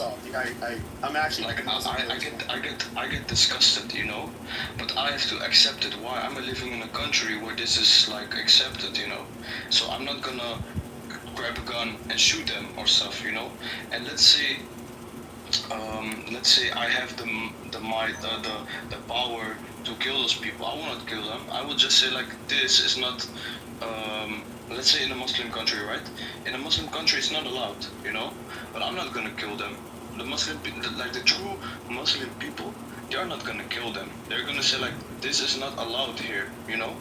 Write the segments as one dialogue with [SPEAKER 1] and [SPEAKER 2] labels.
[SPEAKER 1] solved. I'm actually
[SPEAKER 2] like I get disgusted, you know, but I have to accept it. Why? I'm living in a country where this is like accepted, you know, so I'm not gonna grab a gun and shoot them or stuff, you know. And let's say I have the might, the power to kill those people. I will not kill them. I will just say like this is not. Let's say in a Muslim country, right? In a Muslim country, it's not allowed, you know. But I'm not gonna kill them. The like the true Muslim people, they are not gonna kill them. They're gonna say like this is not allowed here, you know.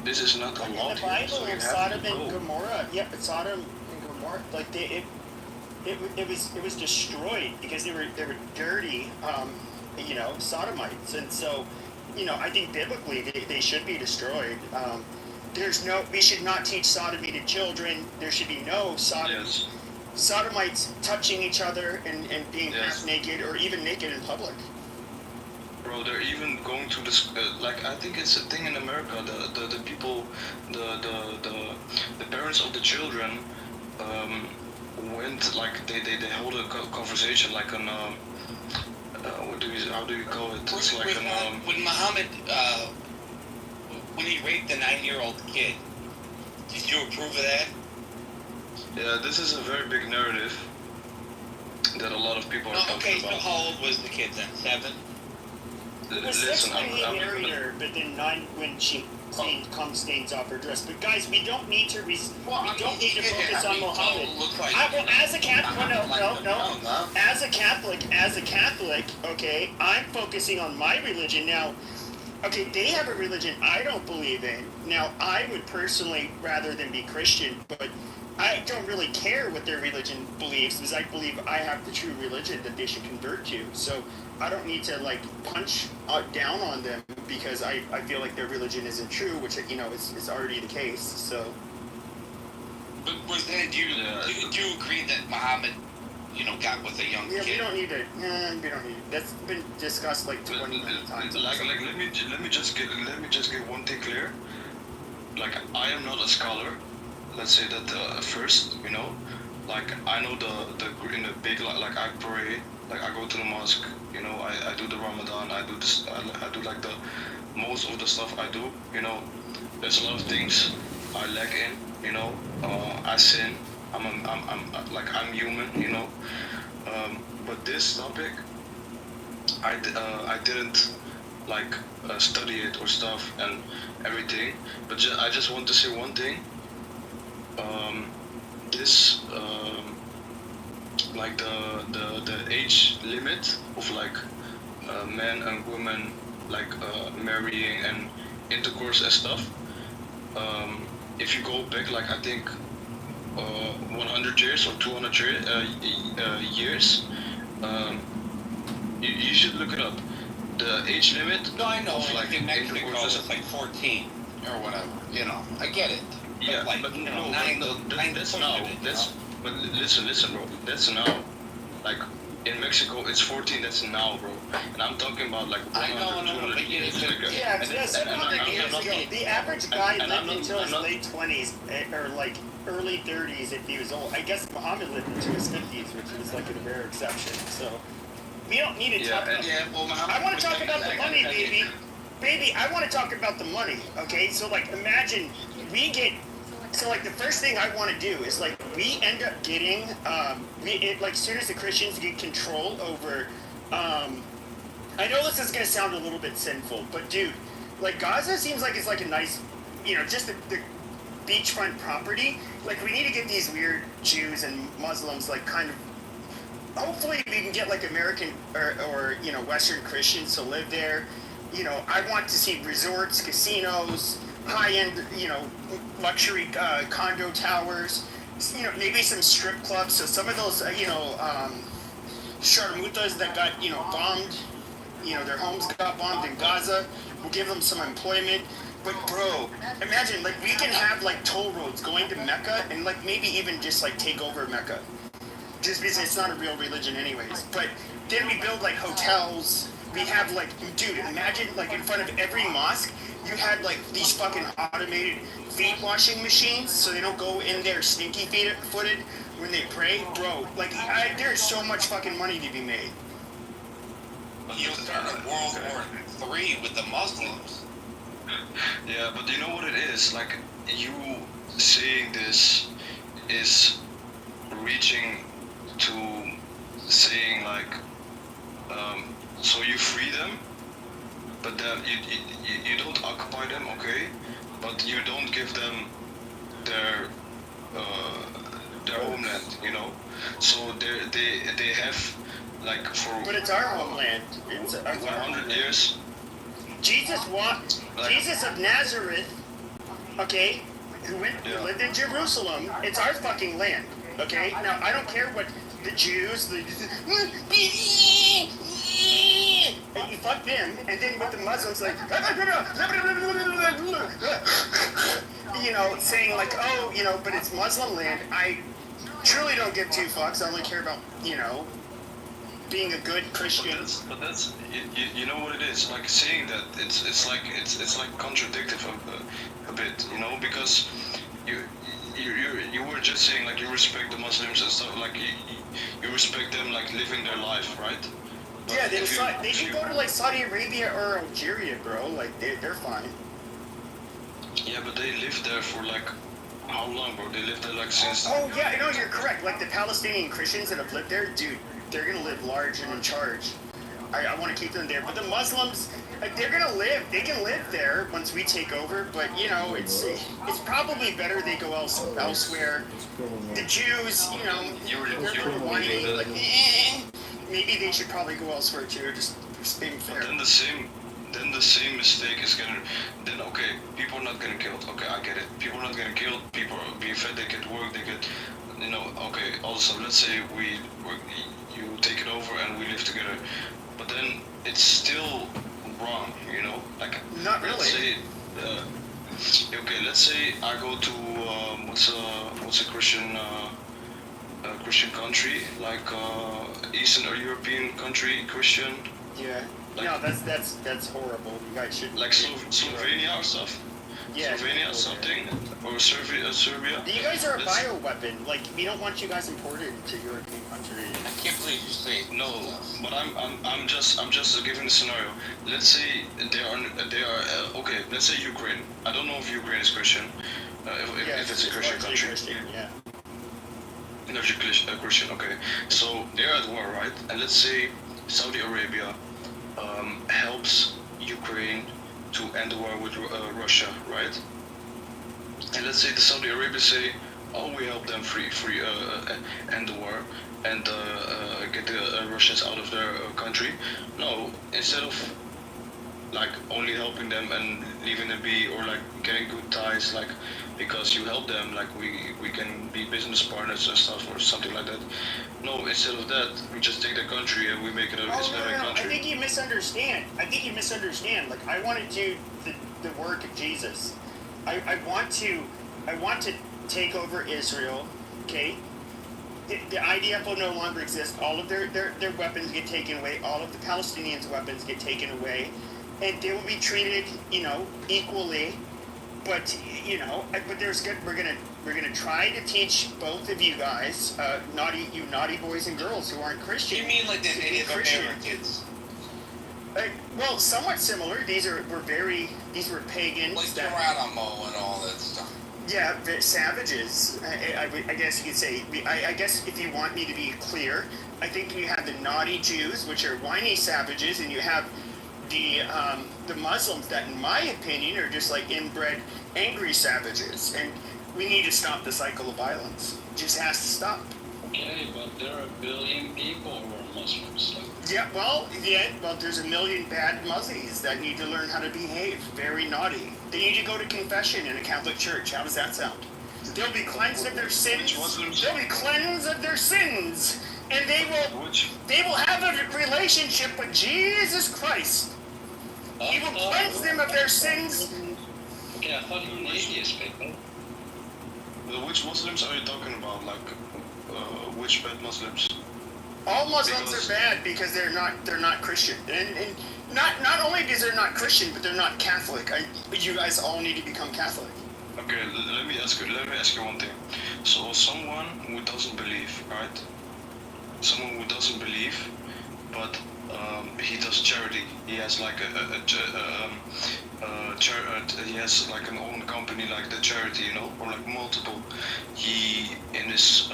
[SPEAKER 2] This is not allowed
[SPEAKER 1] in the Bible,
[SPEAKER 2] here. So you have
[SPEAKER 1] Sodom
[SPEAKER 2] to go.
[SPEAKER 1] and Gomorrah. Yeah, but Sodom and Gomorrah, like it was destroyed because they were dirty, you know, sodomites, and so, you know, I think biblically they should be destroyed. We should not teach sodomy to children. There should be no sodomites touching each other and being half naked or even naked in public.
[SPEAKER 2] Bro, they're even going to this. Like I think it's a thing in America. The people, the parents of the children, went like they hold a conversation like an how do you call it? It's like
[SPEAKER 3] when Muhammad when he raped the 9-year-old kid, did you approve of that?
[SPEAKER 2] Yeah, this is a very big narrative that a lot of people are talking about.
[SPEAKER 3] So how old was the kid then? 7?
[SPEAKER 1] Listen, when he married her, but then 9 when she cum stains off her dress. But guys, we don't need to focus on Muhammad. As a Catholic, no. As a Catholic, okay, I'm focusing on my religion now. Okay, they have a religion I don't believe in. Now, I would personally rather than be Christian, but I don't really care what their religion believes, because I believe I have the true religion that they should convert to. So I don't need to like punch down on them because I feel like their religion isn't true, which, you know, is already the case. So.
[SPEAKER 3] But do you agree that Muhammad, you know, got with a young kid?
[SPEAKER 1] Yeah, we don't need it. That's been discussed like 20 times.
[SPEAKER 2] Let me just get one thing clear. Like I am not a scholar. Let's say that first, you know, like I know the in the big like I pray, like I go to the mosque, you know, I do the Ramadan, I do this, I do like the most of the stuff I do, you know. There's a lot of things I lack in, you know. I sin. I'm human, you know. But this topic, I didn't like study it or stuff and everything. But I just want to say one thing. This like the age limit of like men and women like marrying and intercourse and stuff. If you go back, like I think 100 years or 200 years, you should look it up. The age limit.
[SPEAKER 3] No, I know.
[SPEAKER 2] Of, like
[SPEAKER 3] in Mexico, it's like 14 or whatever. You know, I get it.
[SPEAKER 2] Yeah,
[SPEAKER 3] like,
[SPEAKER 2] but
[SPEAKER 3] you know,
[SPEAKER 2] that's now. But listen, bro. That's now. Like in Mexico, it's 14. That's now, bro. And I'm talking about like 100, 200 years.
[SPEAKER 1] Yeah, 700 years ago. The average guy lived until his late 20s or like early 30s if he was old. I guess Muhammad lived into his 50s, which was like a rare exception. So we don't need to talk about. I want to talk about the money, baby. Baby, I want to talk about the money. Okay, so like imagine we get. So like the first thing I want to do is like we end up getting like as soon as the Christians get control over I know this is gonna sound a little bit sinful, but dude, like Gaza seems like it's like a nice, you know, just the beachfront property. Like we need to get these weird Jews and Muslims like kind of hopefully we can get like American or you know Western Christians to live there. You know, I want to see resorts, casinos, high-end, you know, luxury condo towers, you know, maybe some strip clubs. So some of those, you know, sharmutas that got, you know, bombed, you know, their homes got bombed in Gaza, we'll give them some employment. But bro, imagine, like, we can have, like, toll roads going to Mecca and, like, maybe even just, like, take over Mecca. Just because it's not a real religion anyways. But then we build, like, hotels. We have, like, dude, imagine, like, in front of every mosque, you had like these fucking automated feet washing machines so they don't go in there stinky footed when they pray, bro. Like, there's so much fucking money to be made.
[SPEAKER 3] You'll start a World War III with the Muslims.
[SPEAKER 2] Yeah, but you know what it is? Like, you saying this is reaching to saying, like, so you free them, but then you don't occupy them, okay? But you don't give them their homeland, you know? So they have, like, for
[SPEAKER 1] But it's our homeland. It's our
[SPEAKER 2] 100 years.
[SPEAKER 1] Jesus walked. Jesus of Nazareth, okay, who lived in Jerusalem. It's our fucking land, okay. Now I don't care what the Jews, you fuck them, and then with the Muslims, like, you know, saying like, oh, you know, but it's Muslim land. I truly don't give two fucks. I only care about, you know, being a good Christian.
[SPEAKER 2] But that's you know what it is, like saying that it's like contradictive a bit, you know, because you were just saying like you respect the Muslims and stuff, like you respect them like living their life, right? But
[SPEAKER 1] yeah, they can go to like Saudi Arabia or Algeria, bro. Like they're fine.
[SPEAKER 2] Yeah, but they lived there for like how long, bro? They lived there like since.
[SPEAKER 1] Oh yeah, no, you're correct. Like the Palestinian Christians that have lived there, dude, they're gonna live large and in charge. I want to keep them there. But the Muslims, like, they're gonna live. They can live there once we take over. But you know, it's probably better they go elsewhere. The Jews, you know, they're whiny. Like, maybe they should probably go elsewhere too. Just being fair.
[SPEAKER 2] But then the same mistake is gonna. Then okay, people are not getting killed. Okay, I get it. People are not getting killed. People are being fed. They get work. They get. You know, okay, also, let's say you take it over and we live together, but then it's still wrong, you know? Like,
[SPEAKER 1] not really.
[SPEAKER 2] Let's say, okay, let's say I go to, what's a Christian, Christian country, like, Eastern or European country, Christian?
[SPEAKER 1] Yeah.
[SPEAKER 2] Like,
[SPEAKER 1] no, that's horrible. You guys should.
[SPEAKER 2] Like Slovenia or stuff?
[SPEAKER 1] Yeah.
[SPEAKER 2] Slovenia, something, or Serbia.
[SPEAKER 1] You guys are a bioweapon. Like, we don't want you guys imported to European countries.
[SPEAKER 3] I can't believe you say
[SPEAKER 2] No, but I'm just giving the scenario. Let's say they are okay. Let's say Ukraine. I don't know if Ukraine is Christian. If it's a Christian country.
[SPEAKER 1] Christian, yeah.
[SPEAKER 2] If you're Christian, okay. So they're at war, right? And let's say Saudi Arabia helps Ukraine to end the war with Russia, right? And let's say the Saudi Arabia say, oh, we help them end the war and get the Russians out of their country. No, instead of like only helping them and leaving them be, or like getting good ties, like because you help them, like we can be business partners and stuff or something like that. No, instead of that, we just take the country and we make it an Islamic country.
[SPEAKER 1] I think you misunderstand. Like, I want to do the work of Jesus. I want to take over Israel. Okay. The IDF will no longer exist. All of their weapons get taken away. All of the Palestinians' weapons get taken away, and they will be treated, you know, equally. But you know, we're gonna try to teach both of you guys, naughty boys and girls who aren't Christian.
[SPEAKER 3] You mean like the Native Americans?
[SPEAKER 1] Well, somewhat similar. These were pagans.
[SPEAKER 3] Like Geronimo and all that stuff.
[SPEAKER 1] Yeah, savages. I guess you could say. I guess if you want me to be clear, I think you have the naughty Jews, which are whiny savages, and you have the Muslims that, in my opinion, are just like inbred, angry savages. And we need to stop the cycle of violence. It just has to stop.
[SPEAKER 4] Okay, but there are 1 billion people who are Muslims.
[SPEAKER 1] Yeah, well, there's 1 million bad Muslims that need to learn how to behave. Very naughty. They need to go to confession in a Catholic church. How does that sound? They'll be cleansed of their sins. They'll be cleansed of their sins, and they will have a relationship with Jesus Christ. He will cleanse them of their sins.
[SPEAKER 4] Okay, I thought you were an atheist, people.
[SPEAKER 2] Which Muslims are you talking about? Like, which bad Muslims?
[SPEAKER 1] All Muslims are bad because they're not Christian, and not only because they're not Christian, but they're not Catholic. You guys all need to become Catholic.
[SPEAKER 2] Okay, let me ask you one thing. So someone who doesn't believe, right? Someone who doesn't believe, but he does charity. He has like he has like an own company like the charity, you know, or like multiple. He in his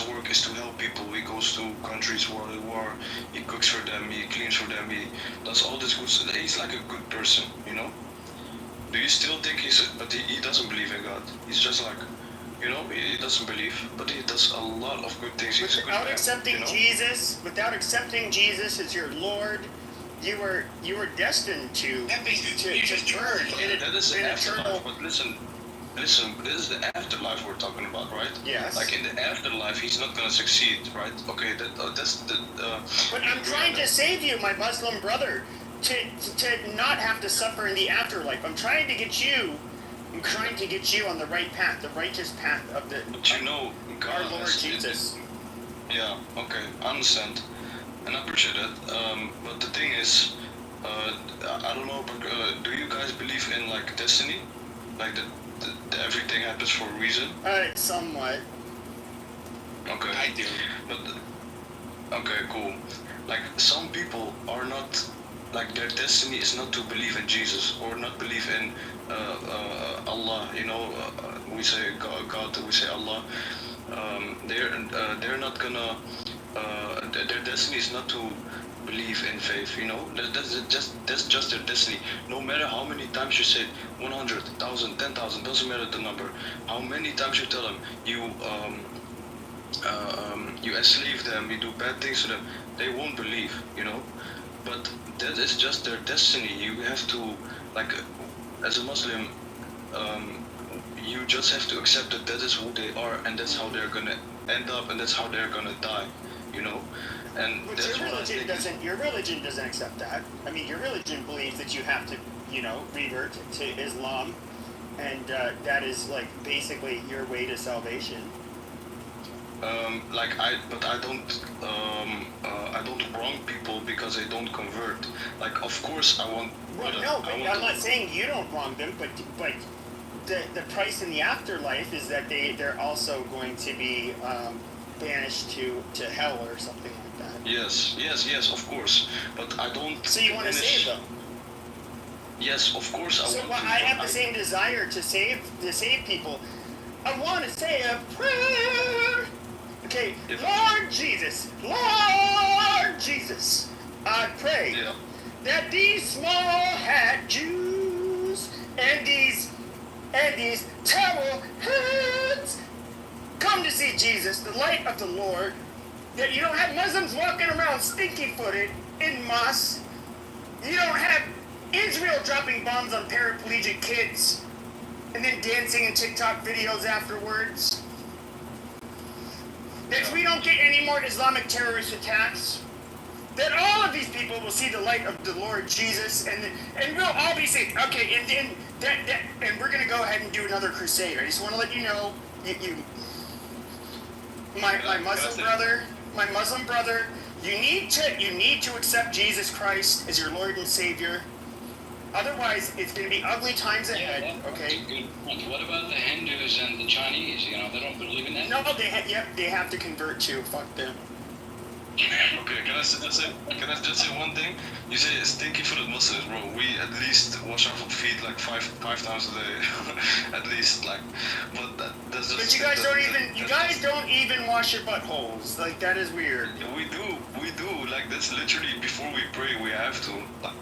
[SPEAKER 2] work is to help people. He goes to countries where they war. He cooks for them. He cleans for them. He does all this good stuff. He's like a good person, you know. Do you still think but he doesn't believe in God? He's just like, you know, he doesn't believe, but he does a lot of good things. He's a good
[SPEAKER 1] Without
[SPEAKER 2] man,
[SPEAKER 1] accepting
[SPEAKER 2] you know?
[SPEAKER 1] without accepting Jesus as your Lord, you were destined to
[SPEAKER 3] That means you
[SPEAKER 1] to
[SPEAKER 3] just
[SPEAKER 1] burn
[SPEAKER 3] turned.
[SPEAKER 1] in
[SPEAKER 2] That is the
[SPEAKER 1] an
[SPEAKER 2] afterlife.
[SPEAKER 1] eternal.
[SPEAKER 2] But listen, this is the afterlife we're talking about, right?
[SPEAKER 1] Yes.
[SPEAKER 2] Like in the afterlife, he's not gonna succeed, right? Okay, that's the.
[SPEAKER 1] But I'm trying to save you, my Muslim brother, to not have to suffer in the afterlife. I'm trying to get you. I'm trying to get you on the right path, the righteous path of the
[SPEAKER 2] But you know, God
[SPEAKER 1] our Lord
[SPEAKER 2] has-
[SPEAKER 1] Jesus.
[SPEAKER 2] Yeah. Okay, I understand, and I appreciate that. But the thing is, I don't know, but do you guys believe in like destiny, like that everything happens for a reason?
[SPEAKER 1] Somewhat.
[SPEAKER 2] Okay.
[SPEAKER 3] I do.
[SPEAKER 2] But okay, cool. Like some people are not, like their destiny is not to believe in Jesus or not believe in Allah. You know, we say God, we say Allah. They're not gonna. Their destiny is not to believe in faith. You know, that's just their destiny. No matter how many times you say 100, 1,000, 10,000, doesn't matter the number. How many times you tell them you enslave them, you do bad things to them, they won't believe, you know. But that is just their destiny. You have to, like, as a Muslim, you just have to accept that that is who they are, and that's how they're gonna end up, and that's how they're gonna die, you know. And
[SPEAKER 1] But
[SPEAKER 2] that's
[SPEAKER 1] your
[SPEAKER 2] what I
[SPEAKER 1] religion
[SPEAKER 2] think.
[SPEAKER 1] doesn't. Your religion doesn't accept that. I mean, your religion believes that you have to, revert to Islam, and that is like basically your way to salvation.
[SPEAKER 2] But I don't wrong people because they don't convert. Like, of course, I want.
[SPEAKER 1] Well,
[SPEAKER 2] but,
[SPEAKER 1] no, but
[SPEAKER 2] I want
[SPEAKER 1] I'm
[SPEAKER 2] to-
[SPEAKER 1] not saying you don't wrong them, but the price in the afterlife is that they're also going to be banished to hell or something like that.
[SPEAKER 2] Yes, of course. But I don't.
[SPEAKER 1] So you want to
[SPEAKER 2] diminish-
[SPEAKER 1] save them.
[SPEAKER 2] Yes, of course I
[SPEAKER 1] So
[SPEAKER 2] want
[SPEAKER 1] well,
[SPEAKER 2] to.
[SPEAKER 1] I have
[SPEAKER 2] but
[SPEAKER 1] the same desire to save people. I want to say a prayer. Okay,
[SPEAKER 2] If-
[SPEAKER 1] Lord Jesus, I pray
[SPEAKER 2] Yeah.
[SPEAKER 1] that these small hat Jews and these towel heads come to see Jesus, the light of the Lord. That you don't have Muslims walking around stinky-footed in mosques. You don't have Israel dropping bombs on paraplegic kids and then dancing in TikTok videos afterwards. That we don't get any more Islamic terrorist attacks. That all of these people will see the light of the Lord Jesus, and we'll all be saved. Okay, and then and we're gonna go ahead and do another crusade. I just want to let you know, my Muslim brother, you need to accept Jesus Christ as your Lord and Savior. Otherwise, it's going to be ugly times ahead.
[SPEAKER 4] That's
[SPEAKER 1] Okay.
[SPEAKER 4] a good point. What about the Hindus and the Chinese? You know, they don't believe in that.
[SPEAKER 1] No, they have to convert too. Fuck them.
[SPEAKER 2] Okay, can I just say one thing? You say stinky footed Muslims, bro. We at least wash our feet like five times a day, at least. Like, but that's just.
[SPEAKER 1] But you guys don't even wash your buttholes. Like that is weird.
[SPEAKER 2] We do. Like that's literally before we pray, we have to. Like,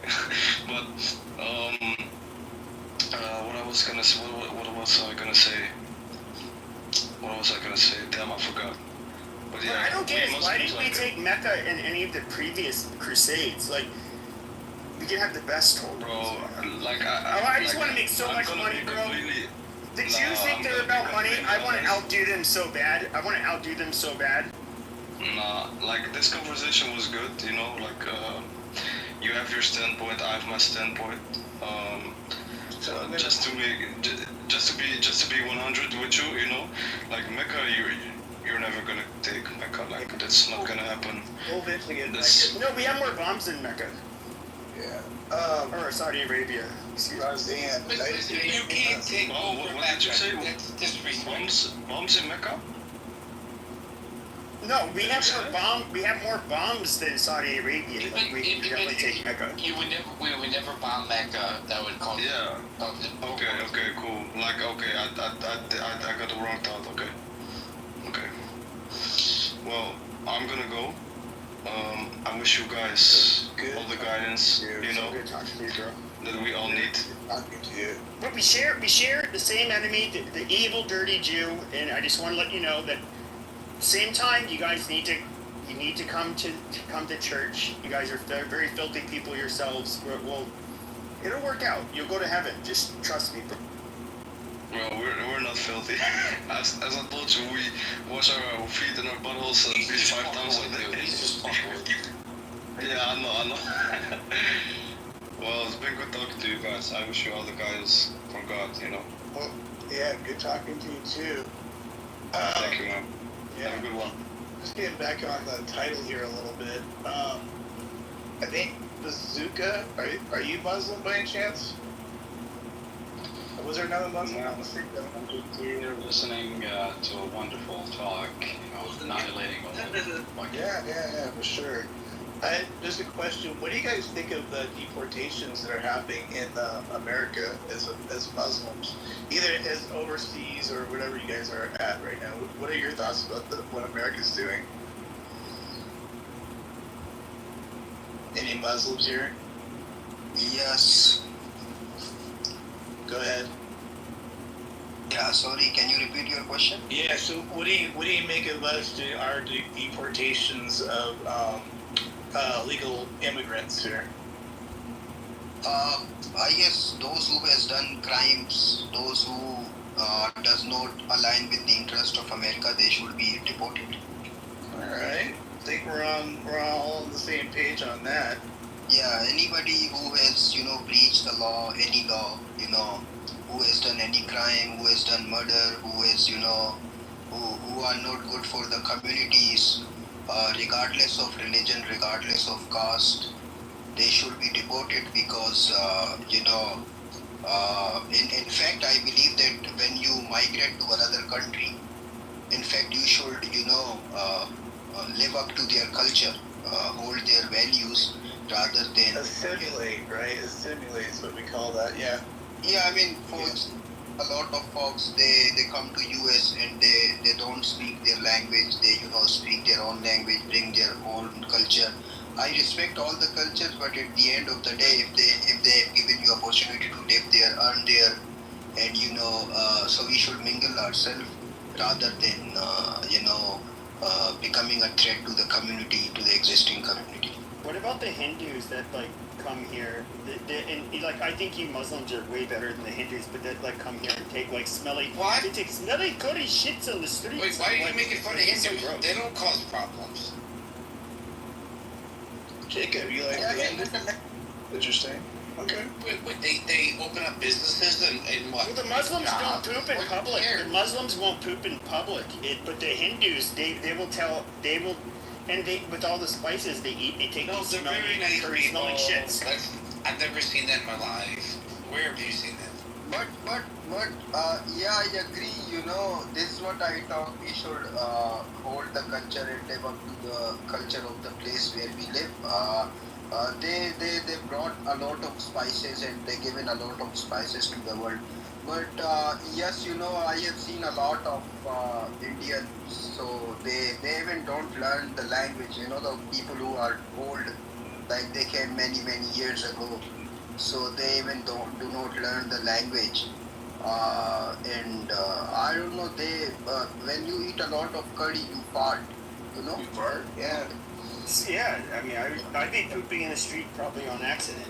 [SPEAKER 2] but what was I gonna say? What was I gonna say? Damn, I forgot. But
[SPEAKER 1] What
[SPEAKER 2] yeah,
[SPEAKER 1] I don't get
[SPEAKER 2] we
[SPEAKER 1] is why
[SPEAKER 2] Muslims,
[SPEAKER 1] didn't we
[SPEAKER 2] like,
[SPEAKER 1] take Mecca in any of the previous crusades? Like, we can have the best homes.
[SPEAKER 2] bro? Like
[SPEAKER 1] I just
[SPEAKER 2] like,
[SPEAKER 1] want to make so
[SPEAKER 2] I'm
[SPEAKER 1] much
[SPEAKER 2] gonna
[SPEAKER 1] money,
[SPEAKER 2] be
[SPEAKER 1] bro.
[SPEAKER 2] completely-
[SPEAKER 1] The
[SPEAKER 2] Nah,
[SPEAKER 1] Jews think
[SPEAKER 2] I'm
[SPEAKER 1] they're
[SPEAKER 2] gonna be
[SPEAKER 1] about money.
[SPEAKER 2] completely
[SPEAKER 1] I want to
[SPEAKER 2] honest.
[SPEAKER 1] outdo them so bad.
[SPEAKER 2] Nah, like this conversation was good, you know, like you have your standpoint, I have my standpoint. Just to be 100 with you, you know, like Mecca, you're never gonna take Mecca, like that's not gonna happen.
[SPEAKER 1] We'll eventually get
[SPEAKER 2] This-
[SPEAKER 1] Mecca. No, we have more bombs than Mecca.
[SPEAKER 5] Yeah.
[SPEAKER 1] Or Saudi Arabia. Excuse me.
[SPEAKER 5] Roseanne.
[SPEAKER 3] Listen, you can't take
[SPEAKER 2] Mom,
[SPEAKER 3] over
[SPEAKER 2] what did you say?
[SPEAKER 3] Mecca. That's disrespectful.
[SPEAKER 2] Bombs in Mecca?
[SPEAKER 1] No, we have more bombs than Saudi Arabia. Like, we
[SPEAKER 3] Even-
[SPEAKER 1] could definitely take Mecca.
[SPEAKER 3] We would never bomb Mecca. That would cause
[SPEAKER 2] Yeah.
[SPEAKER 3] something.
[SPEAKER 2] Okay, cool. Like, okay, I got the wrong thought. Okay. Well, I'm gonna go. I wish you guys all the guidance, you know,
[SPEAKER 1] Good talking to you, bro.
[SPEAKER 2] that we all need.
[SPEAKER 5] Talking to you.
[SPEAKER 1] But we share the same enemy, the evil, dirty Jew, and I just want to let you know that. Same time, you guys need to come to church. You guys are very filthy people yourselves. Well, it'll work out. You'll go to heaven. Just trust me, bro.
[SPEAKER 2] Well, we're not filthy. As I told you, we wash our feet and our buttholes at least 5 times a day.
[SPEAKER 3] He's just fucking with you.
[SPEAKER 2] Yeah, I know. Well, it's been good talking to you guys. I wish you all the guidance from God, you know.
[SPEAKER 5] Well, yeah, good talking to you too.
[SPEAKER 2] Thank you, man.
[SPEAKER 5] Yeah.
[SPEAKER 2] Have a good one.
[SPEAKER 5] Just getting back on the title here a little bit. I think Bazooka. Are you Muslim by any chance? Was there another Muslim?
[SPEAKER 4] No.
[SPEAKER 5] on the street?
[SPEAKER 4] I'm just here listening to a wonderful talk, annihilating all the fucking...
[SPEAKER 5] Yeah, for sure. Just a question. What do you guys think of the deportations that are happening in America as Muslims, either as overseas or whatever you guys are at right now? What are your thoughts about what America's doing? Any Muslims here?
[SPEAKER 6] Yes.
[SPEAKER 5] Go ahead.
[SPEAKER 6] Yeah, sorry, can you repeat your question?
[SPEAKER 5] Yeah. So what do you make of our deportations of legal immigrants here?
[SPEAKER 6] I guess those who has done crimes, those who does not align with the interest of America, they should be deported.
[SPEAKER 5] All right. I think we're all on the same page on that.
[SPEAKER 6] Yeah, anybody who has, breached the law, any law, who has done any crime, who has done murder, who has, who are not good for the communities, regardless of religion, regardless of caste, they should be deported because, in fact, I believe that when you migrate to another country, in fact, you should, live up to their culture, hold their values rather than...
[SPEAKER 5] Assimilate, right? Assimilate is what we call that, yeah.
[SPEAKER 6] Yeah, I mean, folks, a lot of folks, they come to US and they don't speak their language, they, speak their own language, bring their own culture. I respect all the cultures, but at the end of the day, if they have given you opportunity to live there, earn there, and so we should mingle ourselves rather than becoming a threat to the community, to the existing community.
[SPEAKER 1] What about the Hindus that come here? I think you Muslims are way better than the Hindus, but that come here and take smelly.
[SPEAKER 3] What?
[SPEAKER 1] They take smelly, dirty shits on the streets.
[SPEAKER 3] Wait, why are you making fun of
[SPEAKER 1] Hindus?
[SPEAKER 3] Hindus? They don't cause problems.
[SPEAKER 5] Jacob, you like the Hindus? Interesting. Okay.
[SPEAKER 3] Wait, they open up businesses and what?
[SPEAKER 1] Well, the Muslims don't poop in
[SPEAKER 3] What
[SPEAKER 1] public.
[SPEAKER 3] cares?
[SPEAKER 1] The Muslims won't poop in public. But the Hindus, they will, and with all the spices they eat, they take
[SPEAKER 3] No,
[SPEAKER 1] these
[SPEAKER 3] they're very nice
[SPEAKER 1] smelly
[SPEAKER 3] people.
[SPEAKER 1] shits.
[SPEAKER 3] I've never seen that in my life. Where have you seen that?
[SPEAKER 6] But yeah, I agree, this is what I thought we should hold the culture and live up to the culture of the place where we live. They brought a lot of spices and they given a lot of spices to the world. But yes, I have seen a lot of Indians, so they even don't learn the language, the people who are old, like they came many years ago. So they even do not learn the language. And I don't know, when you eat a lot of curry, you fart,
[SPEAKER 5] You fart? Yeah.
[SPEAKER 1] Yeah, I mean, I'd be pooping in the street probably on accident.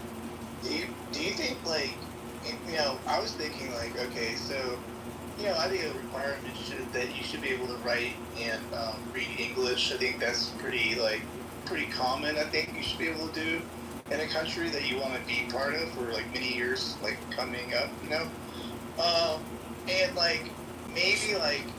[SPEAKER 5] Do you think I was thinking okay, so I think a requirement that you should be able to write and read English. I think that's pretty common. I think you should be able to do in a country that you want to be part of for many years coming up. And maybe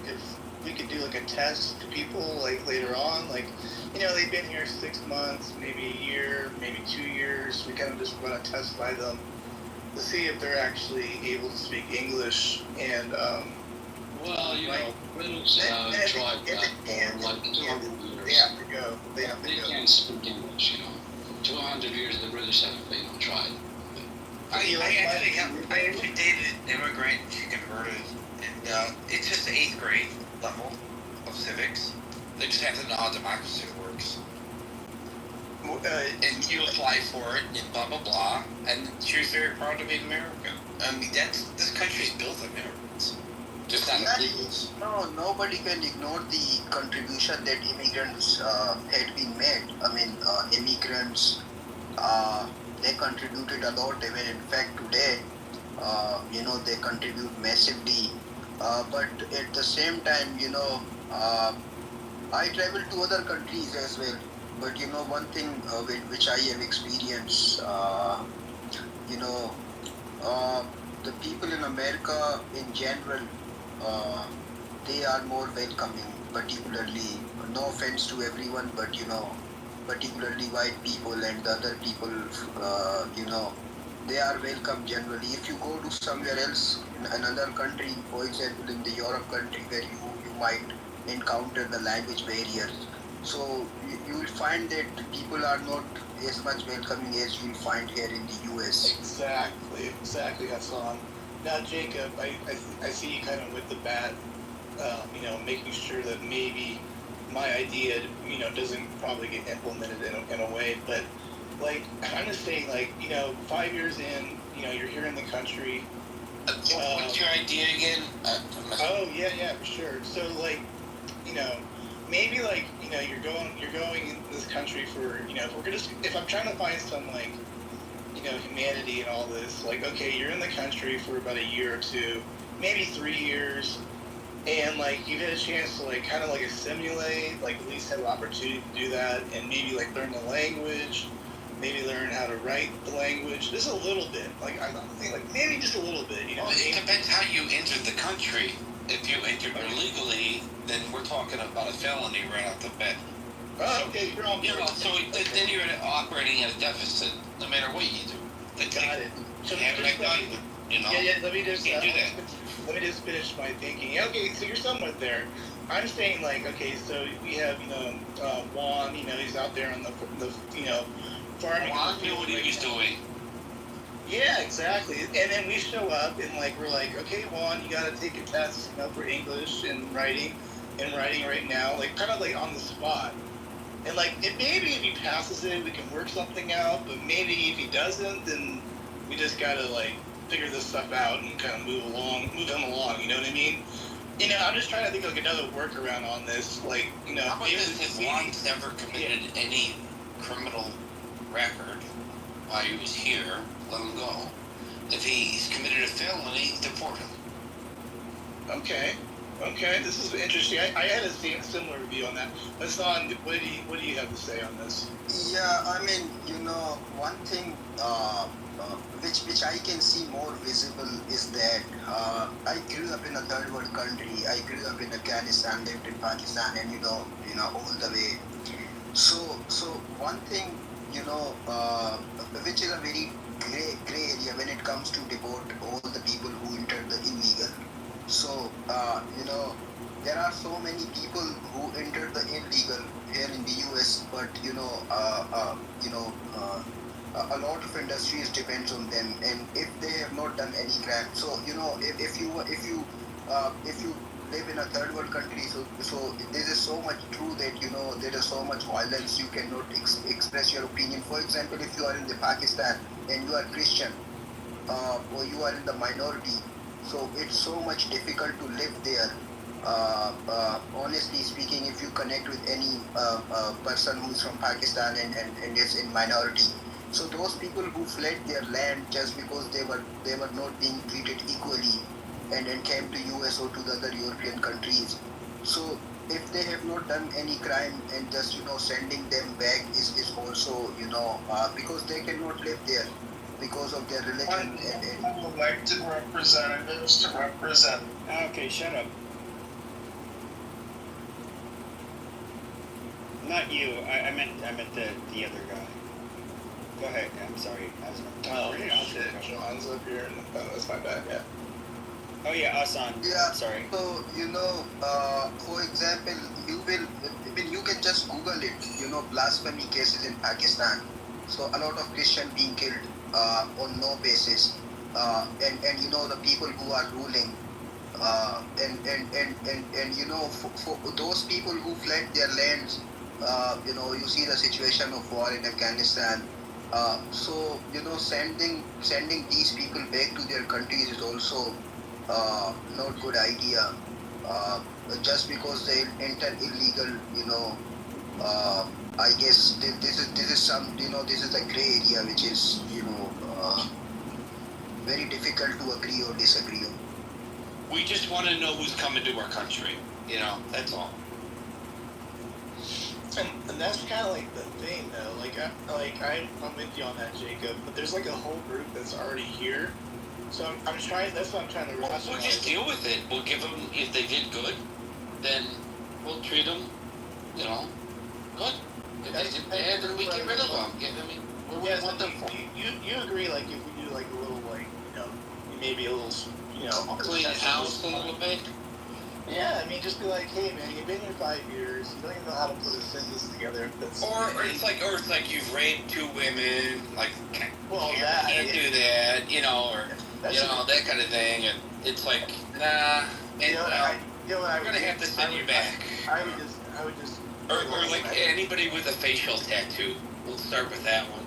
[SPEAKER 5] if we could do like a test to people like later on, like, they've been here 6 months, maybe a year, maybe 2 years. We kind of just run a test by them to see if they're actually able to speak English and
[SPEAKER 4] Well, British tried that for like 200 years.
[SPEAKER 5] they have to go. They have to
[SPEAKER 4] They
[SPEAKER 5] go.
[SPEAKER 4] can't speak English, 200 years the British have, tried.
[SPEAKER 3] I actually dated an immigrant. She converted, and it's just the 8th grade level of civics. They just have to know how democracy works. And you apply for it, and blah blah blah. And she was very proud to be an American. I mean, this country's built on immigrants, just not illegals.
[SPEAKER 6] No, nobody can ignore the contribution that immigrants had been made. I mean, immigrants, they contributed a lot. I mean, in fact, today, they contribute massively. But at the same time, I travel to other countries as well. But one thing which I have experienced, the people in America in general, they are more welcoming, particularly, no offense to everyone, but particularly white people and the other people, they are welcome generally. If you go to somewhere else in another country, for example in the Europe country, where you might encounter the language barriers, so you will find that people are not as much welcoming as you will find here in the US.
[SPEAKER 5] Exactly, Hassan. Now, Jacob, I see you kind of with the bat, making sure that maybe my idea, doesn't probably get implemented in a way, but, like, I'm just saying, like, 5 years in, you're here in the country.
[SPEAKER 3] What's your idea again?
[SPEAKER 5] Oh, yeah, for sure. So, like, maybe, like, you're going in this country for, if I'm trying to find some, like, humanity and all this, like, okay, you're in the country for about a year or two, maybe 3 years, and, like, you get a chance to, like, kind of, like, assimilate, like, at least have an opportunity to do that, and maybe, like, learn the language, maybe learn how to write the language, just a little bit, like, I'm thinking, like, maybe just a little bit,
[SPEAKER 3] Well, it depends how you entered the country. If you entered illegally, then we're talking about a felony right off the bat.
[SPEAKER 5] Oh, okay, you're on board.
[SPEAKER 3] So then you're operating at a deficit no matter what you do.
[SPEAKER 5] Got it. So
[SPEAKER 3] Yeah,
[SPEAKER 5] just
[SPEAKER 3] let
[SPEAKER 5] let me just
[SPEAKER 3] can't do that.
[SPEAKER 5] let me just finish my thinking. Yeah, okay, so you're somewhat there. I'm saying, like, okay, so we have Juan. He's out there on the farming.
[SPEAKER 3] Juan knew what he was doing.
[SPEAKER 5] Yeah, exactly. And then we show up and, like, we're like, okay, Juan, you gotta take a test, for English and writing right now, like, kind of like on the spot. And, like, maybe if he passes it, we can work something out, but maybe if he doesn't, then we just gotta, like, figure this stuff out and kind of move him along, you know what I mean? I'm just trying to think of, like, another workaround on this, like,
[SPEAKER 3] How about this? If Juan's never committed any criminal record while he was here, let him go. If he's committed a felony, deport him.
[SPEAKER 5] Okay, this is interesting. I had a similar view on that. Hassan, what do you have to say on this?
[SPEAKER 6] Yeah, I mean, one thing which I can see more visible is that I grew up in a third world country. I grew up in Afghanistan, lived in Pakistan, and all the way. So one thing, which is a very gray area when it comes to deport all the people who enter the illegal. So there are so many people who enter the illegal here in the US, but a lot of industries depends on them, and if they have not done any crime, so if you live in a third world country, so this is so much true that there is so much violence, you cannot express your opinion. For example, if you are in the Pakistan and you are Christian, or you are in the minority, so it's so much difficult to live there. Honestly speaking, if you connect with any person who is from Pakistan and is in minority, so those people who fled their land just because they were not being treated equally and came to US or to the other European countries. So if they have not done any crime, and just sending them back is also because they cannot live there because of their religion and
[SPEAKER 7] elected representatives to represent.
[SPEAKER 1] Okay, shut up. not you. I meant the other guy. Go ahead. I'm sorry. I was
[SPEAKER 5] Oh, shit. John's up here. That's my bad, yeah.
[SPEAKER 1] Oh yeah, Asan.
[SPEAKER 6] Yeah.
[SPEAKER 1] Sorry.
[SPEAKER 6] So, for example, you can just Google it, blasphemy cases in Pakistan. So a lot of Christian being killed on no basis. And the people who are ruling, for those people who fled their lands, you see the situation of war in Afghanistan. So, sending these people back to their countries is also not good idea. Just because they enter illegal, I guess this is some, this is a gray area which is, very difficult to agree or disagree on.
[SPEAKER 3] We just want to know who's coming to our country. That's all.
[SPEAKER 5] And that's kind of like the thing, though. I'm with you on that, Jacob. But there's like a whole group that's already here. So I'm trying. That's what I'm trying to rationalize.
[SPEAKER 3] We'll just deal with it. We'll give them, if they did good, then we'll treat them, good. If they did bad, then we get rid of them. What do we want them for?
[SPEAKER 5] You agree? Like if we do like a little maybe a little
[SPEAKER 3] Clean the house a little bit.
[SPEAKER 5] Yeah, I mean, just be like, hey man, you've been here 5 years. You don't even know how to put a sentence together.
[SPEAKER 3] Or it's like you've raped 2 women. Like, can't do that. That kind of thing. And it's like, nah. And we're gonna have to send you back.
[SPEAKER 5] I would just.
[SPEAKER 3] Or like anybody with a facial tattoo. We'll start with that one.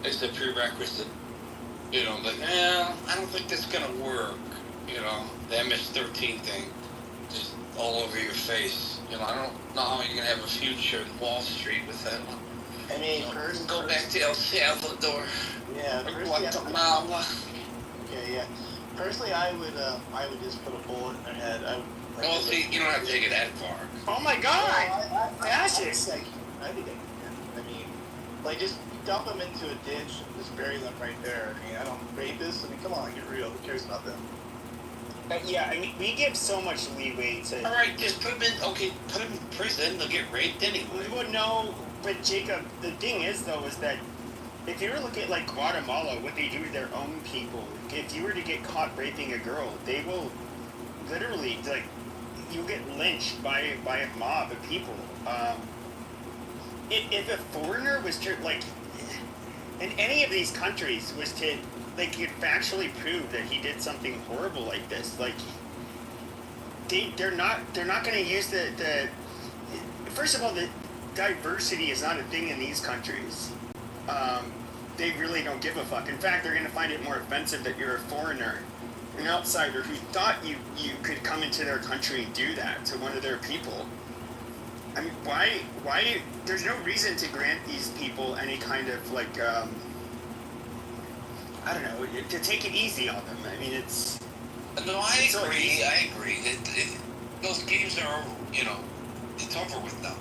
[SPEAKER 3] It's a prerequisite. I don't think that's gonna work. The MS-13 thing. Just all over your face. I don't know how you're gonna have a future in Wall Street with that one.
[SPEAKER 5] I mean,
[SPEAKER 3] go back to El Salvador.
[SPEAKER 5] Yeah,
[SPEAKER 3] Guatemala.
[SPEAKER 5] Yeah. Personally, I would just put a bullet in their head.
[SPEAKER 3] You don't have to take it that far.
[SPEAKER 1] Oh my God!
[SPEAKER 5] I think I can. Just dump them into a ditch and just bury them right there. I don't rapists. Come on, get real. Who cares about them?
[SPEAKER 1] Yeah, we give so much leeway to.
[SPEAKER 3] All right, just put them in prison. They'll get raped anyway.
[SPEAKER 1] Well, no, but Jacob, the thing is that if you were looking at like Guatemala, what they do to their own people, if you were to get caught raping a girl, they will literally you'll get lynched by a mob of people. If a foreigner was to in any of these countries was to could factually prove that he did something horrible like this, they're not going to use the first of all, the diversity is not a thing in these countries. They really don't give a fuck. In fact, they're going to find it more offensive that you're a foreigner, an outsider who thought you could come into their country and do that to one of their people. I mean, why there's no reason to grant these people any kind of I don't know, to take it easy on them. I mean, it's...
[SPEAKER 3] No, I agree. Those games are, it's over with now.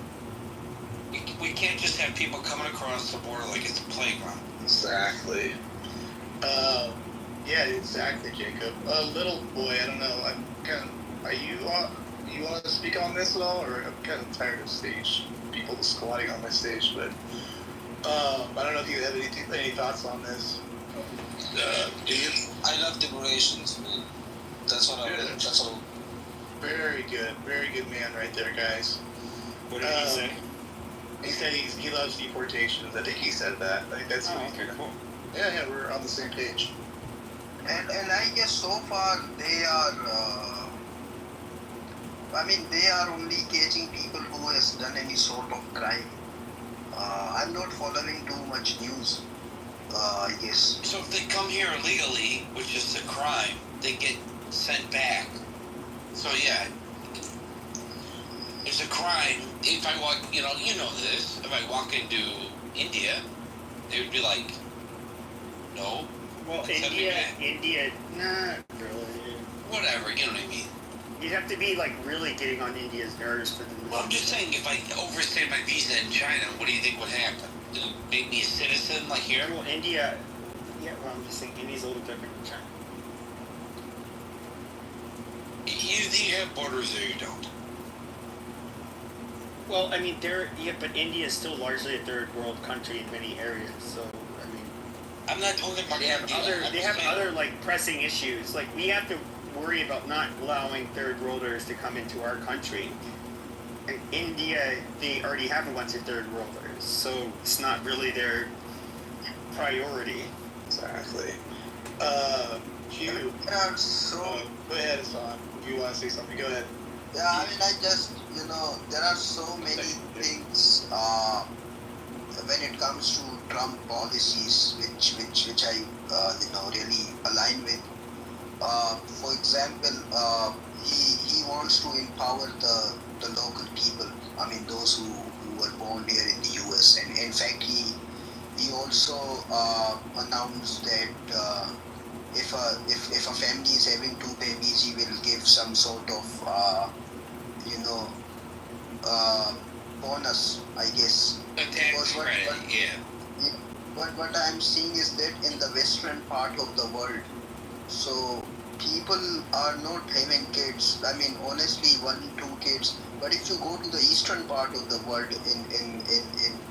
[SPEAKER 3] We can't just have people coming across the border like it's a playground.
[SPEAKER 5] Exactly. Yeah, exactly, Jacob. Little boy, I don't know. I'm kind of... you want to speak on this at all? Or I'm kind of tired of people squatting on my stage, but... I don't know if you have any thoughts on this.
[SPEAKER 3] Do you?
[SPEAKER 2] I love decorations, man. That's what I love. That's all.
[SPEAKER 5] Very good man right there, guys.
[SPEAKER 1] What did he say?
[SPEAKER 5] He said he loves deportations. I think he said that. I think that's
[SPEAKER 1] okay, cool.
[SPEAKER 5] Yeah, we're on the same page.
[SPEAKER 6] And I guess so far they are, they are only caging people who has done any sort of crime. I'm not following too much news. Yes.
[SPEAKER 3] So if they come here illegally, which is a crime, they get sent back. So yeah, it's a crime. If I walk, you know this. If I walk into India, they would be like, no.
[SPEAKER 1] Well, India, not really.
[SPEAKER 3] Whatever, you know what I mean.
[SPEAKER 1] You'd have to be really getting on India's nerves for them.
[SPEAKER 3] Well, I'm just saying, if I overstay my visa in China, what do you think would happen? It'll make me a citizen like here?
[SPEAKER 1] Well, India, I'm just saying India's a little different than China.
[SPEAKER 3] You have borders or you don't.
[SPEAKER 1] Well, I mean, but India is still largely a third world country in many areas. So, I mean,
[SPEAKER 3] I'm not talking about
[SPEAKER 1] they have
[SPEAKER 3] India.
[SPEAKER 1] other like pressing issues. Like we have to worry about not allowing third worlders to come into our country. In India, they already have a bunch of third worlders, so it's not really their priority.
[SPEAKER 5] Exactly. Hugh,
[SPEAKER 6] Yeah, so
[SPEAKER 5] go ahead, Hassan. If you want to say something, go ahead.
[SPEAKER 6] yeah, I mean, I just there are so many things when it comes to Trump policies which I really align with. For example, he wants to empower the local people. I mean, those who were born here in the U.S. And in fact, he also announced that if a family is having two babies, he will give some sort of bonus, I guess.
[SPEAKER 3] A tax credit, yeah.
[SPEAKER 6] What I'm seeing is that in the western part of the world, so people are not having kids. I mean, honestly, 1, 2 kids. But if you go to the eastern part of the world in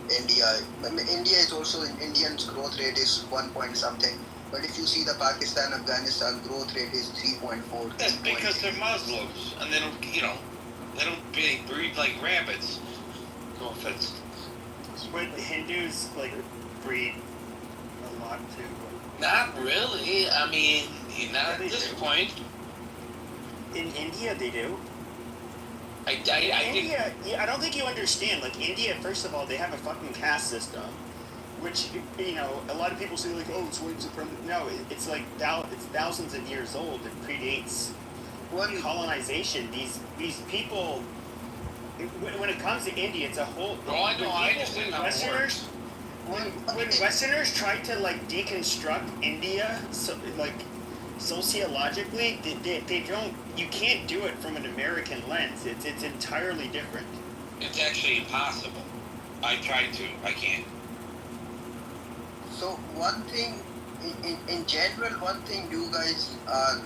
[SPEAKER 6] India, I mean, India is also in Indian's growth rate is 1 point something. But if you see the Pakistan, Afghanistan growth rate is 3.4.
[SPEAKER 3] That's because they're Muslims and they don't, they don't breed like rabbits. No offense.
[SPEAKER 1] But Hindus like breed a lot too.
[SPEAKER 3] Not really. I mean, not at this point.
[SPEAKER 1] In India, they do.
[SPEAKER 3] I think.
[SPEAKER 1] India, I don't think you understand. Like India, first of all, they have a fucking caste system, which a lot of people say like, oh, it's white supremacy. No, it's like it's thousands of years old. It predates colonization. These people. When it comes to India, it's a whole.
[SPEAKER 3] Oh, I know. I understand how it works.
[SPEAKER 1] When Westerners try to like deconstruct India, so like sociologically, they don't. You can't do it from an American lens. It's entirely different.
[SPEAKER 3] It's actually impossible. I tried to. I can't.
[SPEAKER 6] So one thing, in general, one thing you guys are,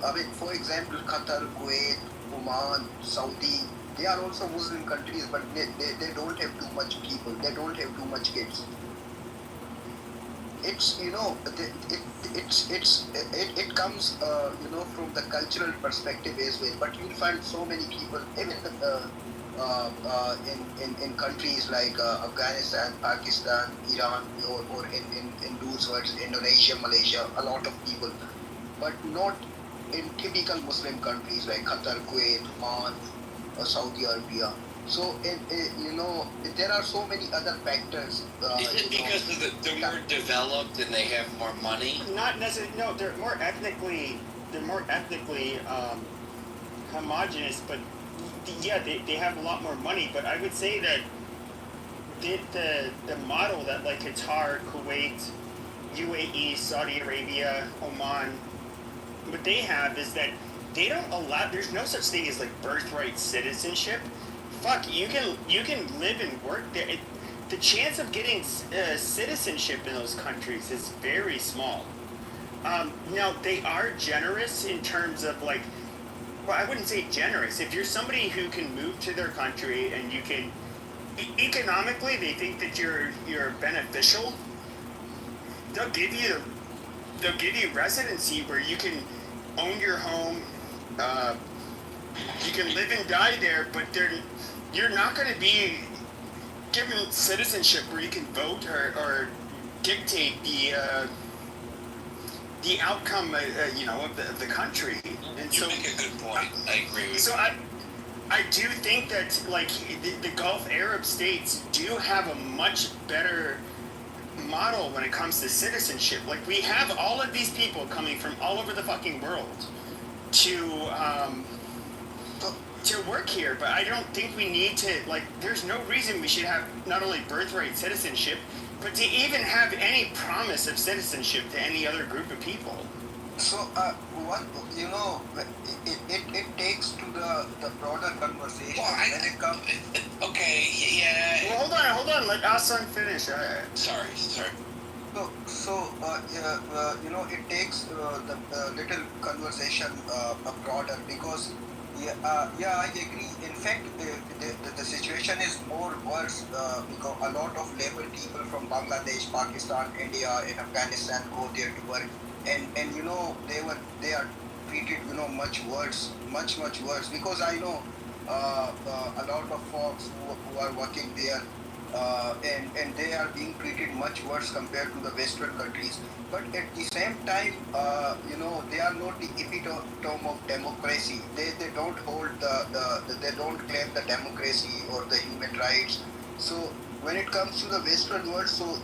[SPEAKER 6] I mean, for example, Qatar, Kuwait, Oman, Saudi, they are also Muslim countries, but they don't have too much people. They don't have too much kids. It's it comes from the cultural perspective as well. But you'll find so many people, even in countries like Afghanistan, Pakistan, Iran, or in those words, Indonesia, Malaysia, a lot of people, but not in typical Muslim countries like Qatar, Kuwait, Oman, Saudi Arabia. So, there are so many other factors.
[SPEAKER 3] Is it because they're more developed and they have more money?
[SPEAKER 1] Not necessarily. No, they're more ethnically homogenous. But yeah, they have a lot more money. But I would say that the model that like Qatar, Kuwait, UAE, Saudi Arabia, Oman, what they have is that they don't allow. There's no such thing as like birthright citizenship. Fuck, you can live and work there. The chance of getting citizenship in those countries is very small. Now they are generous in terms of like, well, I wouldn't say generous. If you're somebody who can move to their country and you can, economically, they think that you're beneficial. They'll give you residency where you can own your home. You can live and die there, but you're not going to be given citizenship where you can vote or dictate the outcome, of the country. And
[SPEAKER 3] You
[SPEAKER 1] so,
[SPEAKER 3] make a good point. I agree with
[SPEAKER 1] so
[SPEAKER 3] you.
[SPEAKER 1] I do think that like the Gulf Arab states do have a much better model when it comes to citizenship. Like we have all of these people coming from all over the fucking world to work here, but I don't think we need to, like, there's no reason we should have not only birthright citizenship, but to even have any promise of citizenship to any other group of people.
[SPEAKER 6] So, it takes to the broader conversation.
[SPEAKER 3] Well,
[SPEAKER 6] when it comes.
[SPEAKER 3] Okay, yeah.
[SPEAKER 1] Well, hold on, let Asan finish.
[SPEAKER 3] Sorry.
[SPEAKER 6] So, it takes the little conversation broader because Yeah, I agree. In fact, the situation is more worse because a lot of labor people from Bangladesh, Pakistan, India, and Afghanistan go there to work, and they are treated much worse, much worse. Because I know a lot of folks who are working there, and they are being treated much worse compared to the Western countries. But at the same time, they are not the epitome of democracy. They don't hold they don't claim the democracy or the human rights. So when it comes to the Western world, so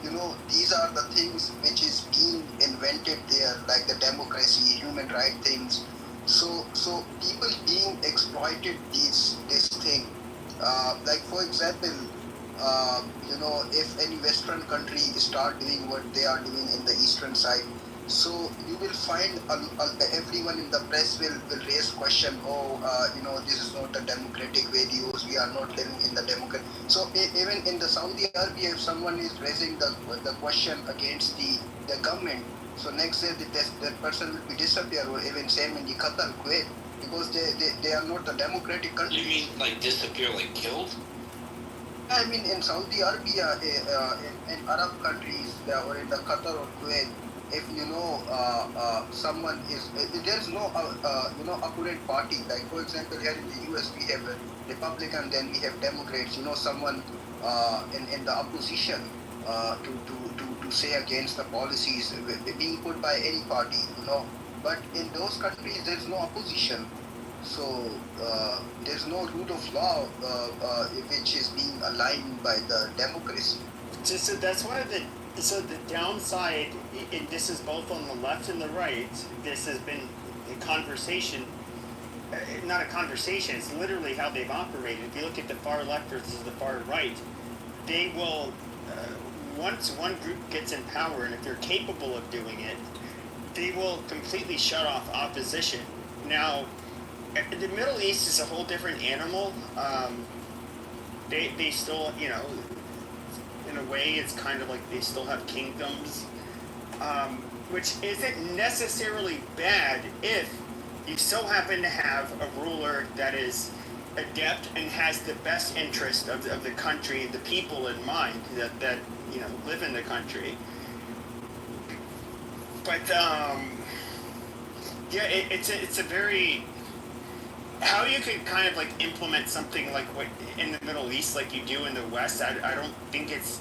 [SPEAKER 6] these are the things which is being invented there, like the democracy, human right things. So people being exploited this thing. Like for example, if any Western country start doing what they are doing in the eastern side, so you will find everyone in the press will raise question. Oh, this is not a democratic values. We are not living in the democratic. So even in the Saudi Arabia, if someone is raising the question against the government, so next day that person will be disappear, or even same in the Qatar, Kuwait, because they are not a democratic country.
[SPEAKER 3] You mean like disappear, like killed?
[SPEAKER 6] I mean, in Saudi Arabia, in Arab countries, or in the Qatar or Kuwait, if someone is, there's no opponent party. Like for example, here in the US, we have a Republican, then we have Democrats. Someone in the opposition to say against the policies being put by any party. But in those countries, there's no opposition. So there's no rule of law which is being aligned by the democracy.
[SPEAKER 1] So that's why the downside, and this is both on the left and the right. This has been a conversation, not a conversation. It's literally how they've operated. If you look at the far left versus the far right, they will once one group gets in power, and if they're capable of doing it, they will completely shut off opposition. Now, the Middle East is a whole different animal. They still, in a way, it's kind of like they still have kingdoms, which isn't necessarily bad if you so happen to have a ruler that is adept and has the best interest of the country and the people in mind that live in the country. But it's a very, how you could kind of like implement something like what in the Middle East like you do in the West. I don't think it's,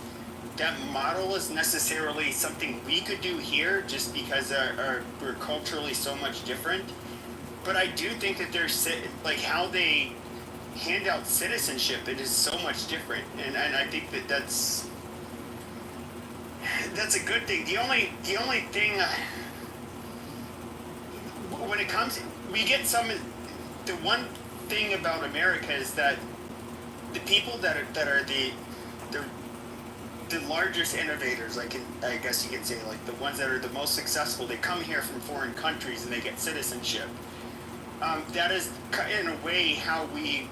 [SPEAKER 1] that model is necessarily something we could do here just because we're culturally so much different. But I do think that there's like how they hand out citizenship, it is so much different, and I think that's a good thing. The only thing when it comes, we get some. The one thing about America is that the people that are the largest innovators, I guess you could say, like the ones that are the most successful, they come here from foreign countries and they get citizenship. That is in a way how we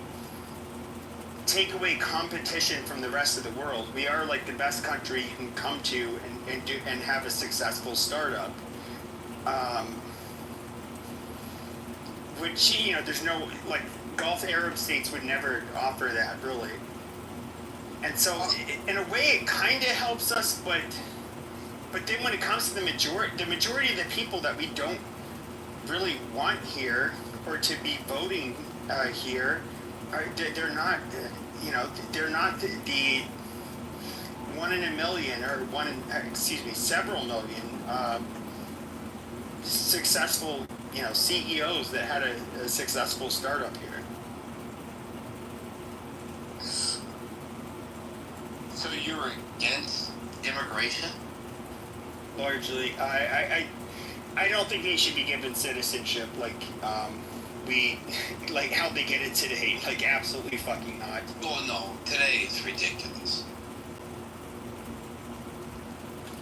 [SPEAKER 1] take away competition from the rest of the world. We are like the best country you can come to and have a successful startup. Which, there's no, like, Gulf Arab states would never offer that, really. And so, in a way, it kind of helps us, but then when it comes to the majority of the people that we don't really want here, or to be voting here, they're not, they're not the 1 in a million, or several million successful CEOs that had a successful startup here.
[SPEAKER 3] So you're against immigration?
[SPEAKER 1] Largely, I don't think they should be given citizenship like like how they get it today. Like, absolutely fucking not.
[SPEAKER 3] Well, no, today it's ridiculous.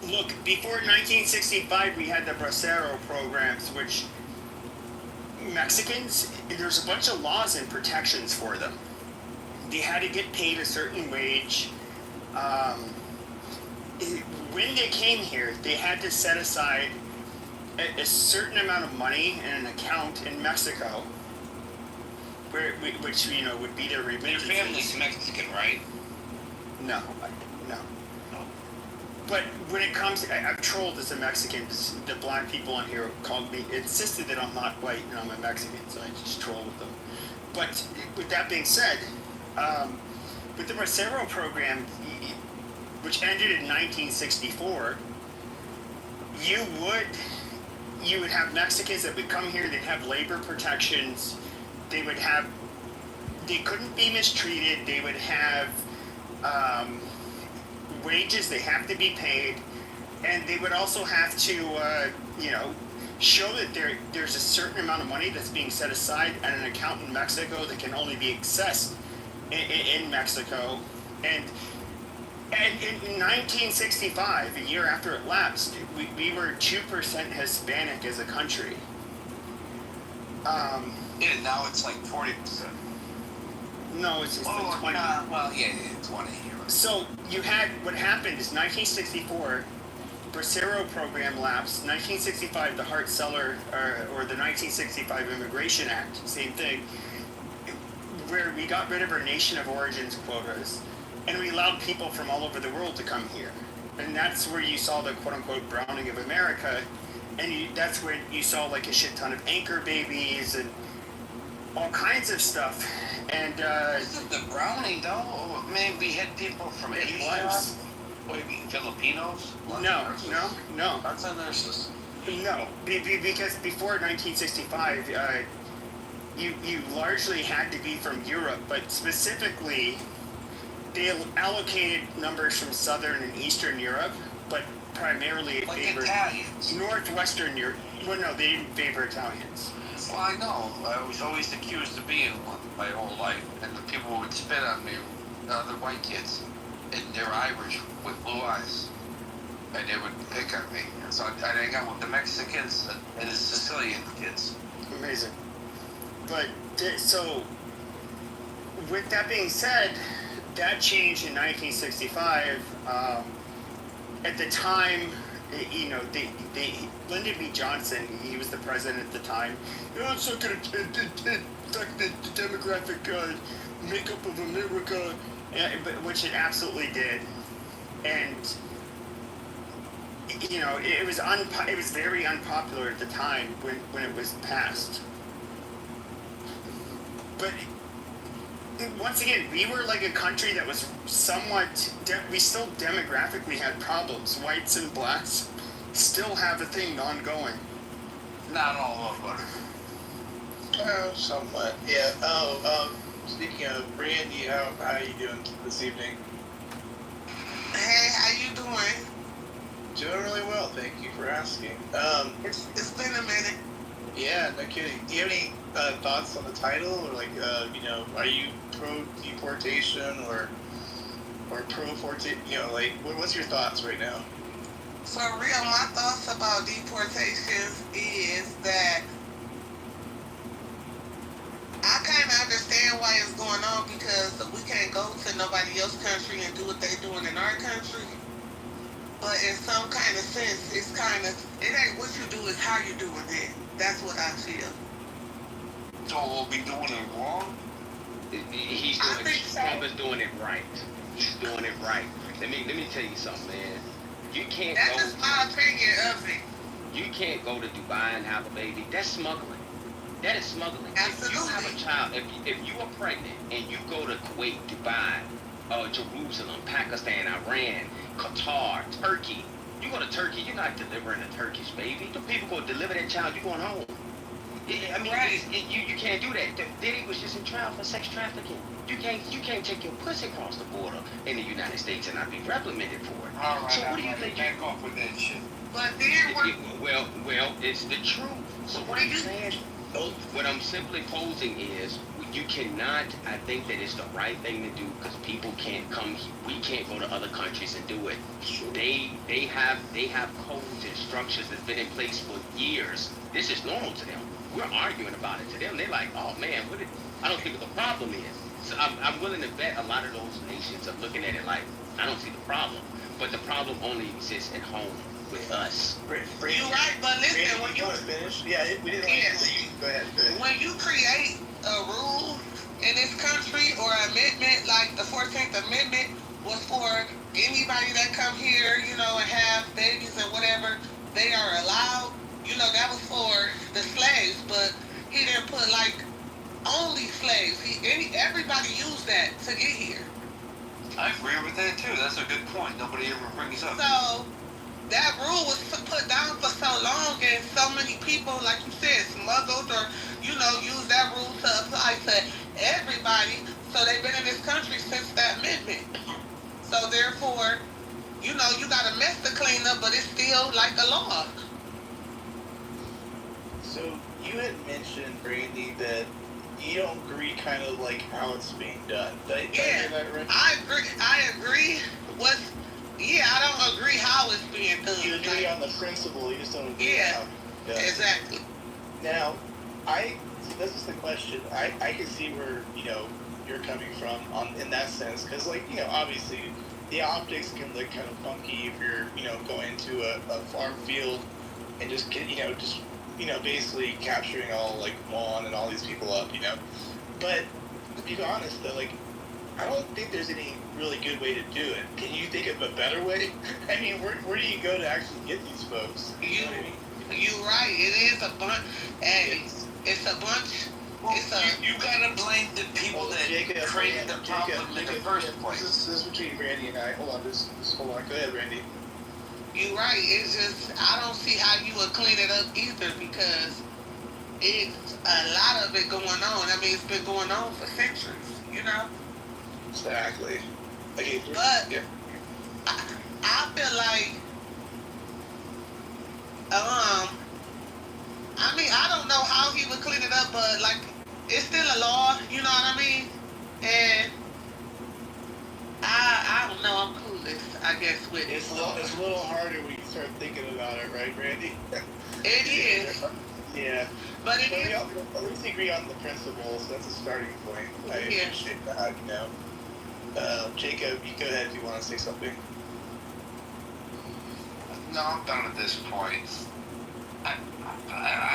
[SPEAKER 1] Look, before 1965, we had the Bracero programs, which Mexicans, there's a bunch of laws and protections for them. They had to get paid a certain wage. When they came here, they had to set aside a certain amount of money in an account in Mexico which would be their
[SPEAKER 3] Your
[SPEAKER 1] remittances.
[SPEAKER 3] family's Mexican, right?
[SPEAKER 1] No. But when it comes, I'm trolled as a Mexican. The black people on here called me, insisted that I'm not white and I'm a Mexican, so I just troll with them. But with that being said, with the Bracero program, which ended in 1964, you would have Mexicans that would come here. They'd have labor protections. They couldn't be mistreated. They would have wages. They have to be paid, and they would also have to show that there's a certain amount of money that's being set aside at an account in Mexico that can only be accessed in Mexico. And in 1965, a year after it lapsed, we were 2% Hispanic as a country.
[SPEAKER 3] Yeah, now it's like 40%.
[SPEAKER 1] No, it's like 20.
[SPEAKER 3] Well, yeah, 20.
[SPEAKER 1] So you had, what happened is 1964, Bracero program lapsed. 1965, the Hart-Celler, or the 1965 Immigration Act, same thing, where we got rid of our nation of origins quotas, and we allowed people from all over the world to come here. And that's where you saw the quote-unquote browning of America, and that's when you saw like a shit ton of anchor babies and all kinds of stuff. And
[SPEAKER 3] Isn't the browning though? Oh, man, we had people from Asia. What do you mean, Filipinos?
[SPEAKER 1] No.
[SPEAKER 3] That's a nurses.
[SPEAKER 1] No, because before 1965, you largely had to be from Europe, but specifically, they allocated numbers from Southern and Eastern Europe, but primarily it
[SPEAKER 3] Like
[SPEAKER 1] favored
[SPEAKER 3] Italians.
[SPEAKER 1] Northwestern Europe. Well, no, they didn't favor Italians.
[SPEAKER 3] Well, I know. I was always accused of being one my whole life, and the people would spit on me, other white kids, and they're Irish with blue eyes, and they would pick on me. And so I hang out with the Mexicans and the Sicilian kids.
[SPEAKER 1] Amazing. But so, with that being said, that changed in 1965. At the time, Lyndon B. Johnson, he was the president at the time. It's not going to affect the demographic makeup of America, which it absolutely did. And it was very unpopular at the time when it was passed. But once again, we were like a country that was somewhat, we still demographically had problems. Whites and blacks still have a thing ongoing.
[SPEAKER 3] Not all of them.
[SPEAKER 5] Somewhat, yeah. Speaking of Brandy, how are you doing this evening?
[SPEAKER 7] Hey, how you doing?
[SPEAKER 5] Doing really well, thank you for asking.
[SPEAKER 7] It's been a minute.
[SPEAKER 5] Yeah, no kidding. Do you have any thoughts on the title, or like, are you pro deportation or pro fortation? Like, what's your thoughts right now?
[SPEAKER 7] For real, my thoughts about deportations is that I kind of understand why it's going on, because we can't go to nobody else's country and do what they're doing in our country. But in some kind of sense, it ain't what you do, it's how you doing it. That's what I feel.
[SPEAKER 3] So we'll be doing it wrong?
[SPEAKER 8] Trump is doing it right. He's doing it right. Let me tell you something, man. You can't
[SPEAKER 7] That's
[SPEAKER 8] go.
[SPEAKER 7] just my opinion of it.
[SPEAKER 8] You can't go to Dubai and have a baby. That's smuggling. That is smuggling.
[SPEAKER 7] Absolutely.
[SPEAKER 8] If you have a child, if you are pregnant and you go to Kuwait, Dubai, Jerusalem, Pakistan, Iran, Qatar, Turkey, you go to Turkey, you're not delivering a Turkish baby. The people go deliver that child, you're going home.
[SPEAKER 7] Right.
[SPEAKER 8] You can't do that. Diddy was just in trial for sex trafficking. You can't take your pussy across the border in the United States and not be reprimanded for it.
[SPEAKER 3] All right,
[SPEAKER 8] So what do you think?
[SPEAKER 3] back off with that shit.
[SPEAKER 7] But then
[SPEAKER 8] Well, it's the truth. So what I'm saying, what I'm simply posing is, you cannot. I think that it's the right thing to do, because people can't come. We can't go to other countries and do it. They have codes and structures that's been in place for years. This is normal to them. We're arguing about it to them. They're like, oh man, I don't see what the problem is. So I'm willing to bet a lot of those nations are looking at it like, I don't see the problem. But the problem only exists at home with us.
[SPEAKER 7] you're right, but listen, when you
[SPEAKER 5] finish? Yeah, we didn't want to. Go ahead.
[SPEAKER 7] when you create a rule in this country or amendment like the 14th Amendment was for anybody that come here, you know, and have babies and whatever, they are allowed. You know, that was for the slaves, but he didn't put like only slaves. Everybody used that to get here.
[SPEAKER 9] I agree with that too. That's a good point. Nobody ever brings up.
[SPEAKER 7] So that rule was put down for so long, and so many people, like you said, smuggled or use that rule to apply to everybody. So they've been in this country since that amendment. So therefore, you got a mess to clean up, but it's still like a law.
[SPEAKER 5] So you had mentioned, Brandy, that you don't agree kind of like how it's being done. Did I hear that right?
[SPEAKER 7] I agree. I don't agree how it's being done.
[SPEAKER 5] You agree on the principle, you just don't agree on how it's done.
[SPEAKER 7] Exactly.
[SPEAKER 5] Now, this is the question. I can see where, you're coming from in that sense, because, obviously, the optics can look kind of funky if you're, going to a farm field and just basically capturing all, Juan and all these people up, But, to be honest, though, I don't think there's any really good way to do it. Can you think of a better way? I mean, where do you go to actually get these folks? You know what I mean?
[SPEAKER 7] You're right. It is a bunch, and it's a bunch.
[SPEAKER 9] Well, you gotta blame the people that created the problem in the first place.
[SPEAKER 5] This is between Randy and I. Hold on, just hold on. Go ahead, Randy.
[SPEAKER 7] You're right. It's just I don't see how you would clean it up either, because it's a lot of it going on. I mean, it's been going on for centuries.
[SPEAKER 5] Exactly. Okay,
[SPEAKER 7] but
[SPEAKER 5] yeah.
[SPEAKER 7] I feel like, I mean, I don't know how he would clean it up, but it's still a law, you know what I mean? And I don't know, I'm clueless, I guess, with
[SPEAKER 5] it's a little harder when you start thinking about it, right, Randy?
[SPEAKER 7] It is.
[SPEAKER 5] Yeah.
[SPEAKER 7] But it is.
[SPEAKER 5] We at least agree on the principles. That's a starting point. I appreciate that, Jacob, you go ahead if you want to say something.
[SPEAKER 9] No, I'm done at this point. I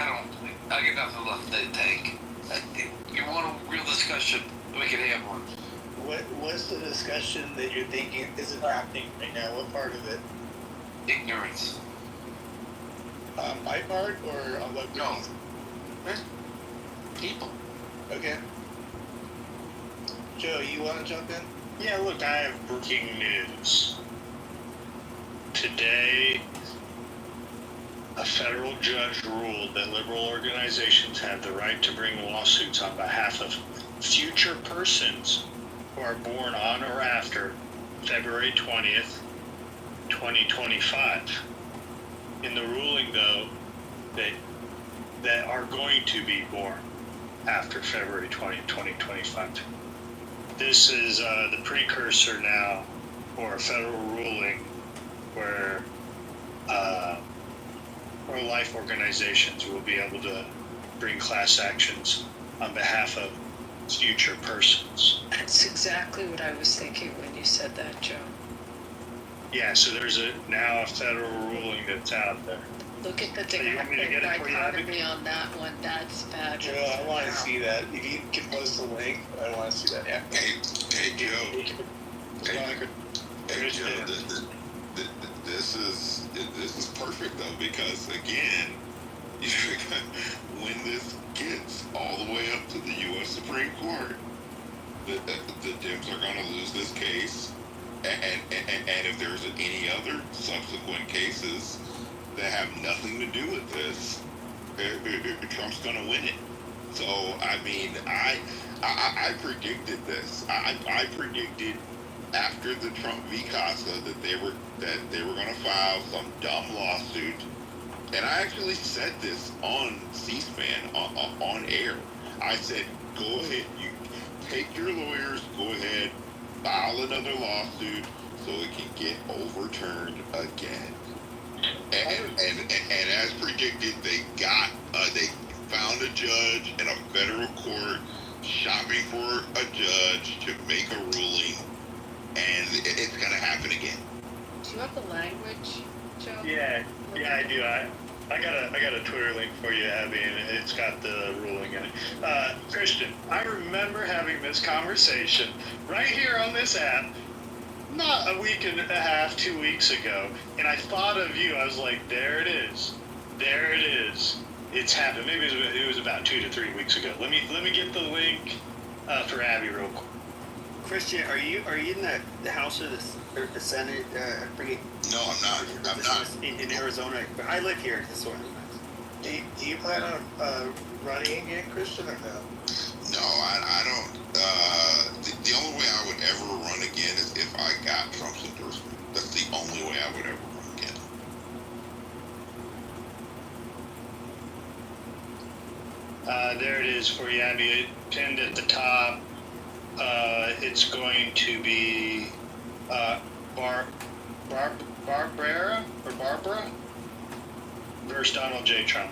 [SPEAKER 9] don't. I get nothing left to take. You want a real discussion? We can have one.
[SPEAKER 5] What's the discussion that you're thinking isn't happening right now? What part of it?
[SPEAKER 9] Ignorance.
[SPEAKER 5] My part or on what?
[SPEAKER 9] No. People.
[SPEAKER 5] Okay. Joe, you want to jump in?
[SPEAKER 10] Yeah, look, I have breaking news. Today, a federal judge ruled that liberal organizations have the right to bring lawsuits on behalf of future persons who are born on or after February 20th, 2025. In the ruling, though, that are going to be born after February 20th, 2025. This is the precursor now for a federal ruling where life organizations will be able to bring class actions on behalf of future persons.
[SPEAKER 11] That's exactly what I was thinking when you said that, Joe.
[SPEAKER 10] Yeah, so there's now a federal ruling that's out there.
[SPEAKER 11] Look at the
[SPEAKER 10] dichotomy
[SPEAKER 11] on that one. That's bad.
[SPEAKER 5] Joe, I want to see that. If you can post a link, I want to see that. Yeah.
[SPEAKER 12] Hey, Joe. Hey, Joe. This is perfect though, because again, when this gets all the way up to the U.S. Supreme Court, the Dems are going to lose this case, and if there's any other subsequent cases that have nothing to do with this, Trump's going to win it. So I mean, I predicted this. I predicted after the Trump v. Casa that they were going to file some dumb lawsuit, and I actually said this on C-SPAN on air. I said, go ahead, you take your lawyers, go ahead, file another lawsuit so it can get overturned again. And as predicted, they found a judge in a federal court shopping for a judge to make a ruling, and it's going to happen again.
[SPEAKER 11] Do you have the language, Joe?
[SPEAKER 10] Yeah, I do. I got a Twitter link for you, Abby, and it's got the ruling in it. Christian, I remember having this conversation right here on this app, not a week and a half, 2 weeks ago, and I thought of you. I was like, there it is. There it is. It's happened. Maybe it was about 2 to 3 weeks ago. Let me get the link for Abby real quick.
[SPEAKER 1] Christian, are you in the House or the Senate? I forget.
[SPEAKER 12] No, I'm not. I'm not.
[SPEAKER 1] In Arizona. I live here. This one.
[SPEAKER 5] Do you plan on running again, Christian, or no?
[SPEAKER 12] No, I don't. The only way I would ever run again is if I got Trump's endorsement. That's the only way I would ever run again.
[SPEAKER 10] There it is for you, Abby. Pinned at the top. It's going to be Barbara versus Donald J. Trump.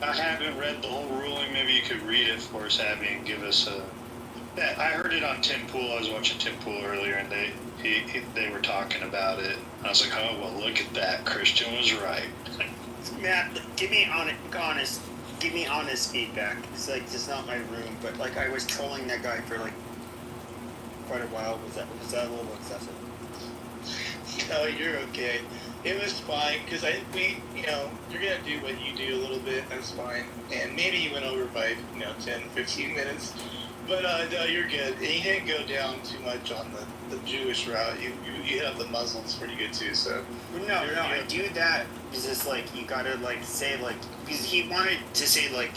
[SPEAKER 10] I haven't read the whole ruling. Maybe you could read it for us, Abby, and give us a. I heard it on Tim Pool. I was watching Tim Pool earlier, and they were talking about it. I was like, oh well, look at that. Christian was right.
[SPEAKER 1] Matt, give me honest feedback. It's like it's not my room, but like I was trolling that guy for like quite a while. Was that a little excessive?
[SPEAKER 5] No, you're okay. It was fine because you're gonna do what you do a little bit. That's fine, and maybe you went over by 10, 15 minutes. But no, you're good. And you didn't go down too much on the Jewish route. You hit up the Muslims pretty good too. So
[SPEAKER 1] no, I do that because it's like you gotta like say like because he wanted to say like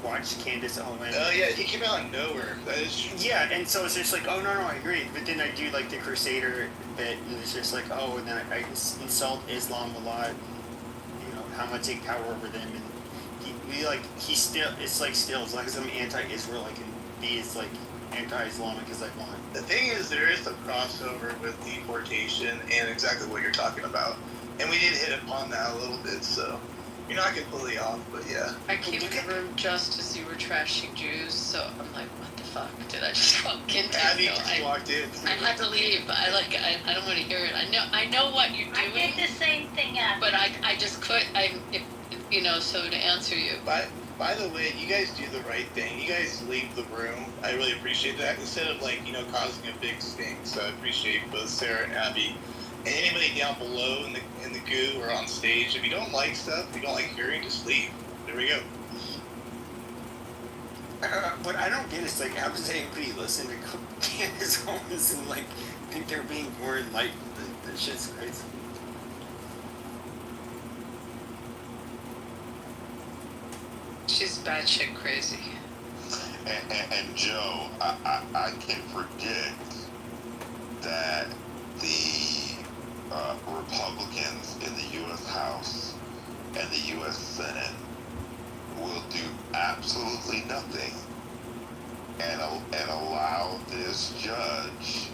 [SPEAKER 1] watch Candace Owens.
[SPEAKER 5] Oh yeah, he came out of nowhere. That is true.
[SPEAKER 1] Yeah, and so it's just like oh no, I agree. But then I do like the Crusader bit, and it's just like oh, and then I insult Islam a lot. How much take power over them, and he still it's like still as long as I'm anti-Israel, I can be as like anti-Islamic as I want.
[SPEAKER 5] The thing is, there is some crossover with deportation and exactly what you're talking about, and we did hit upon that a little bit. So you're not completely off, but yeah.
[SPEAKER 11] I came in the room just as you were trashing Jews, so I'm like, what the fuck did I just walk into?
[SPEAKER 5] Abby just walked in.
[SPEAKER 11] I had to leave. I don't want to hear it. I know what you're doing.
[SPEAKER 13] I did the same thing, Abby.
[SPEAKER 11] But I just couldn't. So to answer you.
[SPEAKER 5] By the way, you guys do the right thing. You guys leave the room. I really appreciate that instead of causing a big stink. So I appreciate both Sarah and Abby, and anybody down below in the goo or on stage. If you don't like stuff, if you don't like hearing, just leave. There we go.
[SPEAKER 1] What I don't get is like how does anybody listen to Candace Owens and like think they're being more enlightened? That shit's crazy.
[SPEAKER 11] She's batshit crazy.
[SPEAKER 12] And Joe, I can predict that the Republicans in the U.S. House and the U.S. Senate will do absolutely nothing and allow this judge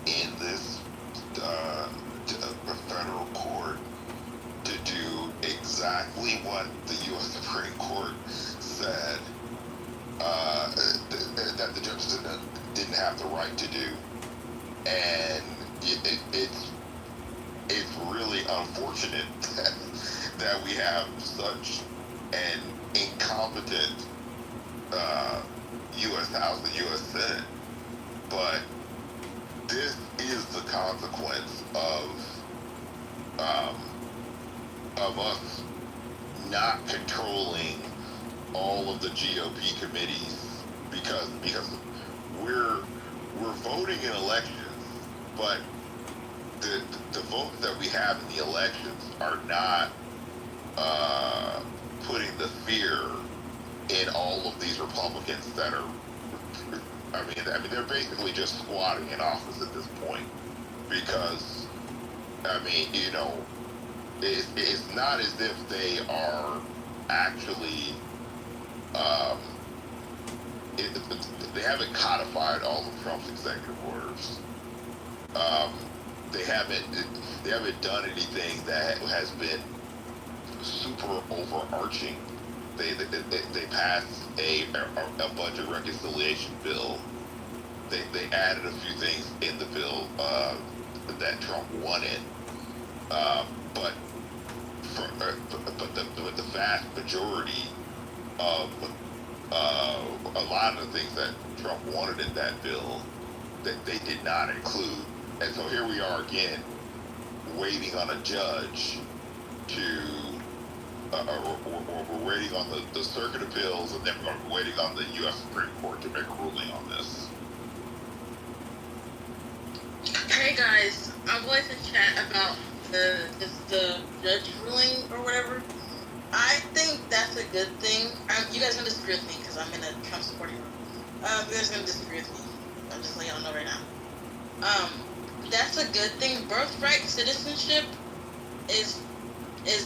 [SPEAKER 12] in this federal court to do exactly what the U.S. Supreme Court said that the judges didn't have the right to do, and it's really unfortunate that we have such an incompetent U.S. House and U.S. Senate, but this is the consequence of us not controlling all of the GOP committees because we're voting in elections, but the votes that we have in the elections are not putting the fear in all of these Republicans that are. I mean, they're basically just squatting in office at this point because, it's not as if they are actually, they haven't codified all of Trump's executive orders. They haven't done anything that has been super overarching. they passed a budget reconciliation bill. They added a few things in the bill that Trump wanted, but the vast majority of a lot of the things that Trump wanted in that bill that they did not include. And so here we are again, waiting on a judge to, we're waiting on the Circuit Appeals, and then we're waiting on the U.S. Supreme Court to make a ruling on this.
[SPEAKER 7] Hey guys, I would like to chat about the judge ruling or whatever. I think that's a good thing. You guys gonna disagree with me because I'm in a Trump supporting room. You guys gonna disagree with me. I'm just letting y'all know right now. That's a good thing. Birthright citizenship is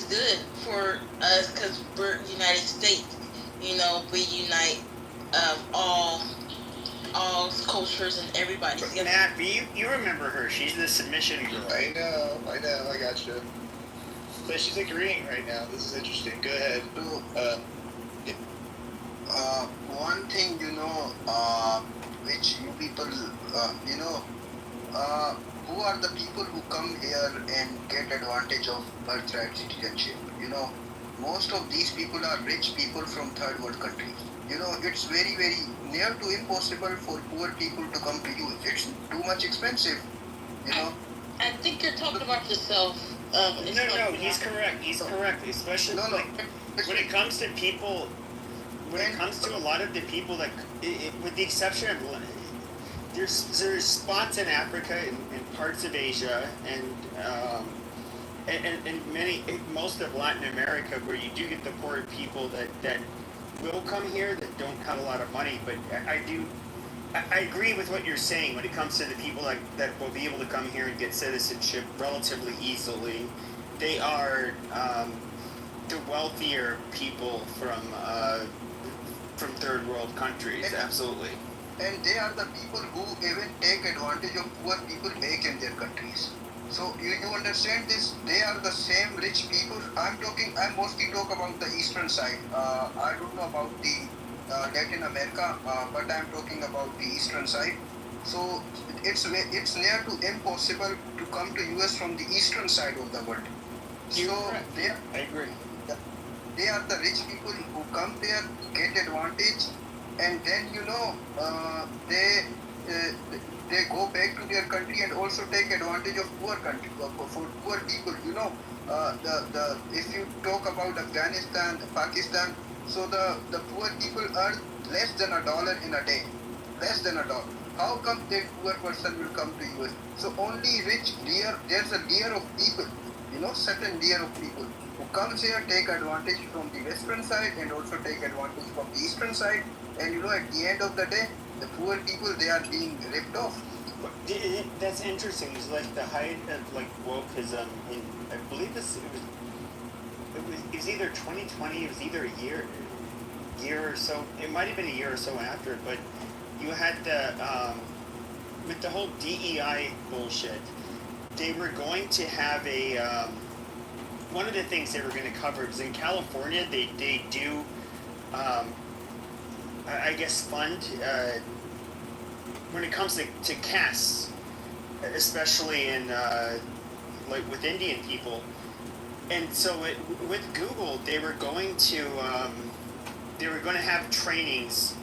[SPEAKER 7] good for us because we're United States. You know, we unite all cultures and everybody.
[SPEAKER 1] Matt, you remember her? She's the submission girl.
[SPEAKER 5] I know, I got you. But she's agreeing right now. This is interesting. Go ahead.
[SPEAKER 6] One thing, which you people, who are the people who come here and get advantage of birthright citizenship? Most of these people are rich people from third world countries. It's very, very near to impossible for poor people to come to you. It's too much expensive,
[SPEAKER 7] I think you're talking about yourself.
[SPEAKER 1] No, he's correct. He's correct. Especially when it comes to people, when it comes to a lot of the people that, with the exception of, there's spots in Africa and parts of Asia and most of Latin America where you do get the poor people that will come here that don't have a lot of money. But I agree with what you're saying when it comes to the people that will be able to come here and get citizenship relatively easily. They are the wealthier people from third world countries, absolutely.
[SPEAKER 6] And they are the people who even take advantage of poor people back in their countries. So you understand this? They are the same rich people. I mostly talk about the eastern side. I don't know about the Latin America, but I'm talking about the eastern side. So it's near to impossible to come to US from the eastern side of the world.
[SPEAKER 1] I agree.
[SPEAKER 6] They are the rich people who come there, get advantage, and then they go back to their country and also take advantage of poor country for poor people. If you talk about Afghanistan, Pakistan, so the poor people earn less than $1 in a day, less than $1. How come that poor person will come to US? So only there's a layer of people, certain layer of people who comes here, take advantage from the western side and also take advantage from the eastern side. And at the end of the day, the poor people, they are being ripped off.
[SPEAKER 1] That's interesting. It's like the height of wokeism. I believe it was either 2020. It was either a year or so. It might have been a year or so after. But you had with the whole DEI bullshit. They were going to have one of the things they were going to cover is in California. They do. I guess fund when it comes to castes, especially in with Indian people, and so with Google they were going to have trainings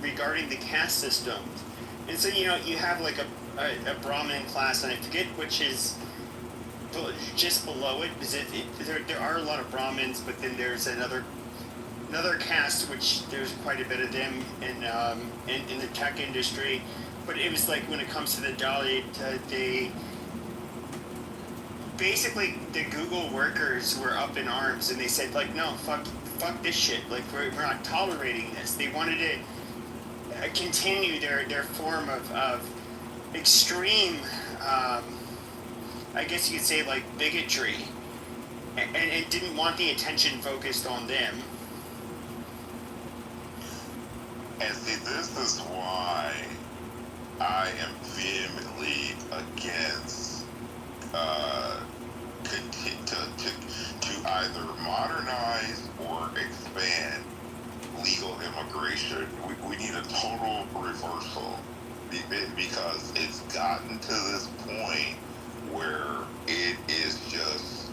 [SPEAKER 1] regarding the caste system, and so you have like a Brahmin class, and I forget which is just below it. There are a lot of Brahmins, but then there's another caste, which there's quite a bit of them in the tech industry, but it was like when it comes to the Dalit, they basically the Google workers were up in arms and they said no, fuck this shit, we're not tolerating this. They wanted to continue their form of extreme, I guess you could say bigotry, and it didn't want the attention focused on them.
[SPEAKER 12] And see, this is why I am vehemently against to either modernize or expand because it's gotten to this point where it is just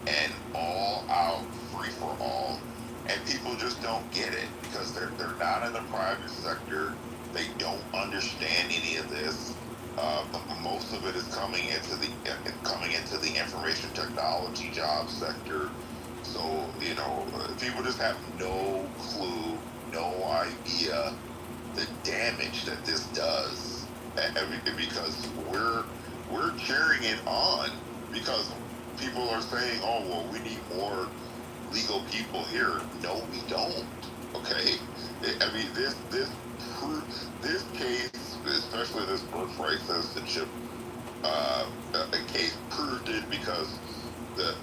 [SPEAKER 12] an all-out free-for-all, and people just don't get it because they're not in the private sector. They don't understand any of this. Most of it is coming into the information technology job sector. So people just have no clue, no idea the damage that this does, because we're cheering it on because people are saying, oh well, we need more legal people here. No, we don't. Okay, I mean this case, especially this birthright citizenship case, proved it because the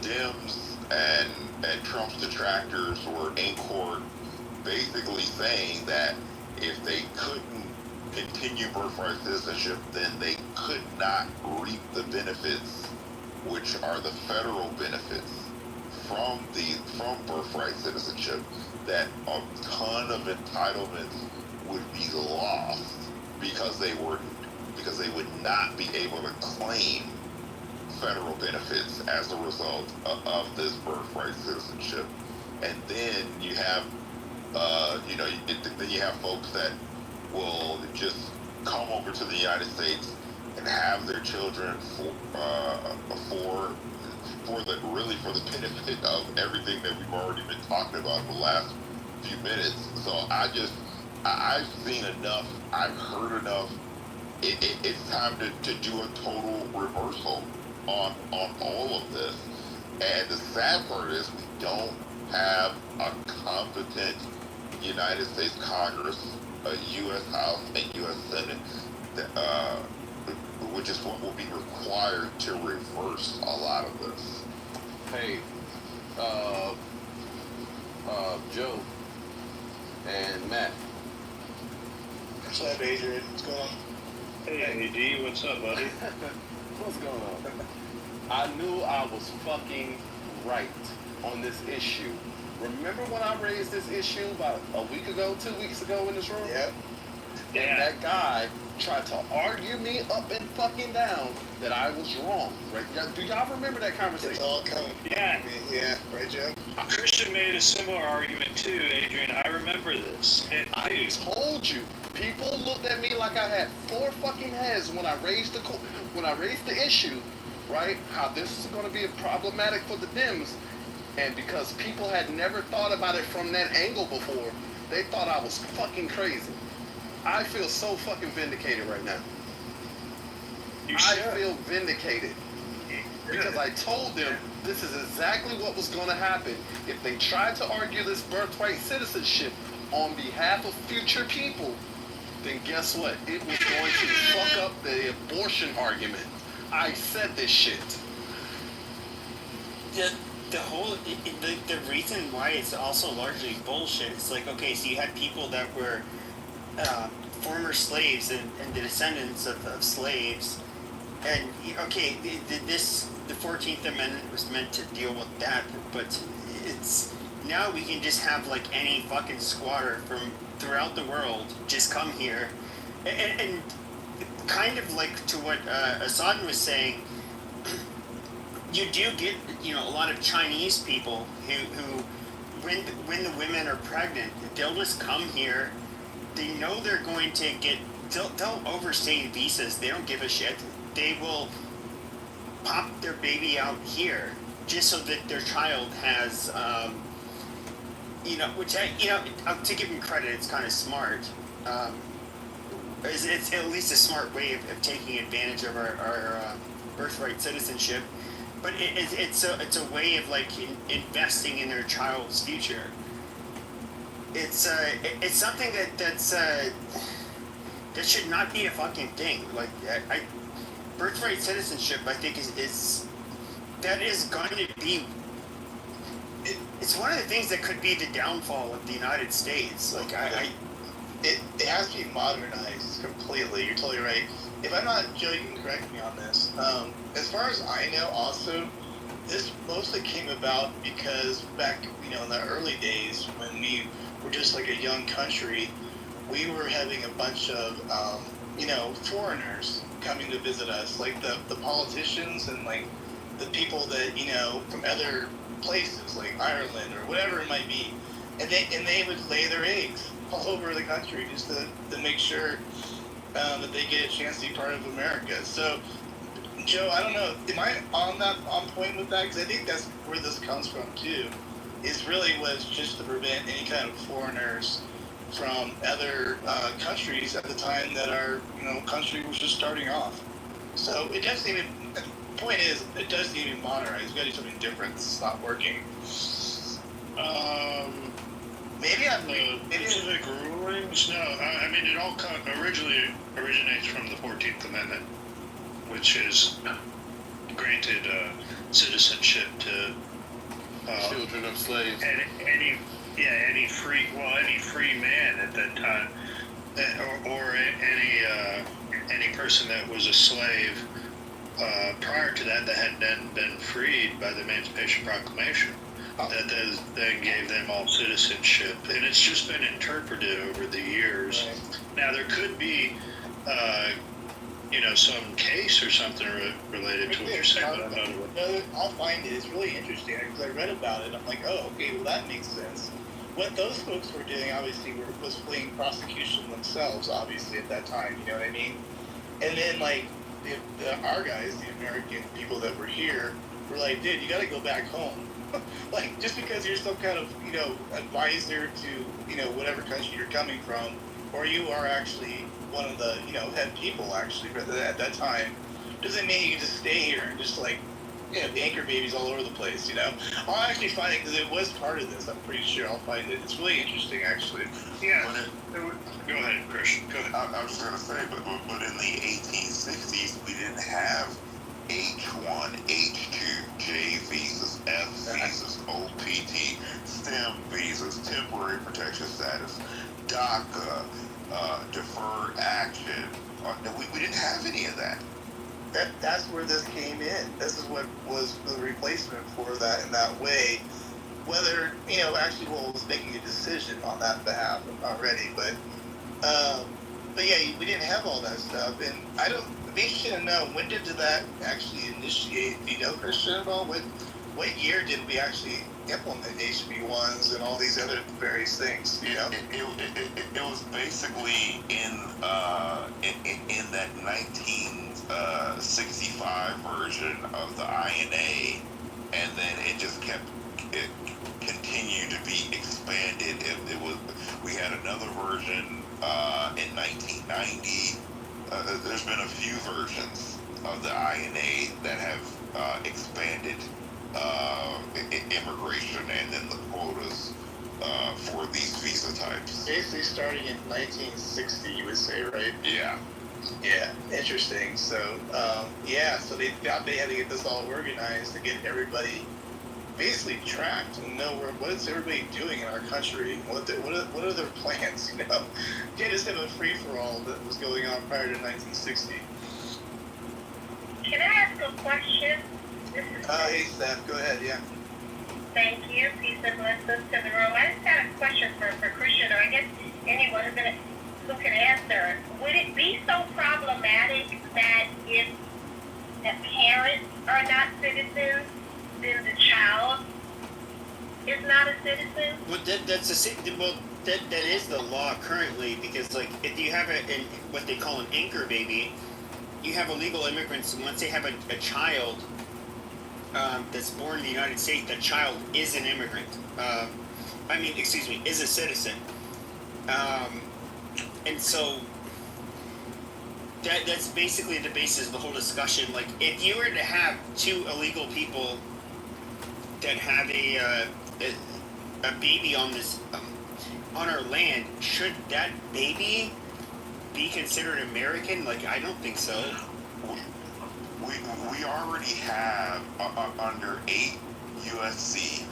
[SPEAKER 12] Dems and Trump's detractors were in court basically saying that if they couldn't continue birthright citizenship, then they could not reap the benefits, which are the federal benefits from birthright citizenship, that a ton of entitlements would be lost because they would not be able to claim federal benefits as a result of this birthright citizenship. And then you have then you have folks that will just come over to the United States and have their children for the benefit of everything that we've already been talking about in the last few minutes. So I've seen enough, I've heard enough. It's time to do a total reversal on all of this. And the sad part is we don't have a competent United States Congress, a U.S. House, and U.S. Senate, which is what will be required to reverse a lot of this.
[SPEAKER 13] Hey, Joe and Matt.
[SPEAKER 5] What's up, Adrian? What's going on?
[SPEAKER 10] Hey, AD, what's up, buddy?
[SPEAKER 13] What's going on? I knew I was fucking right on this issue. Remember when I raised this issue about a week ago, 2 weeks ago in this room?
[SPEAKER 5] Yep.
[SPEAKER 13] And that guy tried to argue me up and fucking down that I was wrong. Right? Do y'all remember that conversation?
[SPEAKER 5] It's all coming.
[SPEAKER 10] Yeah.
[SPEAKER 5] Yeah, right, Joe?
[SPEAKER 10] Christian made a similar argument too, Adrian. I remember this.
[SPEAKER 13] I told you. People looked at me like I had 4 fucking heads when I raised the issue, right? How this is going to be problematic for the Dems. And because people had never thought about it from that angle before, they thought I was fucking crazy. I feel so fucking vindicated right now. I feel vindicated. Because I told them this is exactly what was going to happen if they tried to argue this birthright citizenship on behalf of future people. Then guess what? It was going to fuck up the abortion argument. I said this shit.
[SPEAKER 1] The reason why it's also largely bullshit, it's like, okay, so you had people that were former slaves and the descendants of slaves, and okay, the 14th Amendment was meant to deal with that, but it's now we can just have like any fucking squatter from throughout the world just come here, and kind of like to what Assad was saying. You do get, a lot of Chinese people who when the women are pregnant, they'll just come here. They know they're going to get, they'll overstay visas. They don't give a shit. They will pop their baby out here just so that their child has, which to give them credit, it's kind of smart. It's at least a smart way of taking advantage of our birthright citizenship. But it's a way of like investing in their child's future. It's something that should not be a fucking thing. Like birthright citizenship, I think is going to be. It's one of the things that could be the downfall of the United States. Like
[SPEAKER 5] it has to be modernized completely. You're totally right. If I'm not, Joe, you can correct me on this. As far as I know, also, this mostly came about because back, in the early days when we were just like a young country, we were having a bunch of, foreigners coming to visit us, like the politicians and like the people that, from other places like Ireland or whatever it might be. And they would lay their eggs all over the country just to make sure that they get a chance to be part of America. So, Joe, I don't know, am I on point with that? Because I think that's where this comes from too. Is really was just to prevent any kind of foreigners from other countries at the time that our country was just starting off. So it doesn't even. The point is, it doesn't even modernize. We got to do something different. It's not working. Maybe I'm.
[SPEAKER 10] Specific rulings? No, I mean it all originally originates from the 14th Amendment, which is granted citizenship to
[SPEAKER 13] children of slaves.
[SPEAKER 10] Any free man at that time, or any person that was a slave prior to that had then been freed by the Emancipation Proclamation. That then gave them all citizenship, and it's just been interpreted over the years. Right. Now there could be, some case or something related to what you're saying.
[SPEAKER 5] I'll find it. It's really interesting because I read about it. I'm like, oh, okay, well that makes sense. What those folks were doing, obviously, was fleeing prosecution themselves, obviously at that time. You know what I mean? And then like our guys, the American people that were here, were like, dude, you got to go back home. Like, just because you're some kind of, advisor to, whatever country you're coming from, or you are actually one of the, head people, actually, at that time, doesn't mean you can just stay here and just, like, anchor babies all over the place, I'll actually find it, because it was part of this, I'm pretty sure I'll find it. It's really interesting, actually.
[SPEAKER 10] Yeah. Go ahead, Christian, go ahead.
[SPEAKER 12] I was just going to say, but in the 1860s, we didn't have H1, H2, J visas, F visas, OPT, STEM visas, temporary protection status, DACA, deferred action. We didn't have any of that.
[SPEAKER 5] That's where this came in. This is what was the replacement for that in that way. Whether, actually was making a decision on that behalf already, but yeah, we didn't have all that stuff, and I'd be interested to know, when did that actually initiate? Do you know, Christian, at all? What year did we actually implement HB1s and all these other various things?
[SPEAKER 12] It was basically in that 1965 version of the INA, and then it just continued to be expanded. We had another version in 1990. There's been a few versions of the INA that have expanded immigration and then the quotas for these visa types.
[SPEAKER 5] Basically starting in 1960, you would say, right?
[SPEAKER 12] Yeah.
[SPEAKER 5] Yeah, interesting. So, so they thought they had to get this all organized to get everybody basically tracked and know what is everybody doing in our country. What are their plans? You can't just have a free for all that was going on prior to 1960.
[SPEAKER 14] Can I ask a question?
[SPEAKER 5] Hey Steph, go ahead. Yeah.
[SPEAKER 14] Thank you. Peace and blessings to the room. I just had a question for Christian, or I guess anyone who can answer. Would it be so problematic that if the parents are not citizens, then the child is not a citizen?
[SPEAKER 1] Well, that is the law currently, because like if you have what they call an anchor baby, you have illegal immigrants, and once they have a child that's born in the United States, the child is an immigrant. Is a citizen. And so that's basically the basis of the whole discussion. Like, if you were to have two illegal people that have a baby on on our land, should that baby be considered American? Like, I don't think so.
[SPEAKER 12] We already have under 8 USC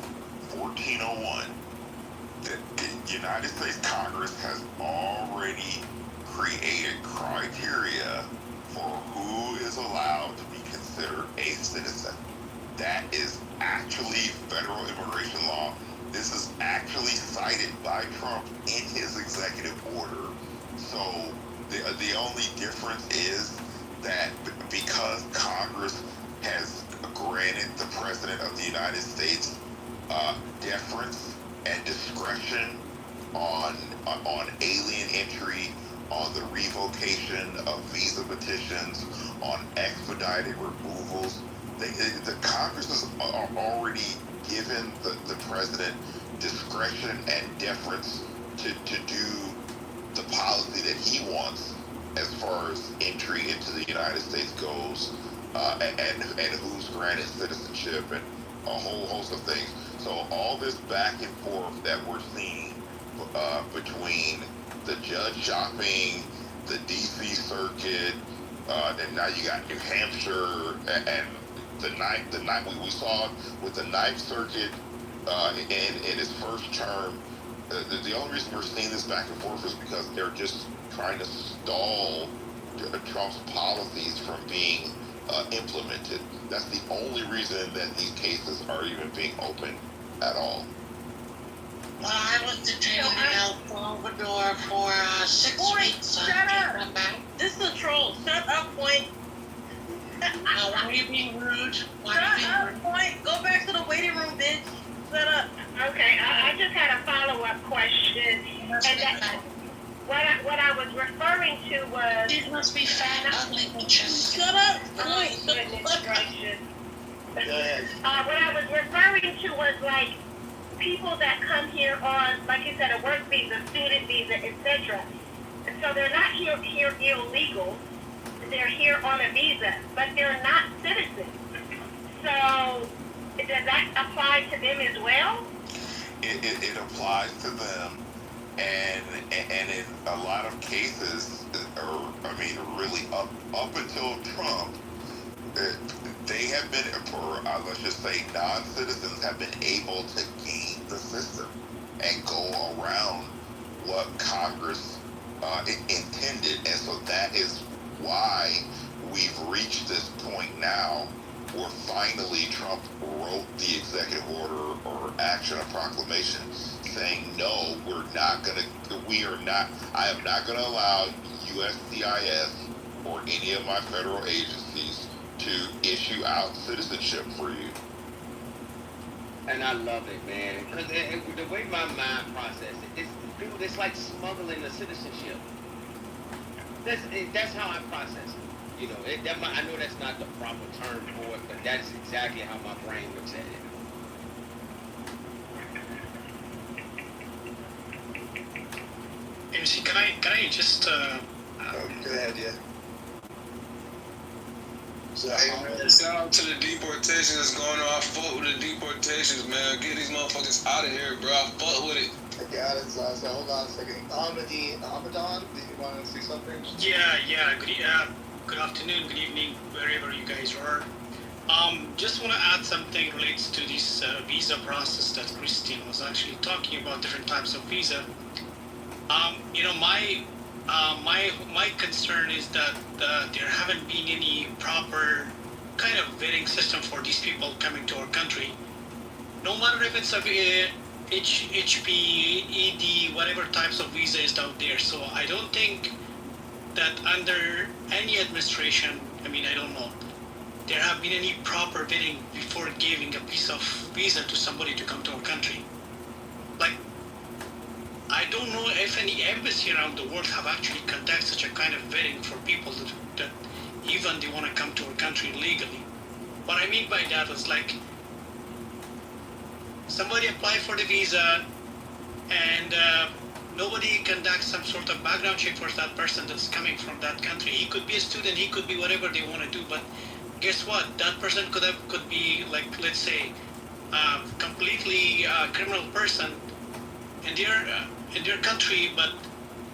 [SPEAKER 12] 1401. The United States Congress has already created criteria for who is allowed to be considered a citizen. That is actually federal immigration law. This is actually cited cited by Trump in his executive order. So the only difference is that because Congress has granted the President of the United States deference and discretion on alien entry, on the revocation of visa petitions, on expedited removals, the Congress has already given the President discretion and deference to do the policy that he wants as far as entry into the United States goes, and who's granted citizenship and a whole host of things. So all this back and forth that we're seeing between the judge shopping, the DC circuit, and now you got New Hampshire, and the ninth we saw with the Ninth Circuit in his first term. The only reason we're seeing this back and forth is because they're just trying to stall Trump's policies from being implemented. That's the only reason that these cases are even being opened at all.
[SPEAKER 7] Well, I was detained in El Salvador for 6 weeks.
[SPEAKER 14] Shut up! This is a troll. Shut up, Point.
[SPEAKER 7] Why are you being rude?
[SPEAKER 14] Shut up, Point. Go back to the waiting room, bitch. Shut up. Okay, I just had a follow-up question. And that, what I was referring to was...
[SPEAKER 7] It must be fat, ugly bitches.
[SPEAKER 14] Shut up, Point. Goodness gracious.
[SPEAKER 5] Go ahead.
[SPEAKER 14] What I was referring to was, like, people that come here on, like you said, a work visa, student visa, etc. And so they're not here illegal. They're here on a visa, but they're not citizens. So does that apply to them as well?
[SPEAKER 12] It applies to them, and in a lot of cases, or I mean, really up until Trump, they have been, for let's just say, non-citizens have been able to game the system and go around what Congress intended, and so that is why we've reached this point now where finally Trump wrote the executive order or action or proclamation saying, no, I am not going to allow USCIS or any of my federal agencies to issue out citizenship for you.
[SPEAKER 8] And I love it, man. Because the way my mind processes it, it's like smuggling the citizenship. That's how I process it. You know, I know that's not the proper term for it, but that's exactly how my brain looks at it.
[SPEAKER 15] MC, can I just
[SPEAKER 5] go ahead, yeah. So,
[SPEAKER 16] shout out to the deportation that's going on. I fuck with the deportations, man. Get these motherfuckers out of here, bro. I fuck with it.
[SPEAKER 5] I got it, so hold on a second. Ahmadon, did you want to say something?
[SPEAKER 15] Yeah. Good afternoon, good evening, wherever you guys are. Just want to add something relates to this visa process that Christine was actually talking about, different types of visa. You know, my concern is that there haven't been any proper kind of vetting system for these people coming to our country. No matter if it's a HP, ED, whatever types of visa is out there. So I don't think that under any administration, I don't know, there have been any proper vetting before giving a piece of visa to somebody to come to our country. Like, I don't know if any embassy around the world have actually conducted such a kind of vetting for people that even they want to come to our country legally. What I mean by that is, like, somebody apply for the visa and nobody conducts some sort of background check for that person that's coming from that country. He could be a student, he could be whatever they want to do, but guess what? That person could be, like, let's say, completely criminal person in their country, but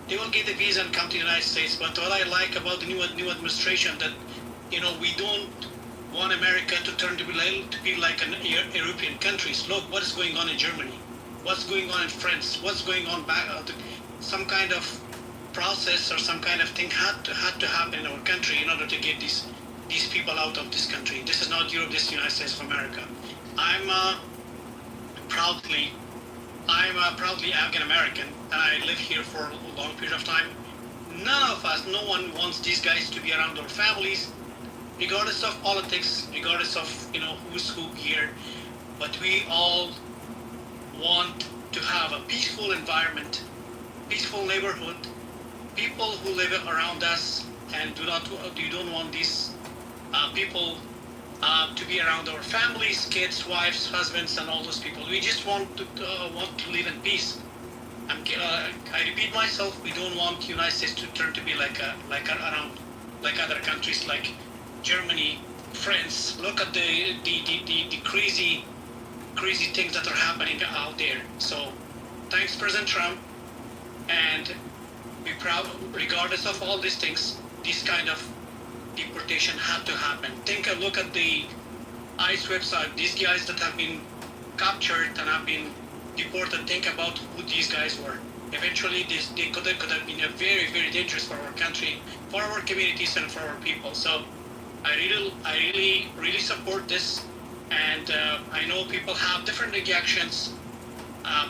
[SPEAKER 15] they will get the visa and come to the United States. But what I like about the new administration, that, you know, we don't want America to turn to be like an European countries. Look what is going on in Germany, what's going on in France, what's going on back. Some kind of process or some kind of thing had to happen in our country in order to get these people out of this country. This is not Europe. This is the United States of America. I'm proudly I'm proudly Afghan American, and I live here for a long period of time. None of us, no one wants these guys to be around their families, regardless of politics, regardless of who's who here. But we all want to have a peaceful environment, peaceful neighborhood, people who live around us, and you don't want these people to be around our families, kids, wives, husbands, and all those people. We just want to live in peace. I repeat myself. We don't want the United States to turn to be like other countries like Germany, France. Look at the crazy things that are happening out there. So, thanks, President Trump, and be proud. Regardless of all these things, this kind of deportation had to happen. Look at the ICE website. These guys that have been captured and have been deported, think about who these guys were. Eventually, they could have been very, very dangerous for our country, for our communities, and for our people. So, I really support this, and I know people have different reactions.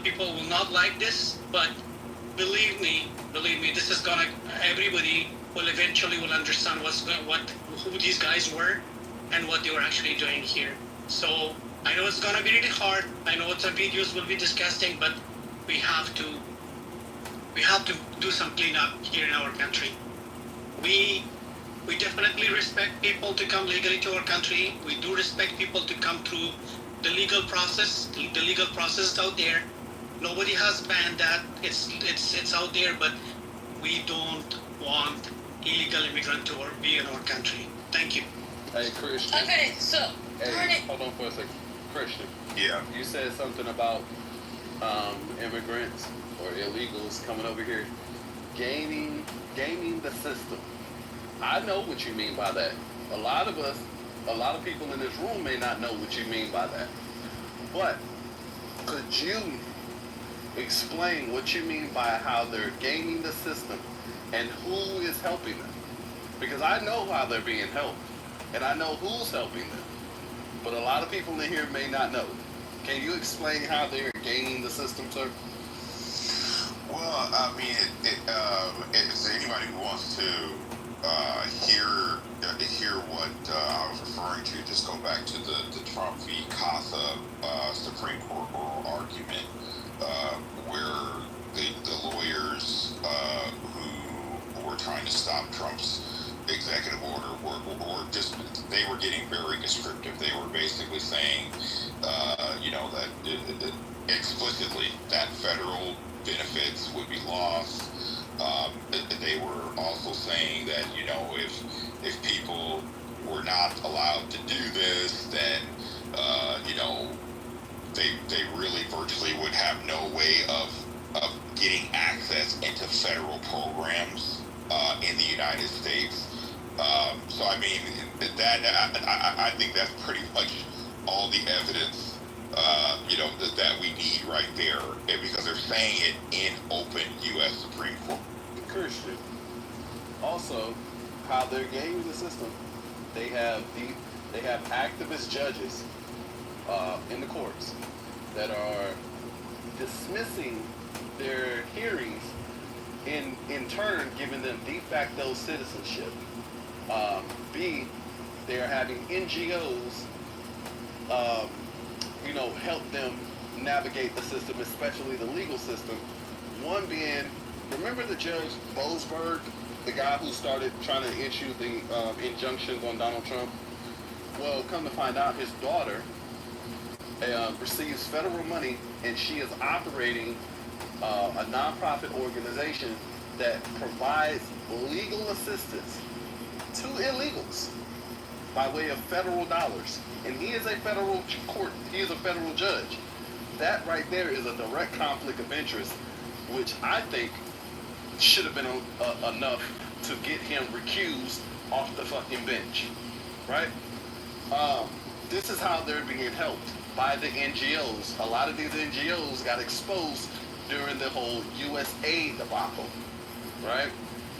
[SPEAKER 15] People will not like this, but believe me, this is gonna. Everybody will eventually understand who these guys were, and what they were actually doing here. So. I know it's gonna be really hard. I know the videos will be disgusting, but we have to do some cleanup here in our country. We definitely respect people to come legally to our country. We do respect people to come through the legal process. The legal process is out there. Nobody has banned that. It's out there, but we don't want illegal immigrant to be in our country. Thank you.
[SPEAKER 13] Hey, Christian.
[SPEAKER 11] Okay, so
[SPEAKER 13] hey, hold on for a second. Christian.
[SPEAKER 12] Yeah.
[SPEAKER 13] You said something about immigrants or illegals coming over here, gaming the system. I know what you mean by that. A lot of people in this room may not know what you mean by that. But could you explain what you mean by how they're gaming the system and who is helping them? Because I know how they're being helped, and I know who's helping them. But a lot of people in here may not know. Can you explain how they're gaming the system, sir?
[SPEAKER 12] Well, I mean, it's anybody who wants to hear what I was referring to. Just go back to the Trump v. Casa Supreme Court oral argument, where the lawyers who were trying to stop Trump's executive order were just, they were getting very descriptive. They were basically saying, that explicitly that federal benefits would be lost. They were also saying that, if people were not allowed to do this, then, they really virtually would have no way of getting access into federal programs in the United States. So I mean, I think that's pretty much all the evidence, that we need right there, because they're saying it in open U.S. Supreme Court.
[SPEAKER 13] Christian. Also, how they're gaming the system. They have activist judges in the courts that are dismissing their hearings, in turn giving them de facto citizenship. B, they're having NGOs, help them navigate the system, especially the legal system. One being, remember the Judge Boasberg, the guy who started trying to issue the injunctions on Donald Trump? Well, come to find out, his daughter receives federal money, and she is operating a nonprofit organization that provides legal assistance to illegals by way of federal dollars. And he is a federal court, he is a federal judge. That right there is a direct conflict of interest, which I think should have been enough to get him recused off the fucking bench, right? This is how they're being helped, by the NGOs. A lot of these NGOs got exposed during the whole USAID debacle, right?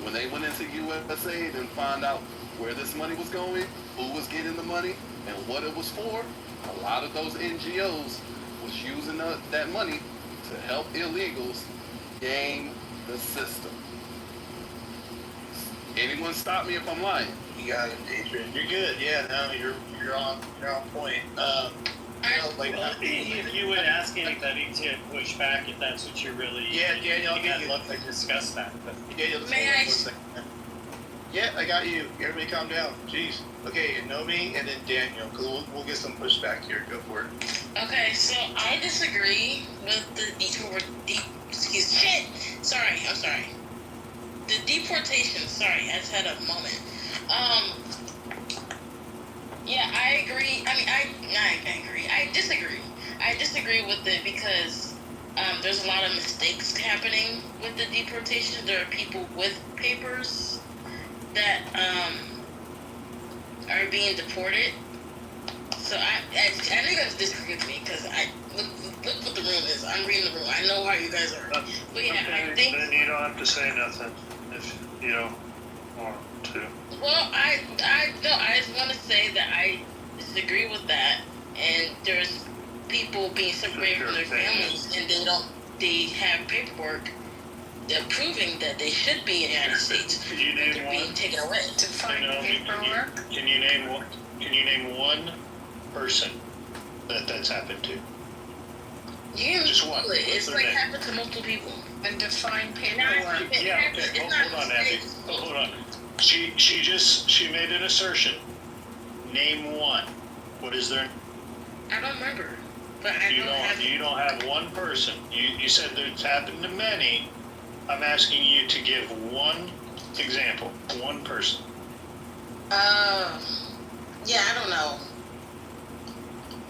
[SPEAKER 13] When they went into USAID and found out where this money was going, who was getting the money, and what it was for, a lot of those NGOs was using that money to help illegals game the system. Anyone stop me if I'm lying?
[SPEAKER 5] You got it, Adrian. You're good. Yeah, no, you're on point.
[SPEAKER 1] If you would ask anybody to push back, if that's what you're really...
[SPEAKER 5] Yeah, Daniel,
[SPEAKER 1] I'd love to discuss that. But.
[SPEAKER 5] Daniel, yeah, I got you. Everybody calm down. Jeez. Okay, Nomi and then Daniel, because we'll get some pushback here. Go for it.
[SPEAKER 17] Okay, so I disagree with the I'm sorry. The deportation, sorry, I just had a moment. Yeah, I agree. I mean, I agree. I disagree. I disagree with it because there's a lot of mistakes happening with the deportation. There are people with papers that are being deported. So I know you guys disagree with me because look what the room is. I'm reading the room. I know how you guys are. But yeah, I think.
[SPEAKER 10] Then you don't have to say nothing if you don't want to.
[SPEAKER 17] Well, I just want to say that I disagree with that, and there's people being separated from their families, and they have paperwork proving that they should be in the United States,
[SPEAKER 10] Can you name
[SPEAKER 17] they're
[SPEAKER 10] one?
[SPEAKER 17] being taken away.
[SPEAKER 11] To find paperwork?
[SPEAKER 10] Can you name one? Can you name one person that's happened to?
[SPEAKER 17] You
[SPEAKER 10] Just one.
[SPEAKER 17] It's like happened to multiple people.
[SPEAKER 11] And define paperwork.
[SPEAKER 10] Yeah, okay. Hold on, Abby. Hold on. She made an assertion. Name one. What is their?
[SPEAKER 17] I don't remember, but I
[SPEAKER 10] You don't have one person. You said that it's happened to many. I'm asking you to give one example. One person.
[SPEAKER 17] Yeah, I don't know.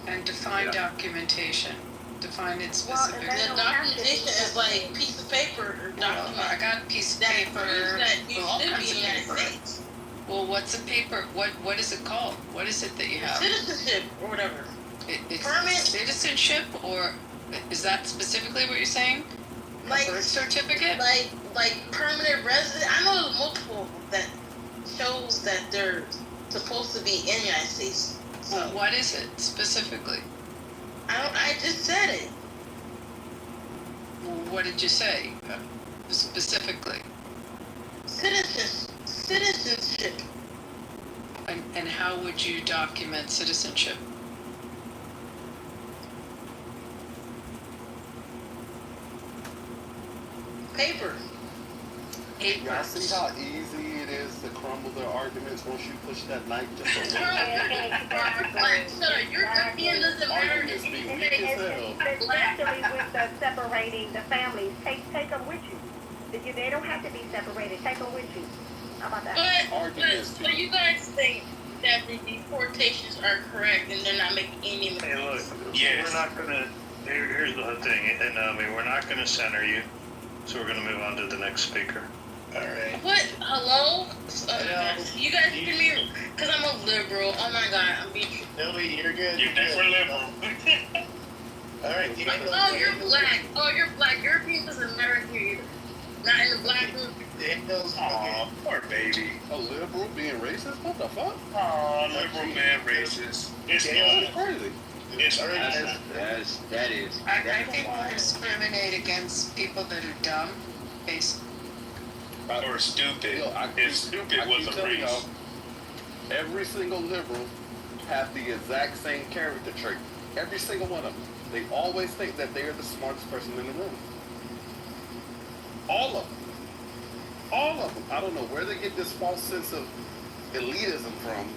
[SPEAKER 11] And define documentation. Define it specifically.
[SPEAKER 17] The documentation is like piece of paper or document.
[SPEAKER 11] Well, I got a piece of paper.
[SPEAKER 17] That you
[SPEAKER 11] all
[SPEAKER 17] should
[SPEAKER 11] kinds
[SPEAKER 17] be
[SPEAKER 11] of
[SPEAKER 17] in the United
[SPEAKER 11] paper.
[SPEAKER 17] States.
[SPEAKER 11] Well, what's a paper? What is it called? What is it that you have?
[SPEAKER 17] Citizenship or whatever.
[SPEAKER 11] It's
[SPEAKER 17] Permit.
[SPEAKER 11] Citizenship, or is that specifically what you're saying?
[SPEAKER 17] Like
[SPEAKER 11] a birth certificate?
[SPEAKER 17] Like permanent resident. I know there's multiple that shows that they're supposed to be in the United States. So
[SPEAKER 11] Well, what is it specifically?
[SPEAKER 17] I just said it.
[SPEAKER 11] Well, what did you say specifically?
[SPEAKER 17] Citizenship.
[SPEAKER 11] And how would you document citizenship?
[SPEAKER 17] Paper.
[SPEAKER 13] Y'all see how easy it is to crumble their arguments once you push that knife just a little
[SPEAKER 17] Your opinion doesn't matter.
[SPEAKER 13] Arguments be weak as hell.
[SPEAKER 14] Especially with the separating the families, take them with you. They don't have to be separated. Take them with you. How about that?
[SPEAKER 17] But you guys think that the deportations are correct and they're not making any mistakes.
[SPEAKER 10] Hey, look. We're not gonna. Here's the thing, and we're not gonna center you, so we're gonna move on to the next speaker.
[SPEAKER 5] All right.
[SPEAKER 17] What? Hello? You guys hear me? Because I'm a liberal. Oh my god, I'm being...
[SPEAKER 5] No, you're good.
[SPEAKER 10] You're definitely liberal.
[SPEAKER 5] All right.
[SPEAKER 17] Oh, you're black. Oh, you're black. European doesn't matter here either. Not in the black group.
[SPEAKER 10] Aw, poor baby.
[SPEAKER 13] A liberal being racist? What the fuck?
[SPEAKER 10] Aw, liberal man racist. It's
[SPEAKER 13] That's crazy.
[SPEAKER 10] It's
[SPEAKER 8] That is.
[SPEAKER 11] I think we discriminate against people that are dumb based.
[SPEAKER 10] Or stupid. If stupid was a
[SPEAKER 13] telling
[SPEAKER 10] race.
[SPEAKER 13] y'all, every single liberal have the exact same character trait. Every single one of them. They always think that they are the smartest person in the room. All of them. All of them. I don't know where they get this false sense of elitism from.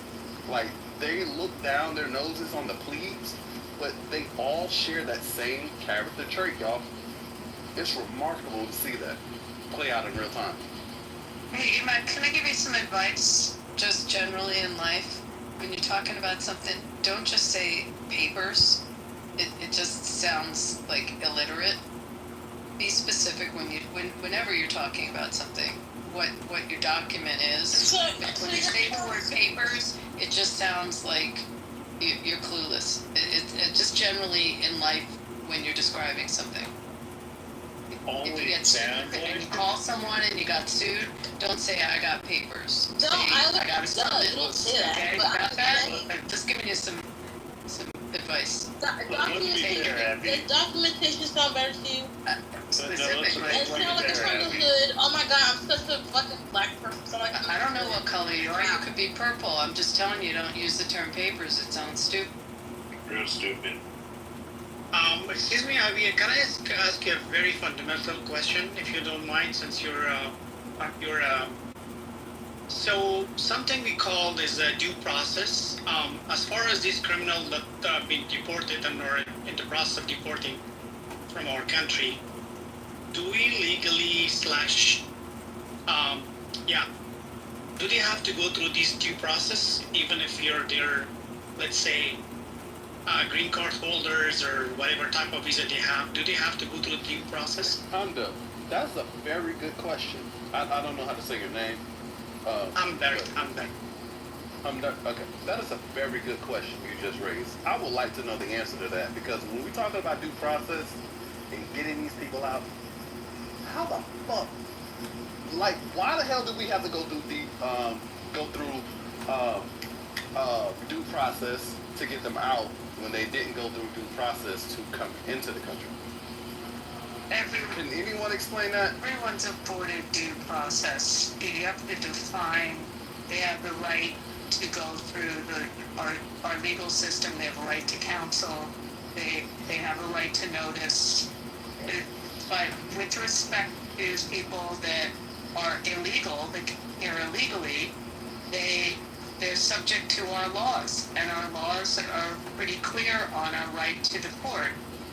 [SPEAKER 13] Like, they look down their noses on the plebes, but they all share that same character trait, y'all. It's remarkable to see that play out in real time.
[SPEAKER 11] Hey, Emma, can I give you some advice, just generally in life? When you're talking about something, don't just say papers. It just sounds like illiterate. Be specific whenever you're talking about something. What your document is. When you say the word papers, it just sounds like you're clueless. It just generally in life when you're describing something. If you get sued and you call someone and you got sued, don't say I got papers. I got a permit.
[SPEAKER 17] Don't say that.
[SPEAKER 11] Okay,
[SPEAKER 17] But
[SPEAKER 11] got that? I'm just giving you some advice. advice.
[SPEAKER 17] Does documentation sound better to you?
[SPEAKER 11] Specifically.
[SPEAKER 17] It sounds like it's from the hood. Oh my god, I'm such a fucking black person. So like,
[SPEAKER 11] I don't know what color you are. You could be purple. I'm just telling you, don't use the term papers. It sounds stupid.
[SPEAKER 10] Real stupid.
[SPEAKER 15] Excuse me, Javier, can I ask you a very fundamental question, if you don't mind, since so something we call is a due process. As far as these criminals that have been deported and are in the process of deporting from our country, do we legally do they have to go through this due process, even if you're their, let's say, green card holders or whatever type of visa they have? Do they have to go through the due process?
[SPEAKER 13] That's a very good question. I don't know how to say your name.
[SPEAKER 15] I'm there.
[SPEAKER 13] Okay, that is a very good question you just raised. I would like to know the answer to that, because when we talk about due process and getting these people out, how the fuck? Like, why the hell do we have to go through due process to get them out when they didn't go through due process to come into the country? Can anyone explain that?
[SPEAKER 11] Everyone's afforded due process. You have to define. They have the right to go through our legal system. They have a right to counsel. They have a right to notice. But with respect to people that are illegal, that here illegally, they're subject to our laws, and our laws are pretty clear on our right to deport,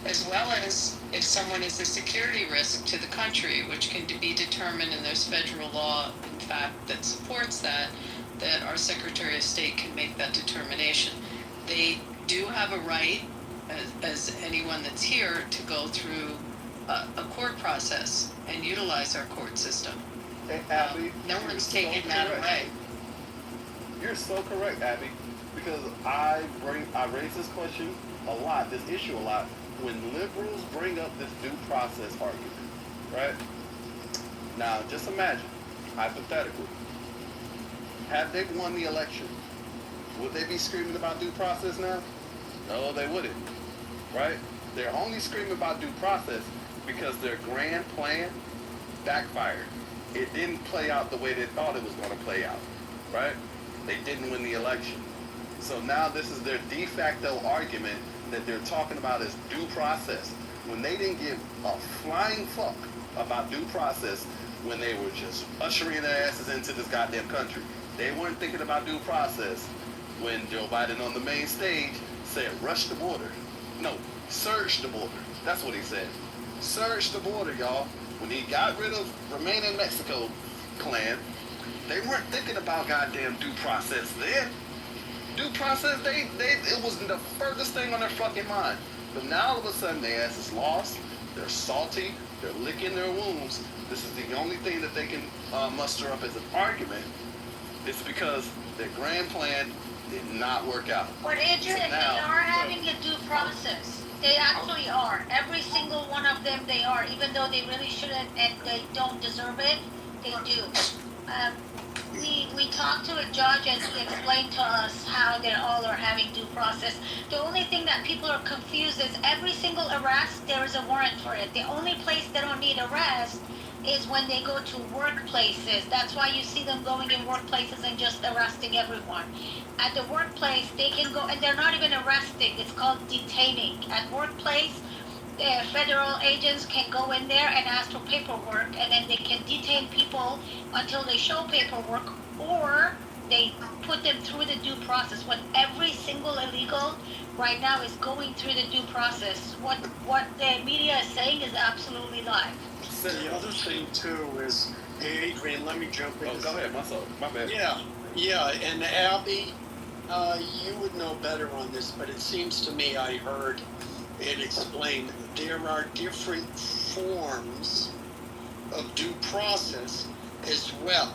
[SPEAKER 11] as well as if someone is a security risk to the country, which can be determined, and there's federal law, in fact, that supports that our Secretary of State can make that determination. They do have a right, as anyone that's here, to go through a court process and utilize our court system.
[SPEAKER 13] Hey, Abby,
[SPEAKER 11] no one's taking that away.
[SPEAKER 13] You're so correct, Abby, because I raise this question a lot, this issue a lot, when liberals bring up this due process argument, right? Now, just imagine, hypothetically, had they won the election, would they be screaming about due process now? No, they wouldn't, right? They're only screaming about due process because their grand plan backfired. It didn't play out the way they thought it was going to play out, right? They didn't win the election. So now this is their de facto argument that they're talking about as due process, when they didn't give a flying fuck about due process when they were just ushering their asses into this goddamn country. They weren't thinking about due process when Joe Biden on the main stage said, rush the border. No, surge the border. That's what he said. Surge the border, y'all. When he got rid of Remain in Mexico clan, they weren't thinking about goddamn due process then. Due process, it was the furthest thing on their fucking mind. But now all of a sudden their ass is lost, they're salty, they're licking their wounds. This is the only thing that they can muster up as an argument. It's because their grand plan did not work out.
[SPEAKER 14] But Adrian, they are having a due process. They actually are. Every single one of them, they are. Even though they really shouldn't and they don't deserve it, they do. We talked to a judge and he explained to us how they all are having due process. The only thing that people are confused is every single arrest, there is a warrant for it. The only place they don't need arrest is when they go to workplaces. That's why you see them going in workplaces and just arresting everyone. At the workplace, they can go, and they're not even arresting. It's called detaining. At workplace, federal agents can go in there and ask for paperwork, and then they can detain people until they show paperwork, or they put them through the due process. When every single illegal right now is going through the due process, what the media is saying is absolutely lie.
[SPEAKER 1] The other thing too is, hey Adrian, let me jump in.
[SPEAKER 13] Oh, go ahead, my bad.
[SPEAKER 18] Yeah, and Abby, you would know better on this, but it seems to me I heard it explained there are different forms of due process as well.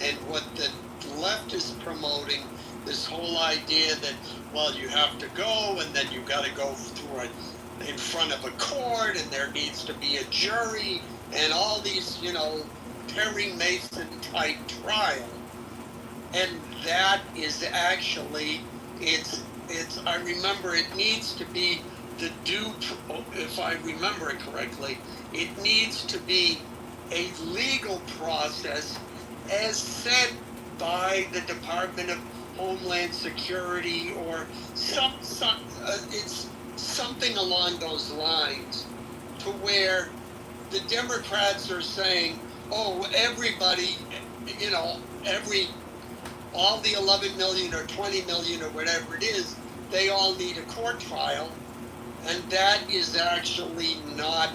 [SPEAKER 18] And what the left is promoting, this whole idea that, well, you have to go and then you got to go through it in front of a court and there needs to be a jury and all these, Perry Mason type trial. And that is actually, it's I remember it needs to be the if I remember it correctly, it needs to be a legal process as set by the Department of Homeland Security or it's something along those lines, to where the Democrats are saying, oh, everybody, all the 11 million or 20 million or whatever it is, they all need a court trial. And that is actually not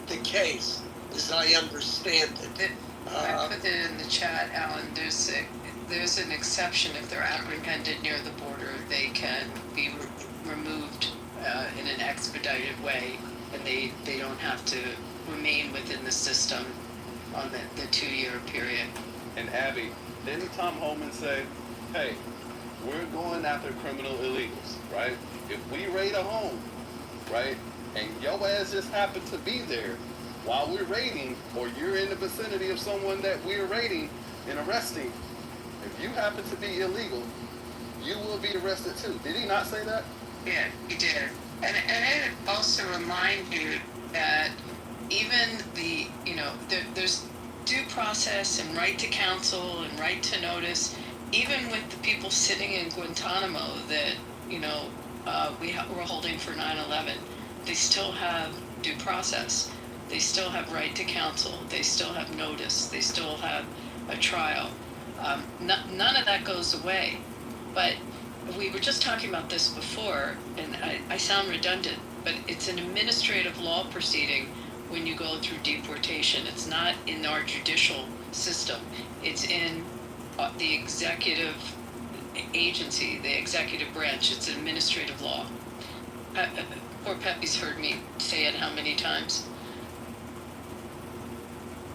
[SPEAKER 18] the case, as I understand it.
[SPEAKER 11] I put it in the chat, Alan. There's an exception if they're apprehended near the border. They can be removed in an expedited way, and they don't have to remain within the system on the 2-year period.
[SPEAKER 13] And Abby, didn't Tom Homan say, hey, we're going after criminal illegals, right? If we raid a home, right, and your ass just happened to be there while we're raiding, or you're in the vicinity of someone that we're raiding and arresting, if you happen to be illegal, you will be arrested too. Did he not say that?
[SPEAKER 11] Yeah, he did. And it also reminds you that even there's due process and right to counsel and right to notice, even with the people sitting in Guantanamo that, we're holding for 9/11, they still have due process. They still have right to counsel. They still have notice. They still have a trial. None of that goes away. But we were just talking about this before, and I sound redundant, but it's an administrative law proceeding when you go through deportation. It's not in our judicial system. It's in the executive agency, the executive branch. It's an administrative law. Poor Pepe's heard me say it how many times.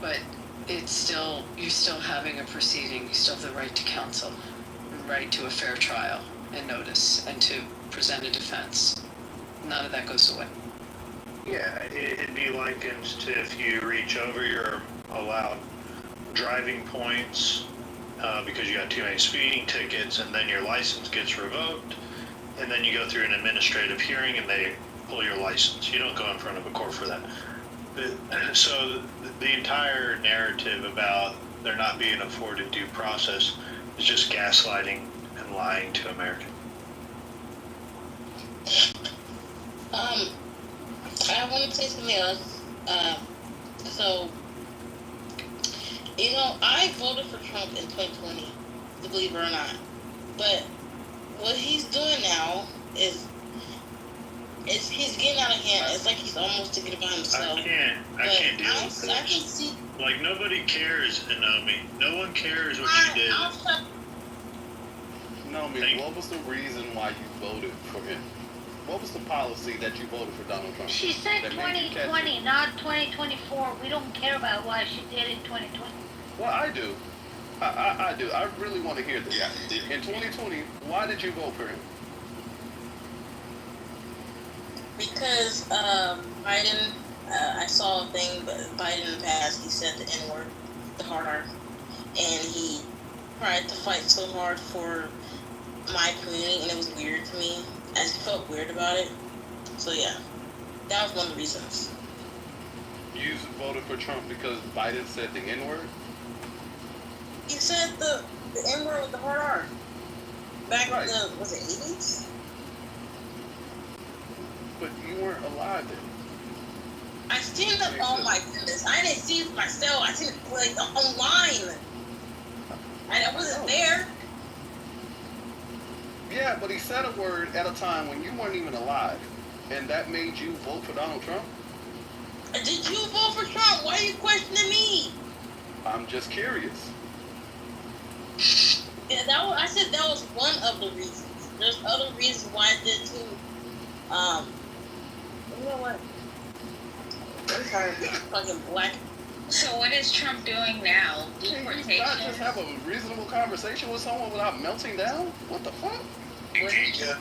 [SPEAKER 11] But it's still, you're still having a proceeding. You still have the right to counsel, the right to a fair trial and notice, and to present a defense. None of that goes away.
[SPEAKER 10] Yeah, it'd be likened to if you reach over your allowed driving points because you got too many speeding tickets, and then your license gets revoked, and then you go through an administrative hearing and they pull your license. You don't go in front of a court for that. So the entire narrative about there not being afforded due process is just gaslighting and lying to Americans.
[SPEAKER 17] I want to say something else. I voted for Trump in 2020, believe it or not. But what he's doing now is he's getting out of hand. It's like he's almost taking it by himself.
[SPEAKER 10] I can't deal with this.
[SPEAKER 17] I can see.
[SPEAKER 10] Like, nobody cares, Naomi. No one cares what you did.
[SPEAKER 13] Naomi, what was the reason why you voted for him? What was the policy that you voted for Donald Trump?
[SPEAKER 14] She said 2020, not 2024. We don't care about what she did in 2020.
[SPEAKER 13] Well, I do. I do. I really want to hear this. Yeah. In 2020, why did you vote for him?
[SPEAKER 17] Because Biden, I saw a thing, but Biden in the past, he said the N-word, the hard R, and he tried to fight so hard for my community, and it was weird to me. I just felt weird about it. So yeah, that was one of the reasons.
[SPEAKER 13] You voted for Trump because Biden said the N-word?
[SPEAKER 17] He said the N-word with the hard R. Back in the, was it 80s?
[SPEAKER 13] But you weren't alive then.
[SPEAKER 17] I seen it, oh my goodness. I didn't see it myself. I seen it like online. I wasn't there.
[SPEAKER 13] Yeah, but he said a word at a time when you weren't even alive. And that made you vote for Donald Trump?
[SPEAKER 17] Did you vote for Trump? Why are you questioning me?
[SPEAKER 13] I'm just curious.
[SPEAKER 17] Yeah, I said that was one of the reasons. There's other reasons why I did too. You know what? I'm tired of being fucking black.
[SPEAKER 14] So what is Trump doing now? Deportation?
[SPEAKER 13] Can you not just have a reasonable conversation with someone without melting down? What the fuck?
[SPEAKER 14] What is he doing?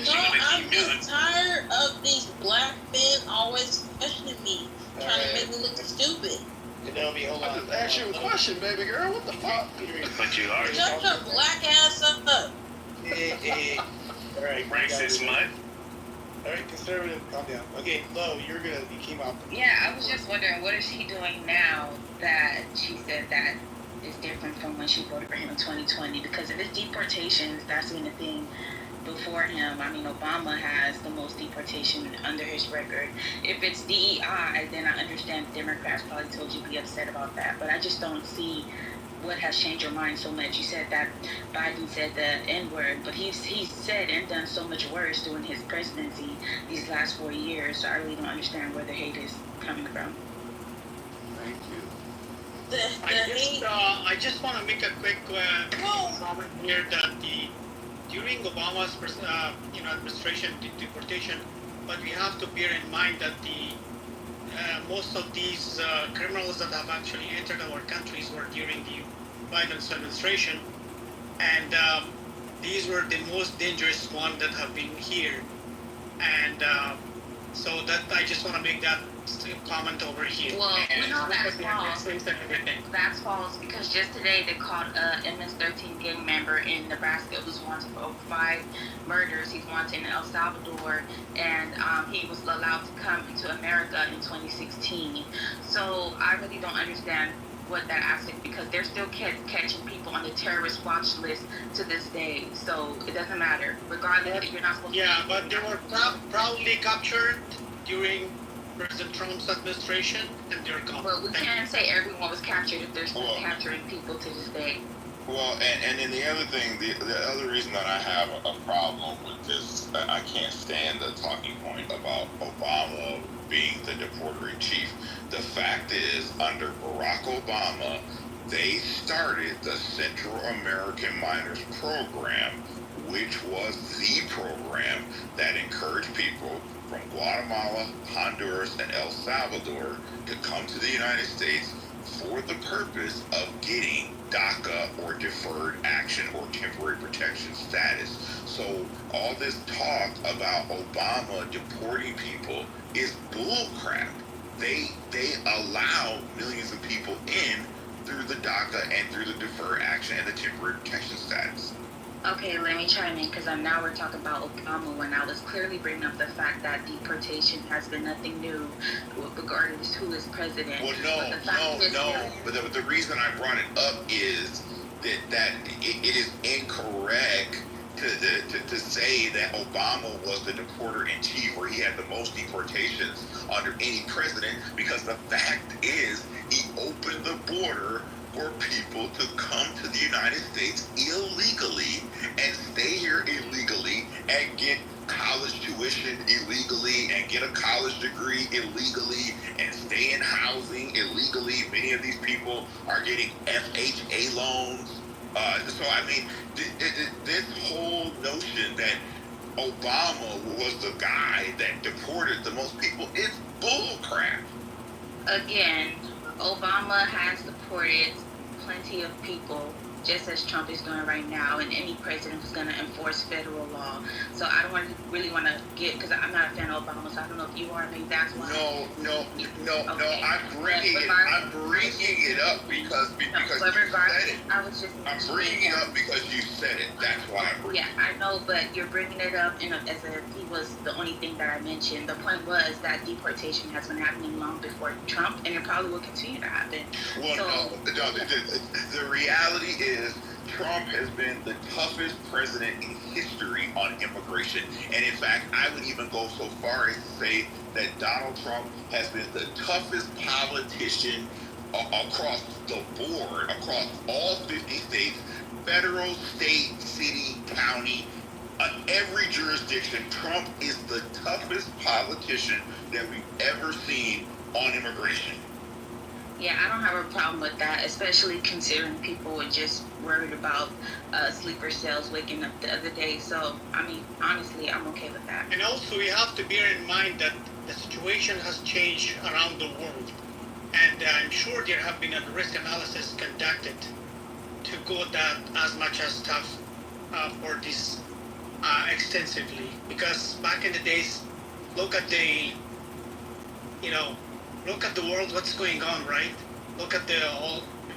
[SPEAKER 17] No, I'm just tired of these black men always questioning me, trying to make me look stupid.
[SPEAKER 13] I just asked you a question, baby girl. What the fuck?
[SPEAKER 10] But you are.
[SPEAKER 17] Shut your black ass up.
[SPEAKER 5] All right.
[SPEAKER 10] Racist mutt.
[SPEAKER 5] All right, conservative, calm down. Okay, Lo, you came up.
[SPEAKER 19] Yeah, I was just wondering, what is she doing now that she said that is different from when she voted for him in 2020? Because if it's deportations, that's been a thing before him. I mean, Obama has the most deportation under his record. If it's DEI, then I understand Democrats probably told you to be upset about that. But I just don't see what has changed your mind so much. You said that Biden said the N-word, but he's said and done so much worse during his presidency these last 4 years. So I really don't understand where the hate is coming from.
[SPEAKER 12] Thank you.
[SPEAKER 15] I just want to make a quick comment here that during Obama's administration deportation, but we have to bear in mind that most of these criminals that have actually entered our countries were during the Biden's administration, and these were the most dangerous ones that have been here, and so that I just want to make that comment over here.
[SPEAKER 19] Well, we know that's false. That's false because just today they caught a MS-13 gang member in Nebraska who's wanted for over 5 murders. He's wanted in El Salvador, and he was allowed to come into America in 2016. So I really don't understand what that aspect, because they're still catching people on the terrorist watch list to this day. So it doesn't matter, regardless if you're not supposed to.
[SPEAKER 15] Yeah, but they were proudly captured during President Trump's administration, and they're gone.
[SPEAKER 19] Well, we can't say everyone was captured if they're still capturing people to this day.
[SPEAKER 12] Well, and then the other thing, the other reason that I have a problem with this, I can't stand the talking point about Obama being the deporter in chief. The fact is, under Barack Obama, they started the Central American Minors Program, which was the program that encouraged people from Guatemala, Honduras, and El Salvador to come to the United States for the purpose of getting DACA or deferred action or temporary protection status. So all this talk about Obama deporting people is bullcrap. They allow millions of people in through the DACA and through the deferred action and the temporary protection status.
[SPEAKER 19] Okay, let me chime in, because now we're talking about Obama when I was clearly bringing up the fact that deportation has been nothing new, regardless who is president.
[SPEAKER 12] Well, but the reason I brought it up is that it is incorrect to say that Obama was the deporter in chief, where he had the most deportations under any president, because the fact is he opened the border for people to come to the United States illegally and stay here illegally and get college tuition illegally and get a college degree illegally and stay in housing illegally. Many of these people are getting FHA loans. So I mean, this whole notion that Obama was the guy that deported the most people is bullcrap.
[SPEAKER 19] Again, Obama has deported plenty of people, just as Trump is doing right now, and any president who's going to enforce federal law. So I don't really want to get, because I'm not a fan of Obama, so I don't know if you are. Maybe that's why.
[SPEAKER 12] No. I'm bringing it up because you said it. I'm bringing it up because you said it. That's why I'm bringing it up.
[SPEAKER 19] Yeah, I know, but you're bringing it up as if he was the only thing that I mentioned. The point was that deportation has been happening long before Trump, and it probably will continue to happen.
[SPEAKER 12] Well, the reality is Trump has been the toughest president in history on immigration. And in fact, I would even go so far as to say that Donald Trump has been the toughest politician across the board, across all 50 states, federal, state, city, county, every jurisdiction. Trump is the toughest politician that we've ever seen on immigration.
[SPEAKER 19] Yeah, I don't have a problem with that, especially considering people were just worried about sleeper cells waking up the other day. So, I mean, honestly, I'm okay with that.
[SPEAKER 15] And also, we have to bear in mind that the situation has changed around the world. And I'm sure there have been a risk analysis conducted to go that as much as tough for this extensively. Because back in the days, look at the world, what's going on, right? Look at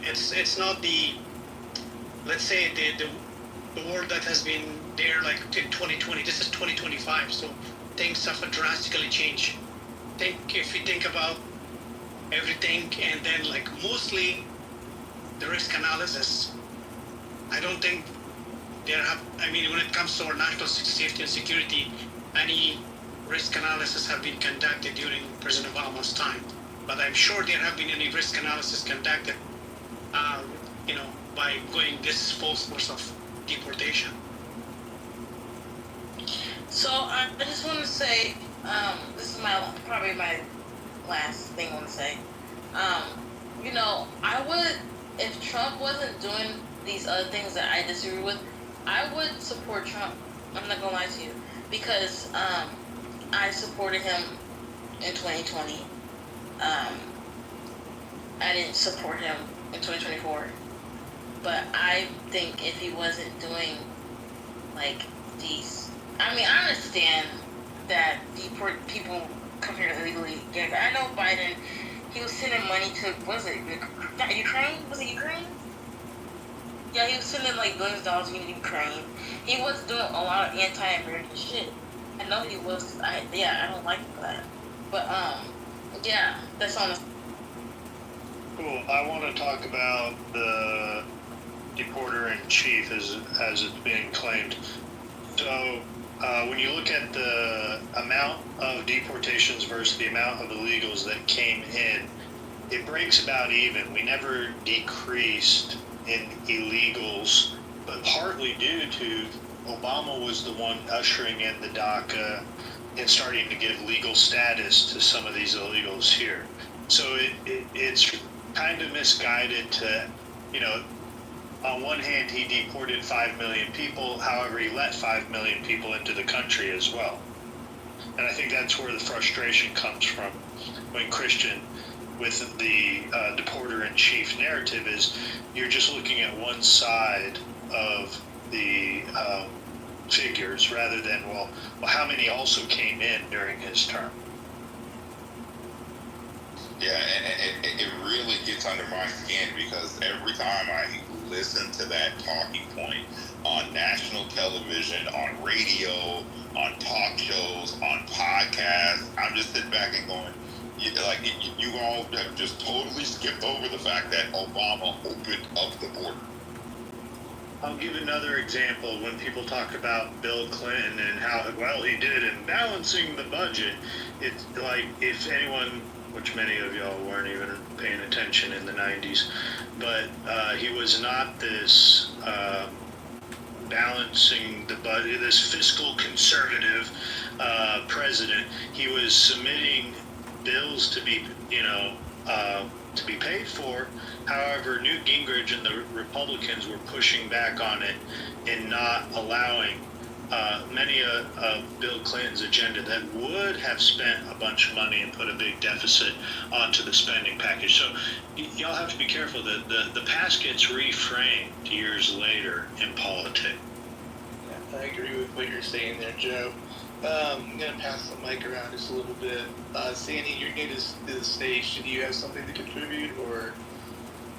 [SPEAKER 15] it's not the, let's say, the the war that has been there like in 2020. This is 2025, so things have drastically changed. If you think about everything, and then like mostly the risk analysis, I don't think when it comes to our national safety and security, any risk analysis have been conducted during President Obama's time. But I'm sure there have been any risk analysis conducted, by going this full course of deportation.
[SPEAKER 17] So I just want to say, this is probably my last thing I want to say. I would, if Trump wasn't doing these other things that I disagree with, I would support Trump. I'm not gonna lie to you, because I supported him in 2020. I didn't support him in 2024, but I think if he wasn't doing like these, I understand that people come here illegally. Yeah, I know Biden. He was sending money to, Ukraine? Was it Ukraine? Yeah, he was sending like billions of dollars to Ukraine. He was doing a lot of anti-American shit. I know he was. I don't like that. But yeah, that's on.
[SPEAKER 10] Cool. I want to talk about the deporter in chief as it's being claimed. So when you look at the amount of deportations versus the amount of illegals that came in, it breaks about even. We never decreased in illegals, but partly due to Obama was the one ushering in the DACA and starting to give legal status to some of these illegals here. So it's kind of misguided to, on one hand, he deported 5 million people. However, he let 5 million people into the country as well. And I think that's where the frustration comes from when Christian, with the deporter-in-chief narrative, is you're just looking at one side of the figures rather than, well, how many also came in during his term?
[SPEAKER 12] Yeah, and it really gets under my skin, because every time I listen to that talking point on national television, on radio, on talk shows, on podcasts, I'm just sitting back and going, you all have just totally skipped over the fact that Obama opened up the border.
[SPEAKER 10] I'll give another example. When people talk about Bill Clinton and how well he did in balancing the budget, it's like, if anyone, which many of y'all weren't even paying attention in the 90s, but he was not this balancing the budget, this fiscal conservative president. He was submitting bills to be, to be paid for. However, Newt Gingrich and the Republicans were pushing back on it and not allowing many of Bill Clinton's agenda that would have spent a bunch of money and put a big deficit onto the spending package. So y'all have to be careful that the past gets reframed years later in politics.
[SPEAKER 5] Yeah, I agree with what you're saying there, Joe. I'm going to pass the mic around just a little bit. Sandy, you're new to the stage. Do you have something to contribute, or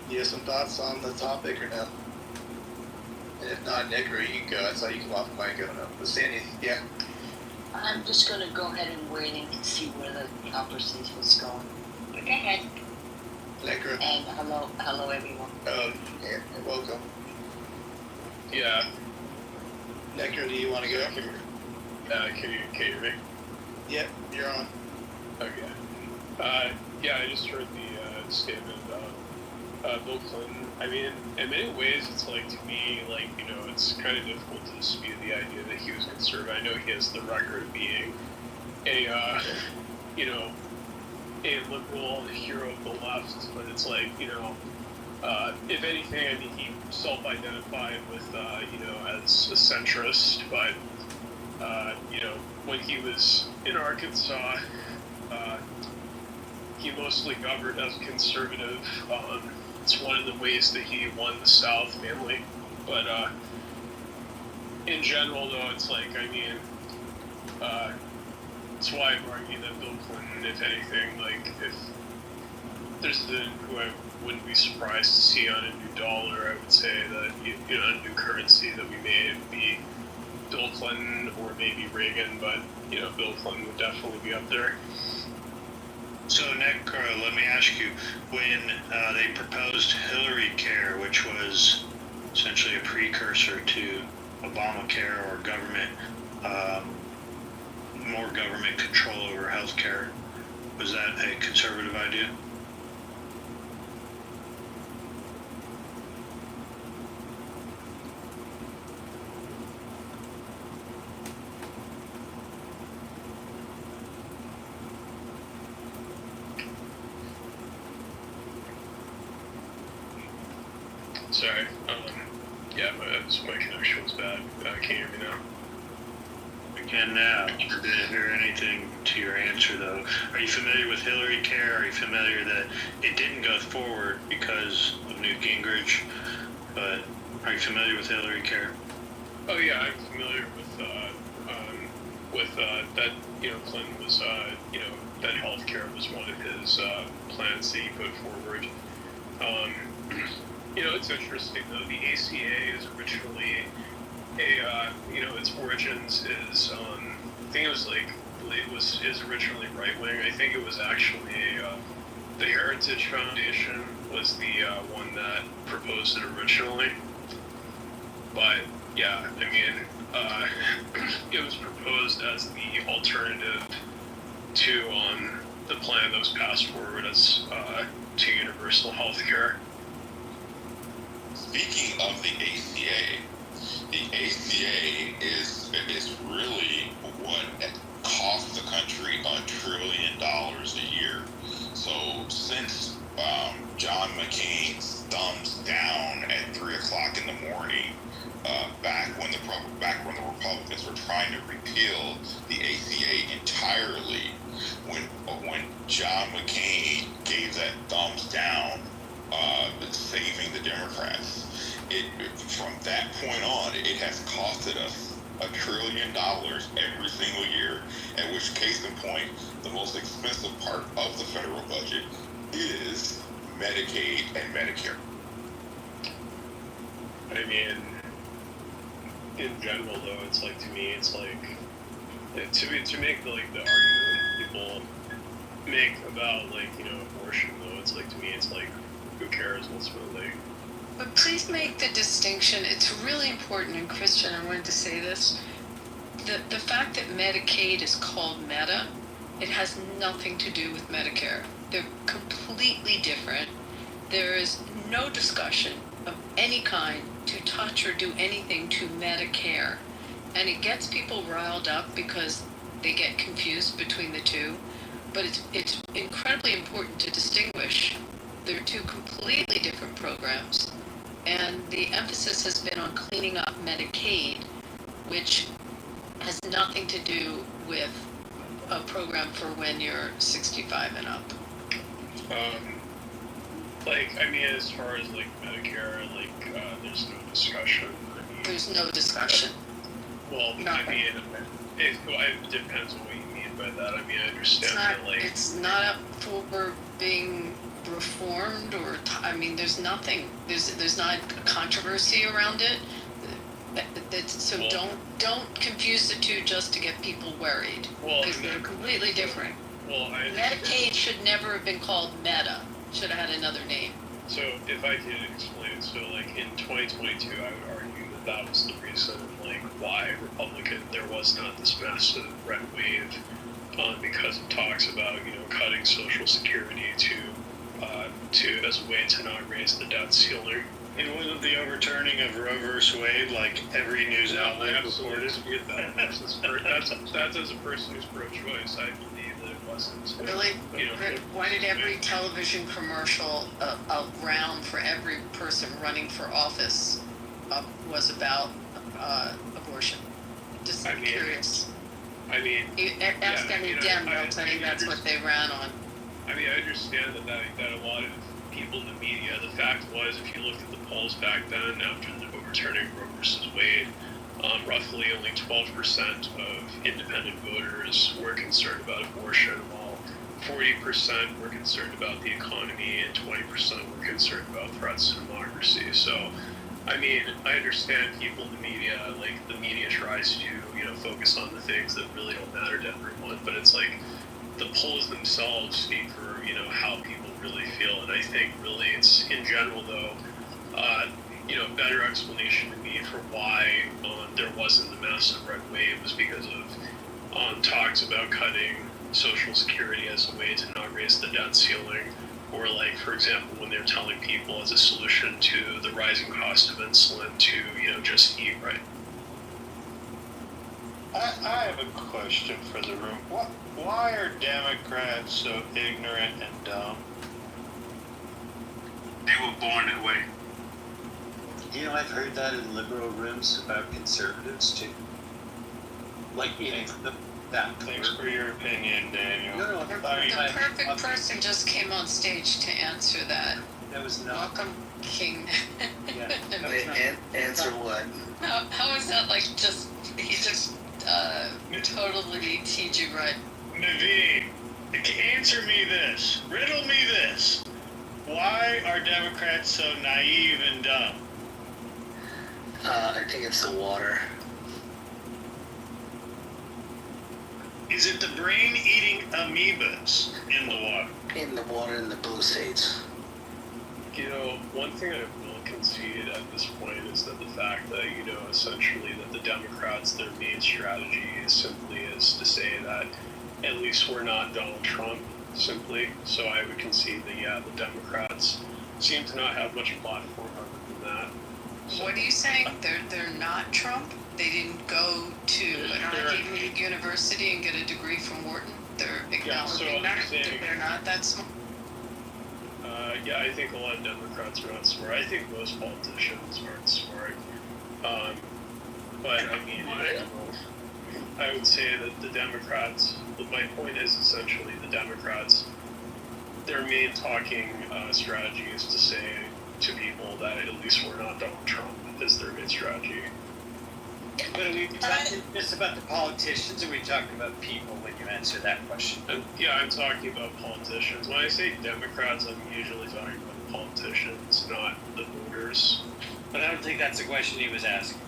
[SPEAKER 5] do you have some thoughts on the topic, or no? And if not, Nick, or you can go. I saw you come off the mic. I don't know. But Sandy, yeah.
[SPEAKER 20] I'm just going to go ahead and wait and see where the conversation is going. But go ahead.
[SPEAKER 5] Necro.
[SPEAKER 20] And hello everyone.
[SPEAKER 5] Yeah, welcome.
[SPEAKER 21] Yeah.
[SPEAKER 5] Necro, do you want to go?
[SPEAKER 21] Can you hear me?
[SPEAKER 5] Yep, you're on.
[SPEAKER 21] Okay. Yeah, I just heard the statement about Bill Clinton. I mean, in many ways, it's like, to me, like, it's kind of difficult to dispute the idea that he was conservative. I know he has the record of being a liberal, a hero of the left, but it's like, if anything, I mean, he self-identified with, as a centrist, but, when he was in Arkansas, he mostly governed as a conservative. It's one of the ways that he won the South, mainly. But in general, though, it's like, I mean, that's why I'm arguing that Bill Clinton, if anything, like, president who I wouldn't be surprised to see on a new dollar, I would say that, a new currency that we made would be Bill Clinton or maybe Reagan, but, Bill Clinton would definitely be up there.
[SPEAKER 10] So, Nick, let me ask you, when they proposed Hillary Care, which was essentially a precursor to Obamacare or government, more government control over healthcare, was that a conservative idea?
[SPEAKER 21] Sorry, my connection was bad. Can you hear me now?
[SPEAKER 10] I can now. I didn't hear anything to your answer, though. Are you familiar with Hillary Care? Are you familiar that it didn't go forward because of Newt Gingrich? But are you familiar with Hillary Care?
[SPEAKER 21] Oh yeah, I'm familiar with that. Clinton was that healthcare was one of his plans that he put forward. It's interesting though. The ACA is originally its origins is I think it is originally right wing. I think it was actually the Heritage Foundation was the one that proposed it originally. But yeah, it was proposed as the alternative to the plan that was passed forward as to universal health care.
[SPEAKER 12] Speaking of the ACA is really what costs the country $1 trillion a year. So since John McCain's thumbs down at 3:00 in the morning, back when the Republicans were trying to repeal the ACA entirely, when John McCain gave that thumbs down, saving the Democrats, from that point on, it has costed us $1 trillion every single year. At which, case in point, the most expensive part of the federal budget is Medicaid and Medicare.
[SPEAKER 21] In general, though, it's like, to me, it's like, to make the argument that people make about, abortion, though, it's like, to me, it's like, who cares ultimately?
[SPEAKER 11] But please make the distinction. It's really important, and Christian, I wanted to say this. The fact that Medicaid is called Meta, it has nothing to do with Medicare. They're completely different. There is no discussion of any kind to touch or do anything to Medicare. And it gets people riled up because they get confused between the two. But it's incredibly important to distinguish. They're two completely different programs. And the emphasis has been on cleaning up Medicaid, which has nothing to do with a program for when you're 65 and up.
[SPEAKER 21] As far as Medicare, there's no discussion.
[SPEAKER 11] There's no discussion.
[SPEAKER 21] Well,
[SPEAKER 11] Nothing.
[SPEAKER 21] It depends on what you mean by that. I understand
[SPEAKER 11] it's not up for being reformed or there's nothing. There's not a controversy around it. Don't confuse the two just to get people worried. Because they're completely different. Medicaid should never have been called Meta. Should have had another name.
[SPEAKER 21] So if I could explain, in 2022, I would argue that was the reason, why there was not this massive red wave, because of talks about, cutting Social Security to as a way to not raise the debt ceiling.
[SPEAKER 10] It wasn't the overturning of Roe v. Wade, like every news outlet reported.
[SPEAKER 21] That's as a person who's pro-choice, I believe that it wasn't.
[SPEAKER 11] Really? Why did every television commercial around for every person running for office was about abortion? Just curious. Ask any Dem, they'll tell you that's what they ran on.
[SPEAKER 21] I understand that a lot of people in the media, the fact was, if you looked at the polls back then after the overturning Roe versus Wade, roughly only 12% of independent voters were concerned about abortion, while 40% were concerned about the economy and 20% were concerned about threats to democracy. So, I mean, I understand people in the media, like the media tries to, focus on the things that really don't matter to everyone, but it's like the polls themselves speak for, how people really feel. And I think really it's, in general though, better explanation to me for why there wasn't the massive red wave was because of talks about cutting Social Security as a way to not raise the debt ceiling, or like, for example, when they're telling people as a solution to the rising cost of insulin to, just eat right.
[SPEAKER 10] I have a question for the room. Why are Democrats so ignorant and dumb?
[SPEAKER 16] They were born that way.
[SPEAKER 1] I've heard that in liberal rooms about conservatives too. Like,
[SPEAKER 10] Thanks for your opinion, Daniel.
[SPEAKER 1] No,
[SPEAKER 11] the perfect person just came on stage to answer that.
[SPEAKER 1] That was not.
[SPEAKER 11] Welcome, King.
[SPEAKER 1] Yeah.
[SPEAKER 5] Answer what?
[SPEAKER 11] How is that like he just totally teed you right?
[SPEAKER 10] Naveen, answer me this. Riddle me this. Why are Democrats so naive and dumb?
[SPEAKER 5] I think it's the water.
[SPEAKER 10] Is it the brain-eating amoebas in the water?
[SPEAKER 5] In the water in the blue states.
[SPEAKER 21] One thing I will concede at this point is that the fact that, essentially that the Democrats, their main strategy simply is to say that at least we're not Donald Trump, simply. So I would concede that, the Democrats seem to not have much platform other than that. So,
[SPEAKER 11] what are you saying? They're not Trump? They didn't go to an Ivy League university and get a degree from Wharton? They're acknowledging that they're not that smart?
[SPEAKER 21] I think a lot of Democrats are not smart. I think most politicians aren't smart. But, I mean, I would say that the Democrats, my point is essentially the Democrats, their main talking strategy is to say to people that at least we're not Donald Trump is their main strategy.
[SPEAKER 1] But are we talking just about the politicians, or are we talking about people when you answer that question?
[SPEAKER 21] I'm talking about politicians. When I say Democrats, I'm usually talking about politicians, not the voters.
[SPEAKER 1] But I don't think that's the question he was asking.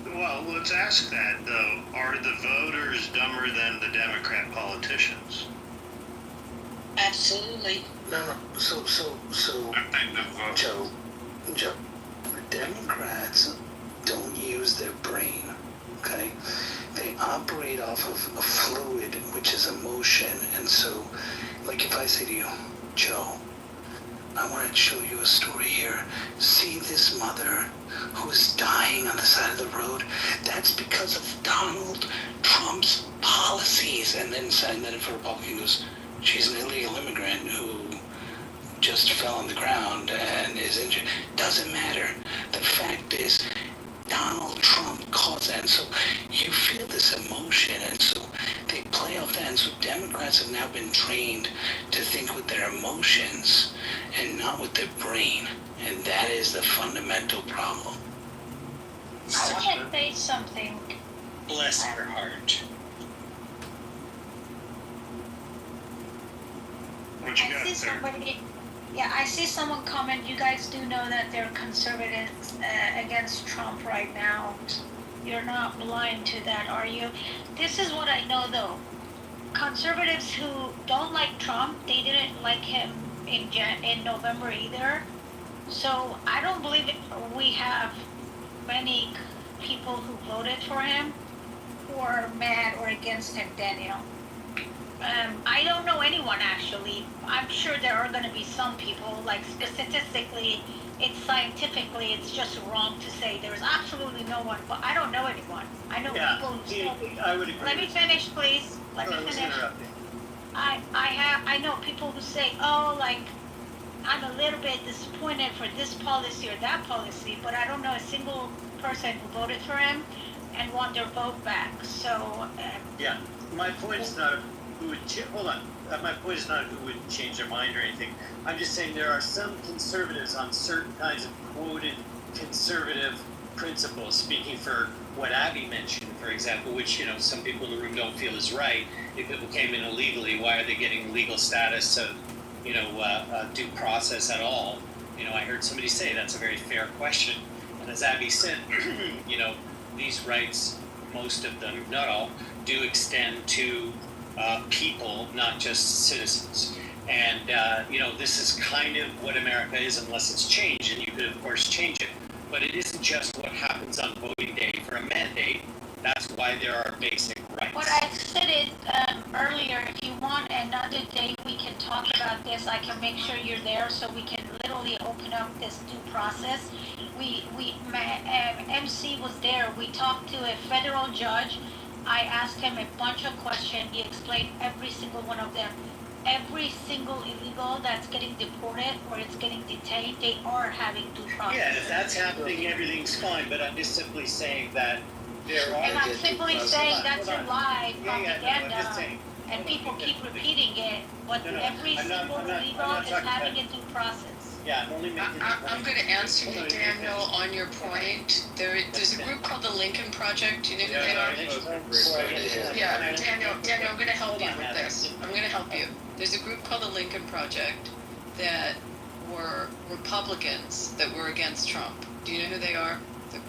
[SPEAKER 10] Well, let's ask that, though. Are the voters dumber than the Democrat politicians?
[SPEAKER 20] Absolutely.
[SPEAKER 5] No. So,
[SPEAKER 16] I think the vote.
[SPEAKER 5] Joe, the Democrats don't use their brain, okay? They operate off of a fluid, which is emotion. And so, like if I say to you, Joe, I want to show you a story here. See this mother who is dying on the side of the road? That's because of Donald Trump's policies. And then if a Republican goes, she's an illegal immigrant who just fell on the ground and is injured. Doesn't matter. The fact is, Donald Trump caused that. And so you feel this emotion, and so they play off that. And so Democrats have now been trained to think with their emotions and not with their brain. And that is the fundamental problem.
[SPEAKER 14] I want to say something.
[SPEAKER 1] Bless her heart.
[SPEAKER 10] What you got, sir?
[SPEAKER 14] I see someone comment, you guys do know that they're conservatives against Trump right now. You're not blind to that, are you? This is what I know, though. Conservatives who don't like Trump, they didn't like him in November either. So I don't believe we have many people who voted for him who are mad or against him, Daniel. I don't know anyone, actually. I'm sure there are going to be some people, like statistically, scientifically, it's just wrong to say there's absolutely no one, but I don't know anyone. I know people who say,
[SPEAKER 1] I would agree.
[SPEAKER 14] let me finish, please. Let me finish. I know people who say, like, I'm a little bit disappointed for this policy or that policy, but I don't know a single person who voted for him and want their vote back. So
[SPEAKER 1] my point is not who would my point is not who would change their mind or anything. I'm just saying there are some conservatives on certain kinds of quoted conservative principles, speaking for what Abby mentioned,
[SPEAKER 4] for example, which, some people in the room don't feel is right. If people came in illegally, why are they getting legal status of, due process at all? I heard somebody say that's a very fair question. And as Abby said, these rights, most of them, not all, do extend to people, not just citizens. And, this is kind of what America is unless it's changed, and you could, of course, change it. But it isn't just what happens on voting day for a mandate. That's why there are basic rights.
[SPEAKER 22] What I said it earlier, if you want another day, we can talk about this. I can make sure you're there so we can literally open up this due process. MC was there. We talked to a federal judge. I asked him a bunch of questions. He explained every single one of them. Every single illegal that's getting deported or it's getting detained, they are having due process.
[SPEAKER 4] Yeah, if that's happening, everything's fine. But I'm just simply saying that there are.
[SPEAKER 22] And I'm simply saying that's a lie, propaganda,
[SPEAKER 4] I'm just saying.
[SPEAKER 22] and people keep repeating it. But every single illegal is having a due process.
[SPEAKER 4] Yeah, I'm only making.
[SPEAKER 11] I'm going to answer you, Daniel, on your point. There's a group called the Lincoln Project. Do you know who they are? Yeah, Daniel, I'm going to help you with this. I'm going to help you. There's a group called the Lincoln Project that were Republicans that were against Trump. Do you know who they are?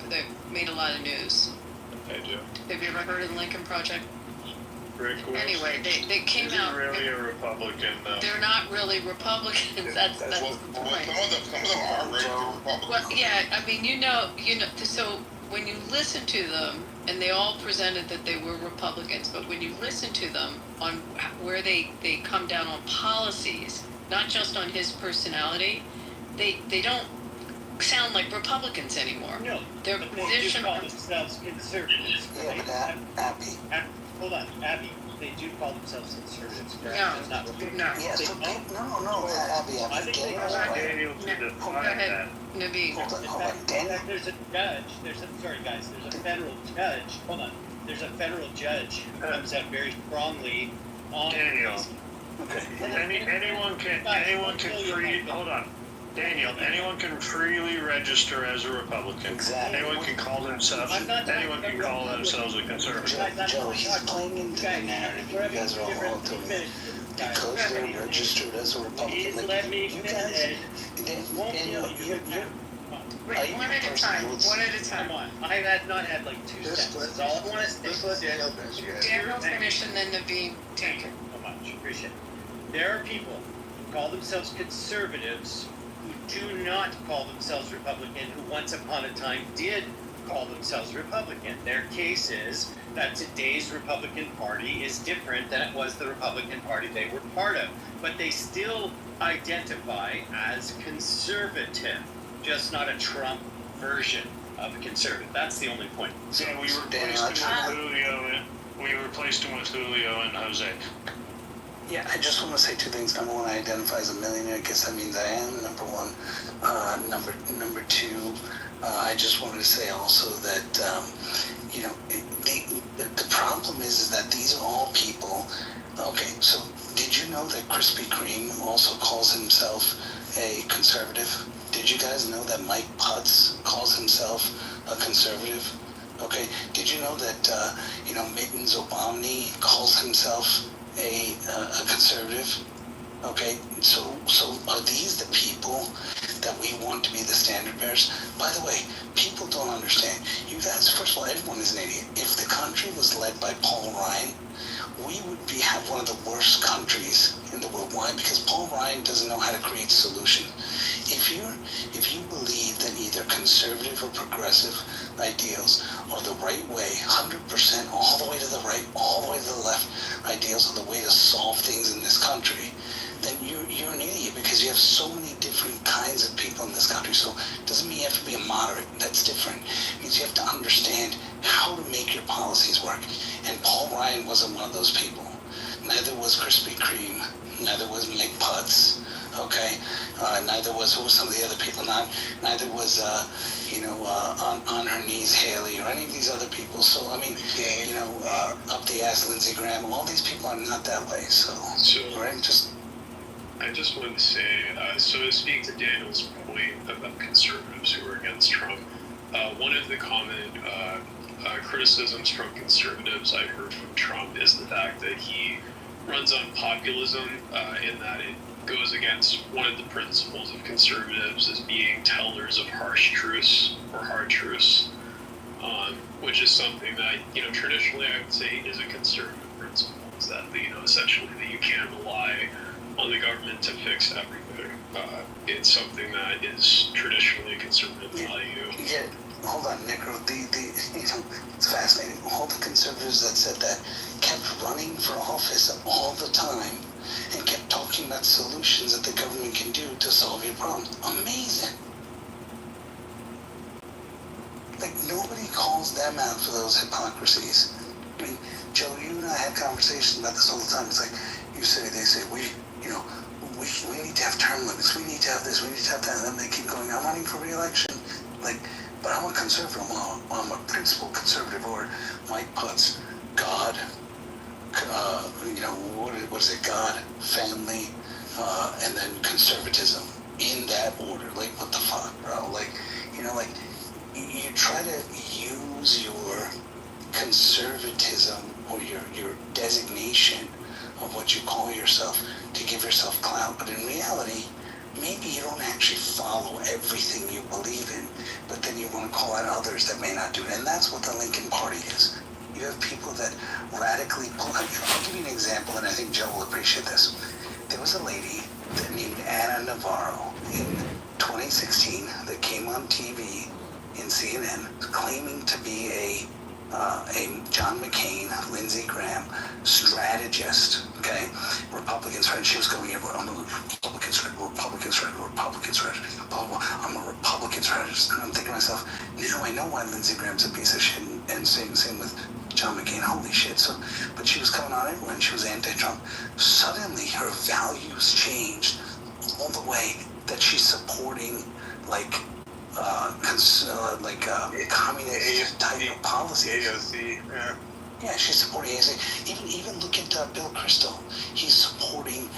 [SPEAKER 11] They made a lot of news.
[SPEAKER 21] I do.
[SPEAKER 11] Have you ever heard of the Lincoln Project?
[SPEAKER 21] Rick Wilson.
[SPEAKER 11] Anyway, they came out.
[SPEAKER 10] Really a Republican, though.
[SPEAKER 11] They're not really Republicans. That's the point.
[SPEAKER 12] Some of them are regular Republicans.
[SPEAKER 11] Well, yeah, I mean, so when you listen to them, and they all presented that they were Republicans, but when you listen to them on where they come down on policies, not just on his personality, they don't sound like Republicans anymore.
[SPEAKER 4] No,
[SPEAKER 11] their position.
[SPEAKER 4] They do call themselves conservatives.
[SPEAKER 6] Yeah, but Abby.
[SPEAKER 4] Hold on, Abby. They do call themselves conservatives, correct?
[SPEAKER 11] No,
[SPEAKER 4] It's not Republicans.
[SPEAKER 11] no.
[SPEAKER 6] Yeah, so no, Abby,
[SPEAKER 4] I think they
[SPEAKER 10] I want Daniel to define that.
[SPEAKER 11] Nabi.
[SPEAKER 6] Hold on,
[SPEAKER 4] In
[SPEAKER 6] Daniel.
[SPEAKER 4] fact, there's a judge. There's a federal judge. Hold on. There's a federal judge who comes out very strongly on
[SPEAKER 10] Daniel.
[SPEAKER 6] Okay.
[SPEAKER 10] Anyone can freely, hold on. Daniel, anyone can freely register as a Republican.
[SPEAKER 6] Exactly.
[SPEAKER 10] Anyone can call themselves a conservative.
[SPEAKER 6] Joe, he's playing into the narrative. You guys are all doing it. Because they're registered as a Republican.
[SPEAKER 4] Please let me
[SPEAKER 6] You guys, Daniel, you're
[SPEAKER 11] Wait, one at a time. One at a
[SPEAKER 4] Come
[SPEAKER 11] time.
[SPEAKER 4] on. I had not had like 2 sentences. All I want to say.
[SPEAKER 6] Just let Daniel finish.
[SPEAKER 11] Daniel finish and then Nabi
[SPEAKER 4] Thank
[SPEAKER 11] take
[SPEAKER 4] you
[SPEAKER 11] it.
[SPEAKER 4] so much. Appreciate it. There are people who call themselves conservatives who do not call themselves Republican, who once upon a time did call themselves Republican. Their case is that today's Republican Party is different than it was the Republican Party they were part of. But they still identify as conservative, just not a Trump version of a conservative. That's the only point.
[SPEAKER 10] So we replaced him with Julio and Jose.
[SPEAKER 6] Yeah, I just want to say two things. Number one, I identify as a millionaire. I guess that means I am. Number one. Number two, I just wanted to say also that, the problem is that these are all people. Okay, so did you know that Krispy Kreme also calls himself a conservative? Did you guys know that Mike Putz calls himself a conservative? Okay, did you know that, Mittens Obamni calls himself a conservative? Okay, so are these the people that we want to be the standard bearers? By the way, people don't understand. You guys, first of all, everyone is an idiot. If the country was led by Paul Ryan, we would have one of the worst countries in the world. Why? Because Paul Ryan doesn't know how to create solution. If you believe that either conservative or progressive ideals are the right way, 100% all the way to the right, all the way to the left, ideals are the way to solve things in this country, then you're an idiot, because you have so many different kinds of people in this country. So it doesn't mean you have to be a moderate. That's different. It means you have to understand how to make your policies work. And Paul Ryan wasn't one of those people. Neither was Krispy Kreme. Neither was Mike Putz. Okay, neither was some of the other people. Neither was on her knees Haley or any of these other people. So I mean, up the ass Lindsey Graham. All these people are not that way. So right,
[SPEAKER 21] I just wanted to say, so to speak to Daniel's point about conservatives who are against Trump, one of the common criticisms from conservatives I heard from Trump is the fact that he runs on populism, in that it goes against one of the principles of conservatives as being tellers of harsh truths or hard truths, which is something that, traditionally I would say is a conservative principle, is that, essentially that you can't rely on the government to fix everything. It's something that is traditionally a conservative value.
[SPEAKER 2] Yeah, hold on, Necro. It's fascinating. All the conservatives that said that kept running for office all the time and kept talking about solutions that the government can do to solve your problems. Amazing. Like, nobody calls them out for those hypocrisies. I mean, Joe, you and I had conversations about this all the time. It's like, they say, we need to have term limits, we need to have this, we need to have that, and then they keep going, I'm running for re-election. Like, but I'm a conservative, I'm a principled conservative, or Mike Putz, God, what is it, God, family, and then conservatism, in that order. Like, what the fuck, bro? Like, you try to use your conservatism or your designation of what you call yourself to give yourself clout, but in reality, maybe you don't actually follow everything you believe in, but then you want to call out others that may not do it, and that's what the Lincoln Party is. You have people that radically pull out. I'll give you an example, and I think Joe will appreciate this. There was a lady named Anna Navarro in 2016 that came on TV in CNN claiming to be a John McCain, Lindsey Graham strategist, okay? Republican strategist. She was going, I'm a Republican strategist, blah, blah, I'm a Republican strategist. And I'm thinking to myself, now I know why Lindsey Graham's a piece of shit, and same with John McCain, holy shit. So, but she was coming on everyone, she was anti-Trump. Suddenly her values changed all the way that she's supporting, communist type of policies.
[SPEAKER 5] AOC, yeah.
[SPEAKER 2] Yeah, she's supporting AOC. Even look at Bill Kristol. He's supporting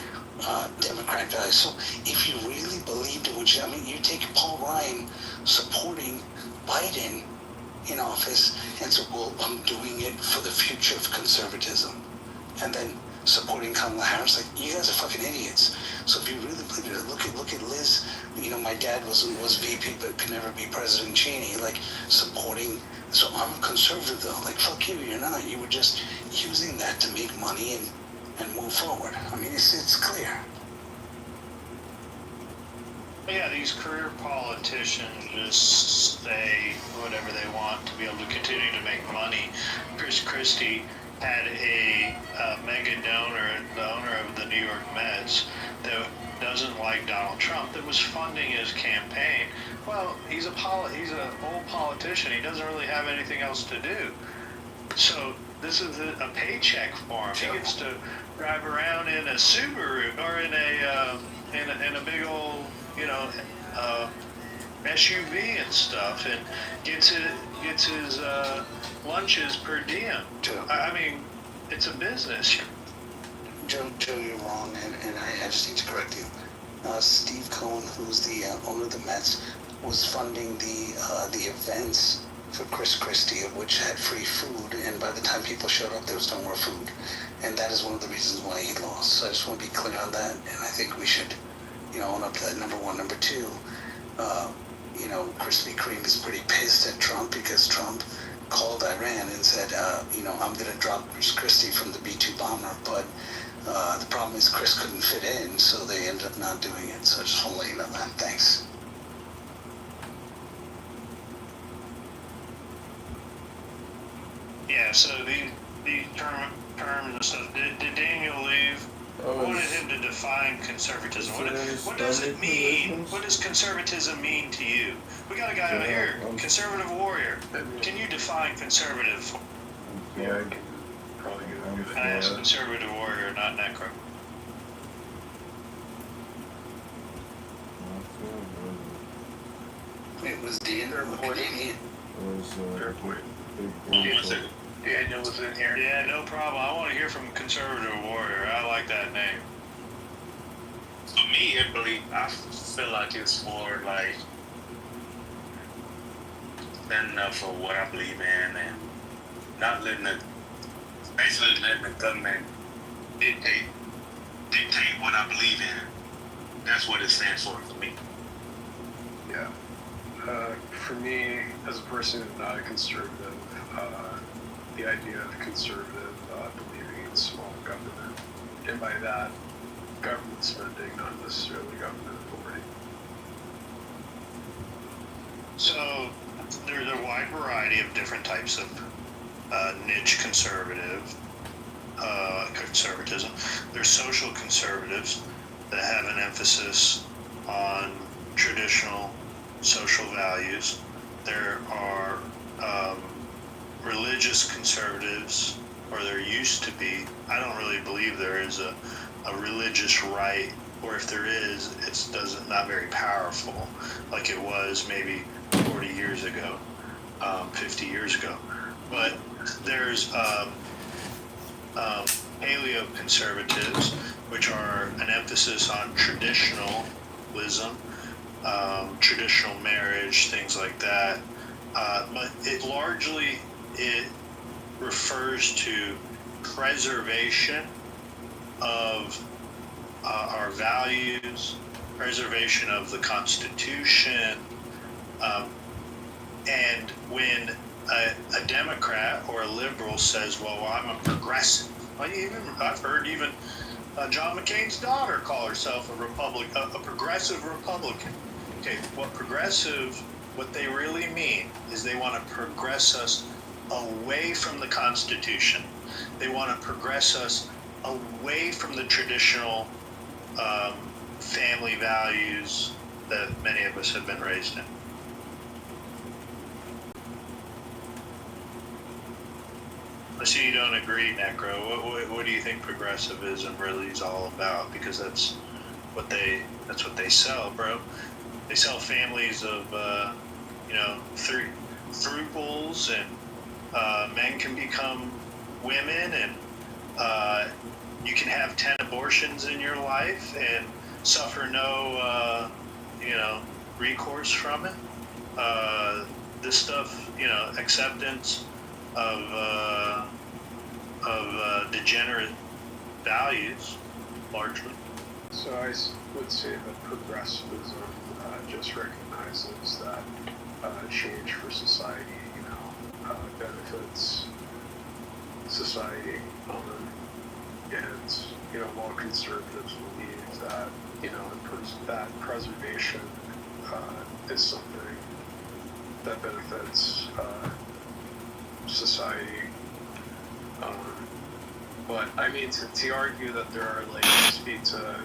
[SPEAKER 2] Democrat values. So if you really believed in what you take Paul Ryan supporting Biden in office and say, well, I'm doing it for the future of conservatism. And then supporting Kamala Harris, like, you guys are fucking idiots. So if you really believe it, look at Liz. My dad was VP but could never be President Cheney, supporting. So I'm a conservative though. Like, fuck you, you're not. You were just using that to make money and move forward. I mean, it's clear.
[SPEAKER 10] Yeah, these career politicians just say whatever they want to be able to continue to make money. Chris Christie had a mega donor, the owner of the New York Mets, that doesn't like Donald Trump, that was funding his campaign. Well, he's an old politician. He doesn't really have anything else to do. So this is a paycheck for him. He gets to drive around in a Subaru or in a big old SUV and stuff, and gets his lunches per diem. I mean, it's a business.
[SPEAKER 2] Joe, you're wrong, and I just need to correct you. Steve Cohen, who's the owner of the Mets, was funding the events for Chris Christie, of which had free food, and by the time people showed up, there was no more food. And that is one of the reasons why he lost. So I just want to be clear on that, and I think we should, own up to that, number one. Number two, Krispy Kreme is pretty pissed at Trump because Trump called Iran and said, I'm going to drop Chris Christie from the B-2 bomber, but the problem is Chris couldn't fit in, so they ended up not doing it. So I just want to let you know that. Thanks.
[SPEAKER 10] Yeah, so these terms and stuff, did Daniel leave? I wanted him to define conservatism. What does it mean? What does conservatism mean to you? We got a guy out here, conservative warrior. Can you define conservative?
[SPEAKER 21] Yeah, I can probably get a good
[SPEAKER 10] I asked conservative warrior, not necro.
[SPEAKER 2] It was Daniel.
[SPEAKER 5] Daniel was in here.
[SPEAKER 10] Yeah, no problem. I want to hear from conservative warrior. I like that name.
[SPEAKER 3] For me, I feel like it's more standing up for what I believe in and not letting the basically letting the government dictate what I believe in. That's what it stands for me.
[SPEAKER 21] Yeah. For me, as a person who's not a conservative, the idea of conservative believing in small government, and by that, government spending, not necessarily government authority.
[SPEAKER 10] So there's a wide variety of different types of niche conservatism. There's social conservatives that have an emphasis on traditional social values. There are religious conservatives, or there used to be. I don't really believe there is a religious right, or if there is, it's not very powerful like it was maybe 40 years ago, 50 years ago. But there's paleoconservatives, which are an emphasis on traditionalism, traditional marriage, things like that. But it largely refers to preservation of our values, preservation of the Constitution, and when a Democrat or a liberal says, "Well, I'm a progressive," I've heard even John McCain's daughter call herself a progressive Republican. Okay, what they really mean is they want to progress us away from the Constitution. They want to progress us away from the traditional family values that many of us have been raised in. I see you don't agree, Necro. What do you think progressivism really is all about? Because that's what they sell, bro. They sell families of throughpules, and men can become women, and you can have 10 abortions in your life and suffer no recourse from it. This stuff, acceptance of degenerate values, largely.
[SPEAKER 21] So I would say that progressivism just recognizes that change for society, benefits society, and while conservatives believe that that preservation is something that benefits society. But I mean, to argue that there are, like, speak to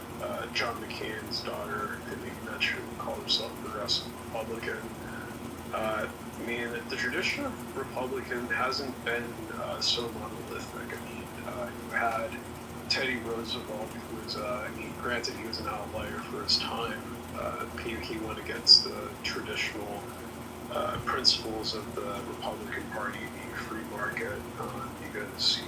[SPEAKER 21] John McCain's daughter, and you mentioned call herself a progressive Republican. I mean, the tradition of Republican hasn't been so monolithic. I mean, you had Teddy Roosevelt, who was, granted he was an outlier for his time. He went against the traditional principles of the Republican Party being free market, because he